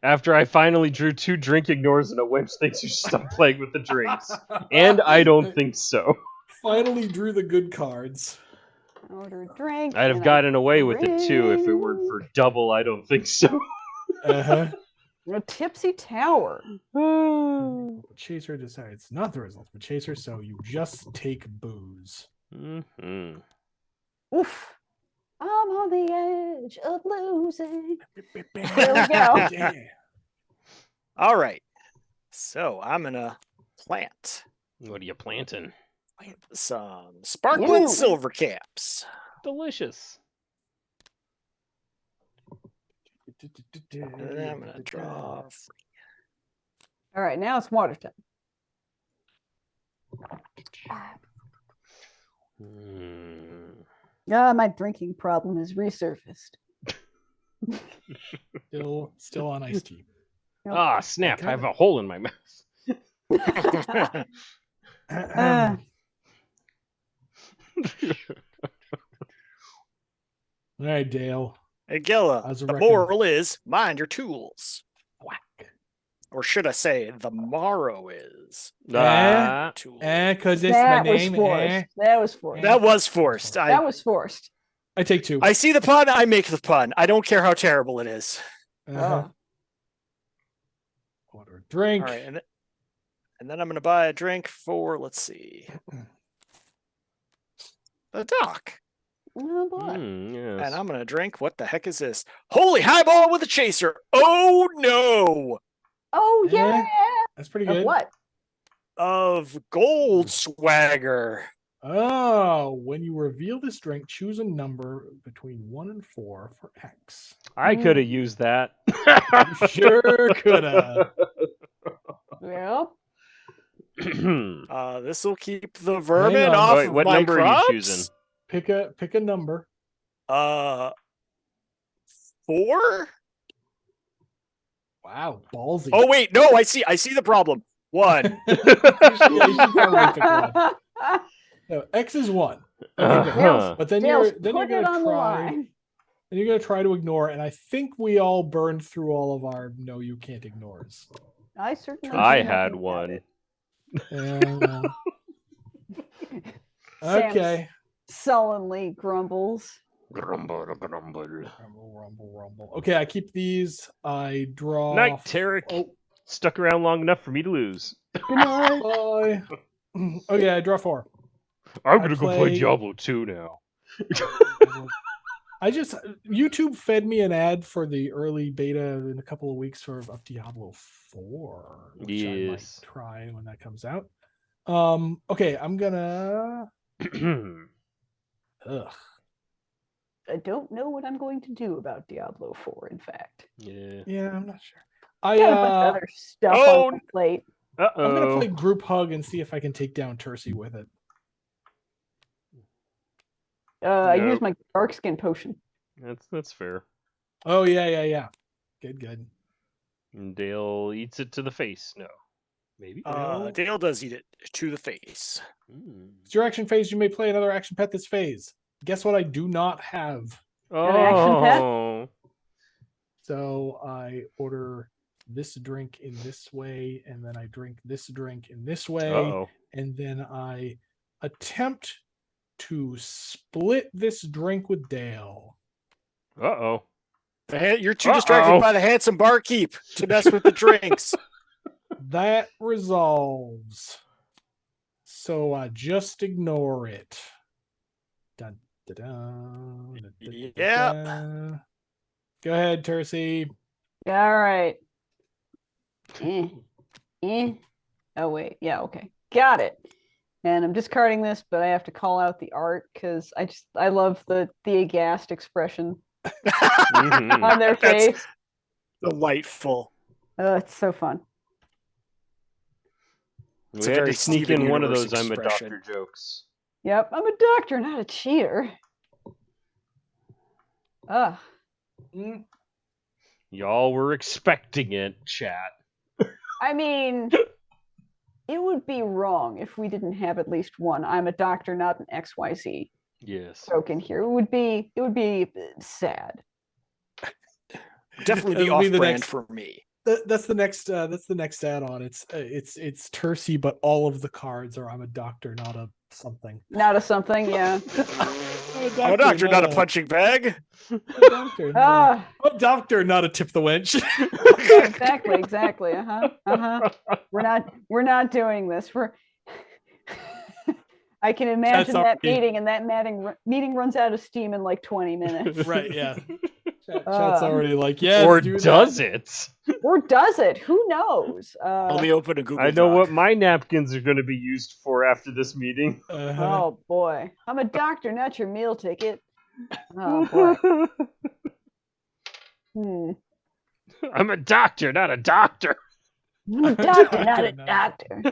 After I finally drew 2 drink ignores and a wench thinks you should stop playing with the drinks. And I don't think so. Finally drew the good cards. Order a drink. I'd have and gotten away with it too if it weren't for double. I don't think so. Uh-huh. a tipsy tower. Chaser decides not the result of a chaser, so you just take booze. Mm-hmm. Oof. I'm on the edge of losing. There we go. Yeah. All right. So I'm gonna plant What are you planting? some sparkling Ooh. silver caps. Delicious. And then I'm gonna draw. All right, now it's water time. My drinking problem has resurfaced. Still on iced tea. Nope. Ah, snap! I have a hole in my mouth. Uh, All right, Dale. Hey, Gilla, How's the the record? moral is mind your tools. Whack. Or should I say, the morrow is Ah, tools. Because it's my that was name. forced. That was forced. That was forced. That was forced. I take 2. I see the pun, I make the pun. I don't care how terrible it is. Uh-huh. Order a drink. All right, and then I'm going to buy a drink for, let's see, the doc. Oh boy. yes. And I'm going to drink, what the heck is this? Holy highball with a chaser. Oh, no. Oh Yeah. yeah. That's pretty Of good. what? Of gold swagger. Oh, when you reveal this drink, choose a number between 1 and 4 for X. I could have used that. You sure could have. Yeah. This will keep the vermin on. off Wait, of what my number are you crops. choosing? Pick a number. 4? Wow, ballsy. Oh wait, no, I see the problem. 1. You should probably pick one. No, X is 1. Okay, good. Uh-huh. But then Dale's you're put it gonna on the try. line. And you're gonna try to ignore, and I think we all burned through all of our no, you can't ignores. I certainly. I do not had think one. Yeah. Sam Okay. sullenly grumbles. Grumble, grumble. Rumble. Okay, I keep these. I draw. Night, Tarek. Oh, Stuck around long enough for me to lose. Good night. bye. Okay, I draw 4. I'm I gonna go play play- Diablo 2 now. YouTube fed me an ad for the early beta in a couple of weeks of Diablo 4, which I might Yes. try when that comes out. Okay, I'm gonna. Ugh. I don't know what I'm going to do about Diablo 4, in fact. Yeah. Yeah, I'm not sure. Got a bunch of other stuff oh, on the plate. I'm gonna Uh-oh. play group hug and see if I can take down Tursi with it. I Nope. use my dark skin potion. That's fair. Oh yeah. Good. And Dale eats it to the face. No. Maybe? Dale does eat it to the face. It's your action phase. You may play another action pet this phase. Guess what I do not have? An action pet? Oh. So I order this drink in this way, and then I drink this drink in this way, Uh-oh. and then I attempt to split this drink with Dale. Uh-oh. You're too distracted by the handsome barkeep to mess with the drinks. That resolves. So I just ignore it. Dun, dun, dun, dun, dun, Yeah. dun. Go ahead, Tursi. All right. Oh, wait. Yeah, okay. Got it. And I'm discarding this, but I have to call out the art because I love the aghast expression on their face. Delightful. Oh, it's so fun. We had to sneak in one of those "I'm a doctor" jokes. Yep, I'm a doctor, not a cheater. Ugh. Y'all were expecting it, chat. I mean, it would be wrong if we didn't have at least one "I'm a doctor, not an XYZ" Yes. joke in here. It would be sad. Definitely be off-brand for me. That's the next add-on. It's Tursi, but all of the cards are "I'm a doctor, not a something." Not a something, yeah. I'm a doctor, not a punching bag. A doctor, not a tip the wench. Exactly. We're not doing this. I can imagine that meeting, and that meeting runs out of steam in like 20 minutes. Right, yeah. Chat's already like, yeah. Or does it? Or does it? Who knows? Let me open a Google I know Doc. what my napkins are going to be used for after this meeting. Oh boy. I'm a doctor, not your meal ticket. Oh boy. I'm a doctor, not a doctor. I'm a doctor, not a doctor.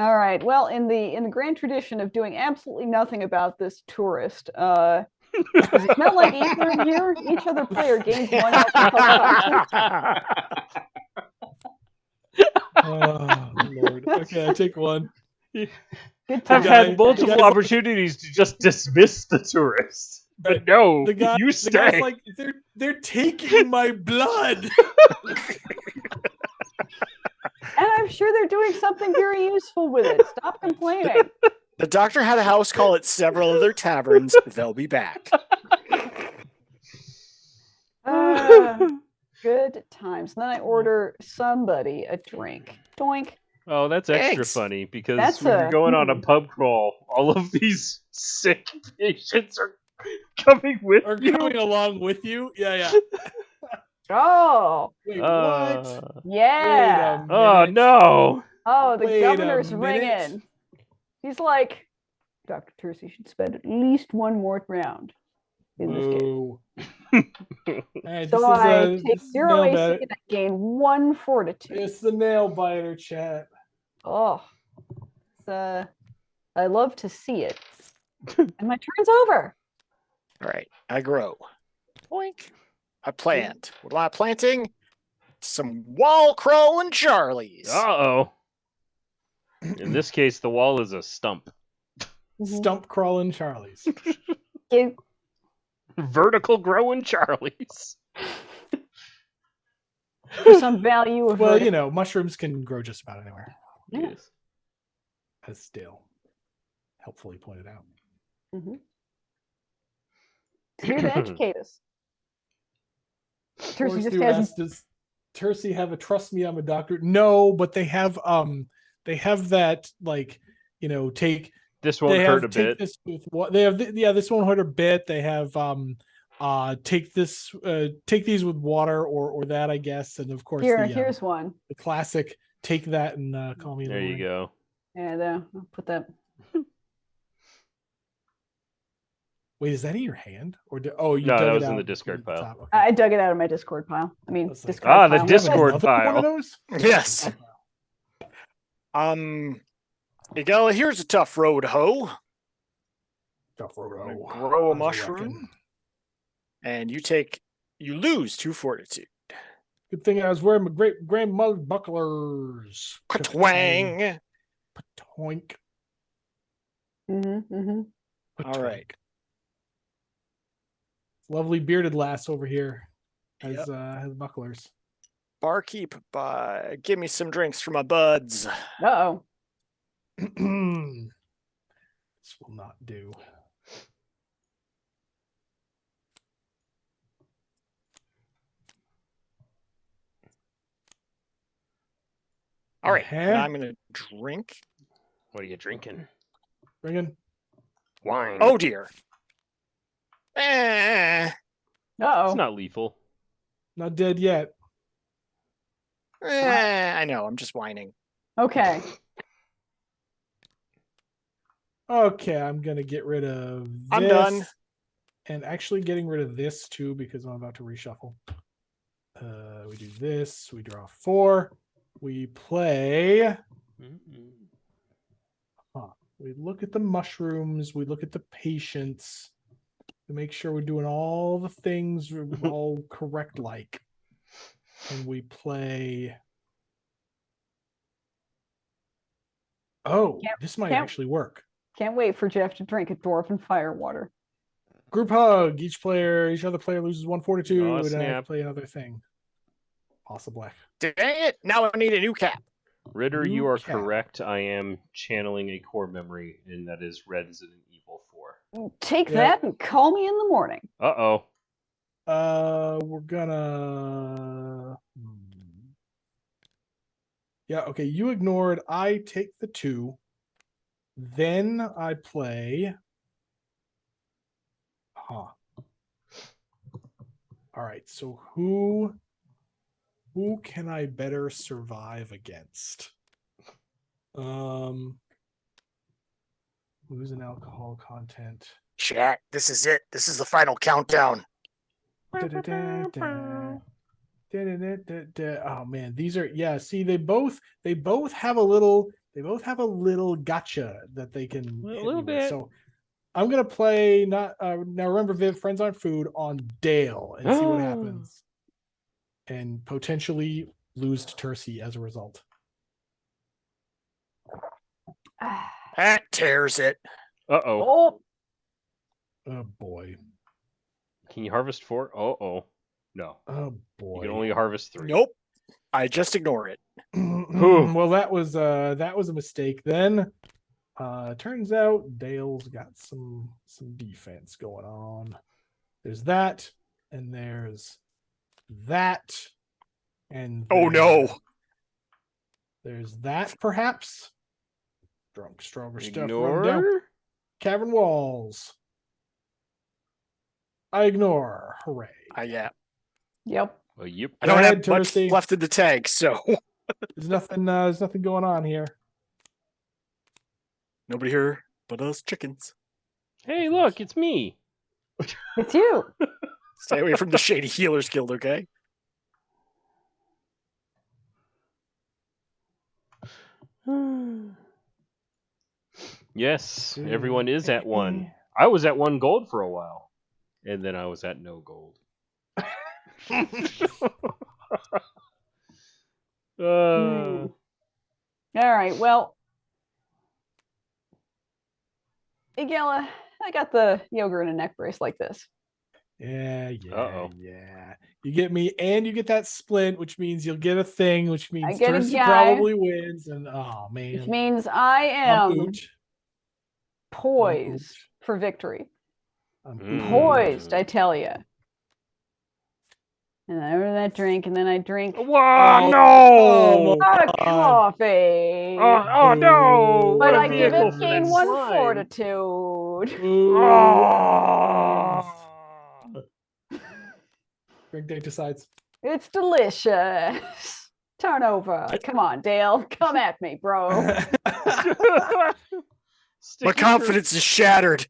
All right. Well, in the grand tradition of doing absolutely nothing about this tourist, does it not like each other player gains one health content? Oh Lord. Okay, I take one. I've had multiple opportunities to just dismiss the tourists. But no, you stay. The guy's like, they're taking my blood. And I'm sure they're doing something very useful with it. Stop complaining. The doctor had a house call at several other taverns. They'll be back. Good times. And then I order somebody a drink. Doink. Oh, that's extra funny because when you're going on a pub crawl, all of these sick patients are coming with you. Coming along with you. Yeah. Oh. Wait, what? Yeah. Oh, no. Oh, the governor's ringing. He's like, Dr. Tursi should spend at least one more round in this game. Right, so I take 0 AC and I gain 1 fortitude. It's the nail biter, chat. Oh. I love to see it. And my turn's over. All right, I grow. Boink. I plant. What am I planting? Some wall crawling Charlies. Uh-oh. In this case, the wall is a stump. Stump crawling Charlies. Vertical growing Charlies. For some value of well, mushrooms can grow just about anywhere. Yeah. Yes. As Dale helpfully pointed out. Here to educate us. Tursi just has. Does Tursi have a "trust me, I'm a doctor"? No, but they have that take this won't hurt a bit. This this won't hurt a bit. They have take these with water or that, I guess, and of course here's one. The classic take that and call me. There you go. Yeah, I'll put that. Wait, is that in your hand? Or you no, dug that it was out in the Discord pile. Okay. I dug it out of my Discord pile. I mean, Discord pile. The Discord pile. One of those? Yes. Gala, here's a tough road, ho. Tough road, ho. Grow a mushroom, and you lose 2 fortitude. Good thing I was wearing my great grandmother bucklers. Ka-twang. Toink. All right. lovely bearded lass over here has Yep. has bucklers. Barkeep, give me some drinks for my buds. Uh-oh. This will not do. All right, and Uh-huh. I'm gonna drink. What are you drinking? Bringing. Wine. Oh dear. Eh, It's Uh-oh. not lethal. Not dead yet. I know. I'm just whining. Okay. Okay, I'm gonna get rid of this. I'm done. And actually getting rid of this too because I'm about to reshuffle. We do this. We draw 4. We play. We look at the mushrooms. We look at the patience. To make sure we're doing all the things all correct like. And we play. Oh, this might actually work. Can't wait for Jeff to drink a dwarven fire water. Group hug. Each other player loses 1 fortitude. Oh, and I snap. play another thing. Possible. Dang it! Now I need a new cap. Ritter, New you are cap. correct. I am channeling a core memory, and that is Resident Evil 4. Take Yeah. that and call me in the morning. Uh-oh. We're gonna. Yeah, okay. You ignored. I take the 2. Then I play. Huh. All right. So who can I better survive against? Lose an alcohol content. Chat, this is it. This is the final countdown. Oh man, these are see they both have a little gotcha that they can A hit little me with. bit. So I'm gonna play now remember Viv, friends aren't food on Dale and see what happens. And potentially lose to Tursi as a result. That tears it. Uh-oh. Oh, Oh boy. Can you harvest 4? Uh-oh. No. Oh boy. You can only harvest 3. Nope. I just ignore it. Well, that was a mistake then. Turns out Dale's got some defense going on. There's that, and there's that, and Oh no. There's that perhaps. Drunk, stronger stuff. Run Ignore? down cavern walls. I ignore. Hooray. Yeah. yep. Oh, yep. I don't Go have ahead, much Tursi. left in the tank, so There's nothing going on here. nobody here but us chickens. Hey, look, it's me. It's you. Stay away from the Shady Healers Guild, okay? Yes, everyone is at 1. I was at 1 gold for a while, and then I was at no gold. All right. Well, hey, Gala, I got the yogurt in a neck brace like this. Yeah. Uh-oh. Yeah. You get me, and you get that splint, which means you'll get a thing, which means get a Tursi guy. probably wins. And oh man, Which means I I'm am oot. poised for victory. I'm Poised, I tell you. And I order that drink, and then I drink a Wow, no! lot of coffee. Oh no! But What a I vehicle didn't for gain that 1 slime. fortitude. Oh. Drink Date decides. It's delicious. Turn over. Come on, Dale. Come at me, bro. My confidence is shattered.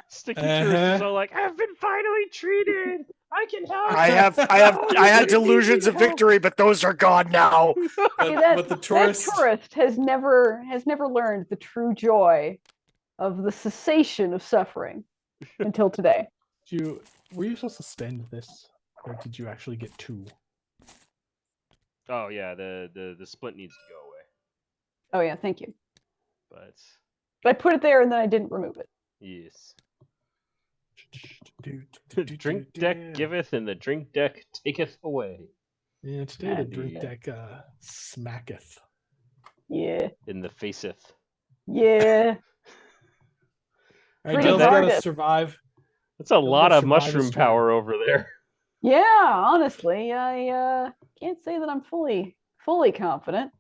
Sticky Tursi is all like, I've been finally treated. I can help. I had delusions of victory, but those are gone now. But the tourist, that tourist has never learned the true joy of the cessation of suffering until today. were you supposed to spend this, or did you actually get 2? Oh yeah, the split needs to go away. Oh yeah, thank you. But I put it there and then I didn't remove it. yes. The drink deck giveth, and the drink deck taketh away. Yeah, today the drink deck smacketh. Yeah. In the faceth. Yeah. All right, Dale's got to survive. That's a lot of mushroom power over there. Yeah, honestly, I can't say that I'm fully confident.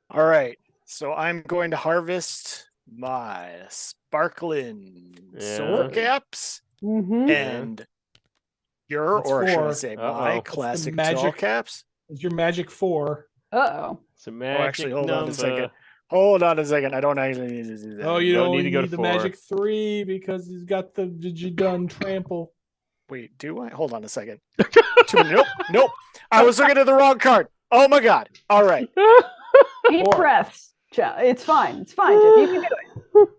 All right, so I'm going to harvest my sparkling solar caps and or should I say my classic tall caps. It's your magic 4. Uh-oh. It's a magic actually, hold number. on a second. Hold on a second. I don't actually need to do that. Oh, you don't need to go to the 4. magic 3 because he's got the done trample. Wait, do I? Hold on a second. Nope. I was looking at the wrong card. Oh my god. All right. Deep breaths. It's fine. It's fine, Jeff. You can do it.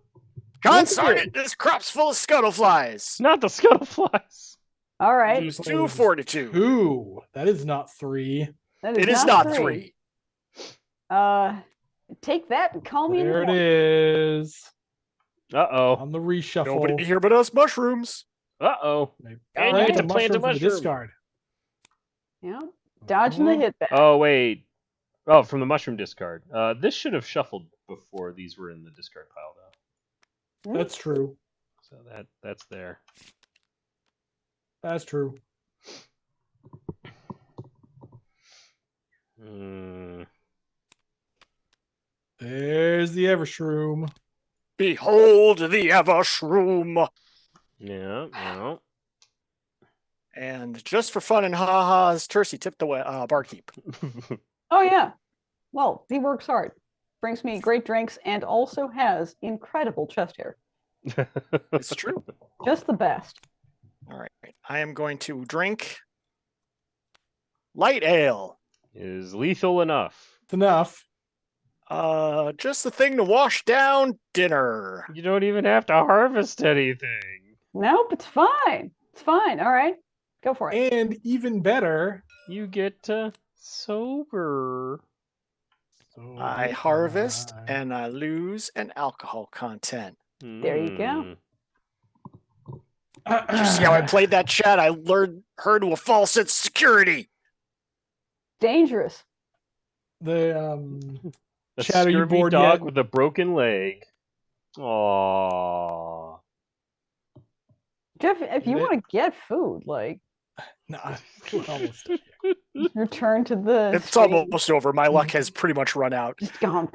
Consort it. This crop's full of scuttleflies. Not the scuttleflies. All right. Use 2 fortitude. 2. That is not 3. It is not 3. Take that and call me. There it is. Uh-oh. On the reshuffle. Nobody here but us mushrooms. Uh-oh. And you get to plant a mushroom. Discard. Yeah. Dodging the hit back. Oh, wait. Oh, from the mushroom discard. This should have shuffled before these were in the discard pile, though. That's true. So that's there. That's true. There's the Evershroom. Behold the Evershroom. Yeah. And just for fun and ha-has, Tursi tipped the barkeep. Oh, yeah. Well, he works hard. Brings me great drinks and also has incredible chest hair. It's true. Just the best. All right. I am going to drink light ale. Is lethal enough. It's enough. Just the thing to wash down dinner. You don't even have to harvest anything. Nope, it's fine. It's fine. All right. Go for it. And even better, you get to sober. I harvest and I lose an alcohol content. There you go. Did you see how I played that chat? I lured her to a false sense of security. Dangerous. A Chat, scurvy dog with a broken leg. Aww. Jeff, if you want to get food, like, nah, return to the. It's almost over. My luck has pretty much run out. Just gone.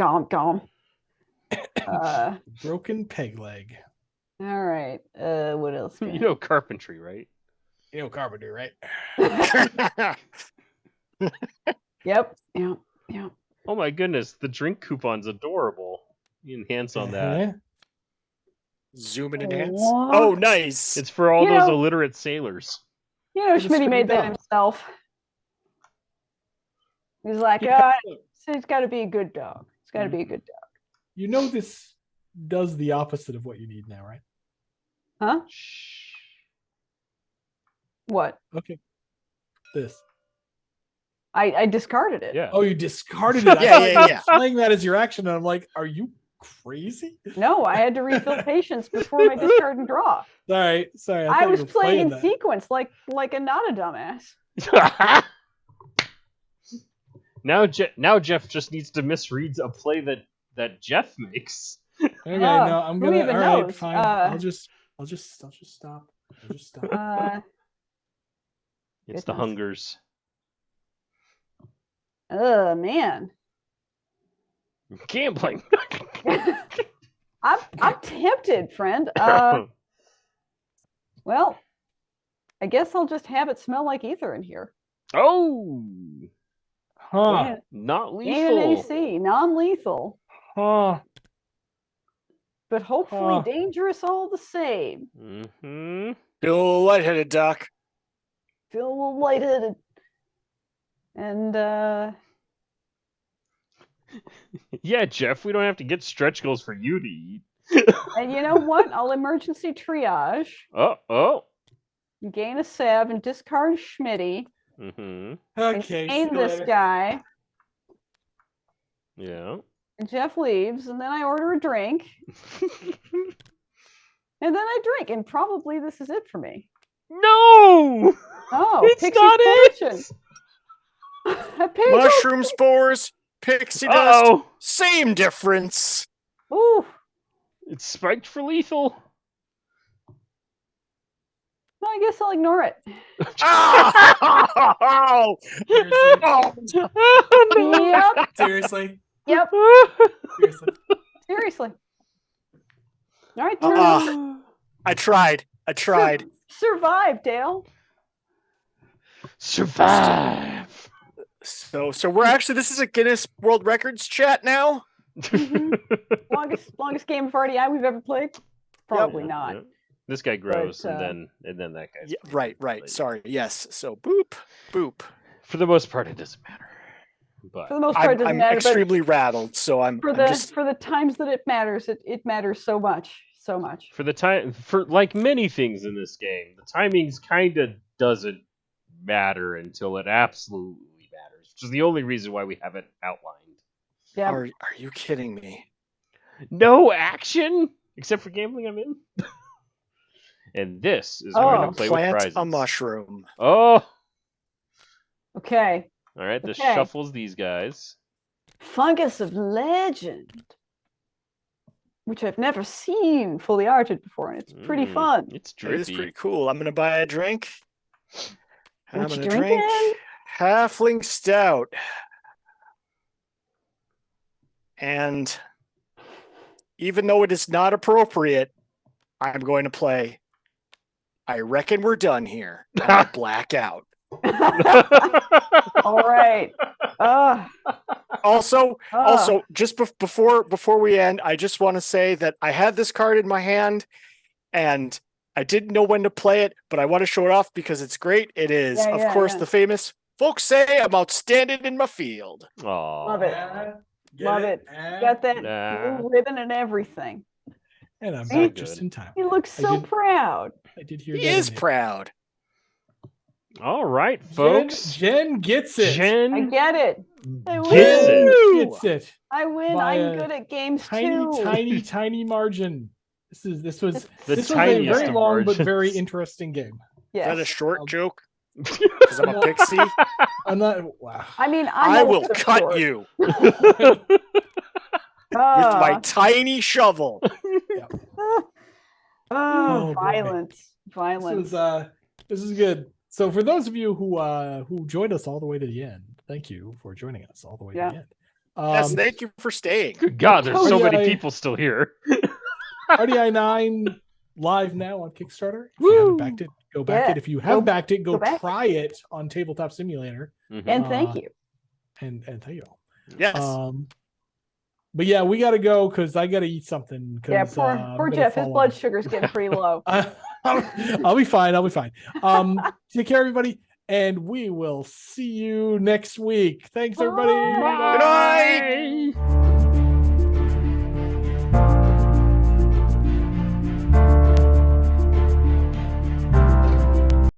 Broken peg leg. All right. What else? You know carpentry, right? You know carpentry, right? Yep. Oh my goodness, the drink coupon's adorable. You enhance on that. Zoom and enhance. What? Oh, nice. It's for all those illiterate sailors. You know, Schmitty made that himself. He's like, it's got to be a good dog. It's got to be a good dog. You know this does the opposite of what you need now, right? Huh? What? Okay. This. I discarded it. Yeah. Oh, you discarded it. Yeah. Playing that as your action, and I'm like, are you crazy? No, I had to refill patience before my discard and draw. Sorry. I was playing in sequence like a not a dumbass. Now Jeff just needs to misread a play that Jeff makes. Okay, no, I'm gonna. All right, fine. I'll just stop. It's the hungers. Oh man. Gambling. I'm tempted, friend. Well, I guess I'll just have it smell like ether in here. Oh. Huh. Not lethal. AC, non-lethal. Huh. But hopefully dangerous all the same. Mm-hmm. Feel a little lightheaded, Doc. Feel a little lightheaded. And yeah, Jeff, we don't have to get stretch goals for you to eat. And you know what? I'll emergency triage. Oh. Gain a salve and discard Schmitty. Mm-hmm. Okay. Gain this guy. Yeah. And Jeff leaves, and then I order a drink. and then I drink, and probably this is it for me. No! Oh, It's Pixie's not potion. it! Mushroom spores, pixie dust, Uh-oh! same difference. Ooh, It's spiked for lethal. no, I guess I'll ignore it. Oh! Yep, Seriously. yep, Seriously. seriously. All right, turn on. I tried. Survive, Dale. Survive. So we're actually, this is a Guinness World Records chat now. Longest game of RDI we've ever played? Probably not. Yeah. This guy grows, But, and then that guy. Yeah, right. Sorry. Yes. So boop. For the most part, it doesn't matter. But For the most part, it doesn't I'm matter. extremely rattled. So I'm For just the times that it matters, it matters so much. for the time, for like many things in this game, the timings kind of doesn't matter until it absolutely matters, which is the only reason why we have it outlined. Yeah. Are you kidding me? No action except for gambling. I'm in. And this is going to play with Plant prizes. a mushroom. Oh, Okay. all right. This Okay. shuffles these guys. Fungus of Legend, which I've never seen fully arted before, and it's pretty fun. It's It is drippy. pretty cool. I'm gonna buy a drink. And I'm What you gonna drink drinking? Halfling Stout. And even though it is not appropriate, I'm going to play I reckon we're done here. And I black out. All right. Also, just before we end, I just want to say that I had this card in my hand and I didn't know when to play it, but I want to show it off because it's great. It is, of course, the famous folks say I'm outstanding in my field. Aw. Love it. Love it. Got that blue ribbon and everything. And I'm So back just good. in time. He looks so proud. I did hear He that. is in there. proud. All right, folks. Jen gets it. I Jen get it. I gets win. it. Gets it. I win. By I'm a good at games Tiny, too. tiny margin. This was The this was a tiniest very of long but margins. very interesting game. Is that a Yes. short joke? Because I'm a pixie. I'm not. Wow. I mean, I will also cut short. you with my tiny shovel. Oh, boy. Violence. This Violence. was this is good. So for those of you who joined us all the way to the end, thank you for joining us all the way to the end. Yes, thank you for staying. Good God, there's so many RDI people still here. RDI 9 live now on Kickstarter. If you haven't backed it, go back Yeah. it. If you have backed it, go back try it on Tabletop Simulator. And thank you. And thank you all. Yes. But yeah, we got to go because I got to eat something. Yeah, 'cause, poor I'm poor gonna Jeff. His fall blood over. sugar's getting pretty low. I'll be fine. I'll be fine. Take care, everybody, and we will see you next week. Thanks, everybody. Bye. Good night. Bye.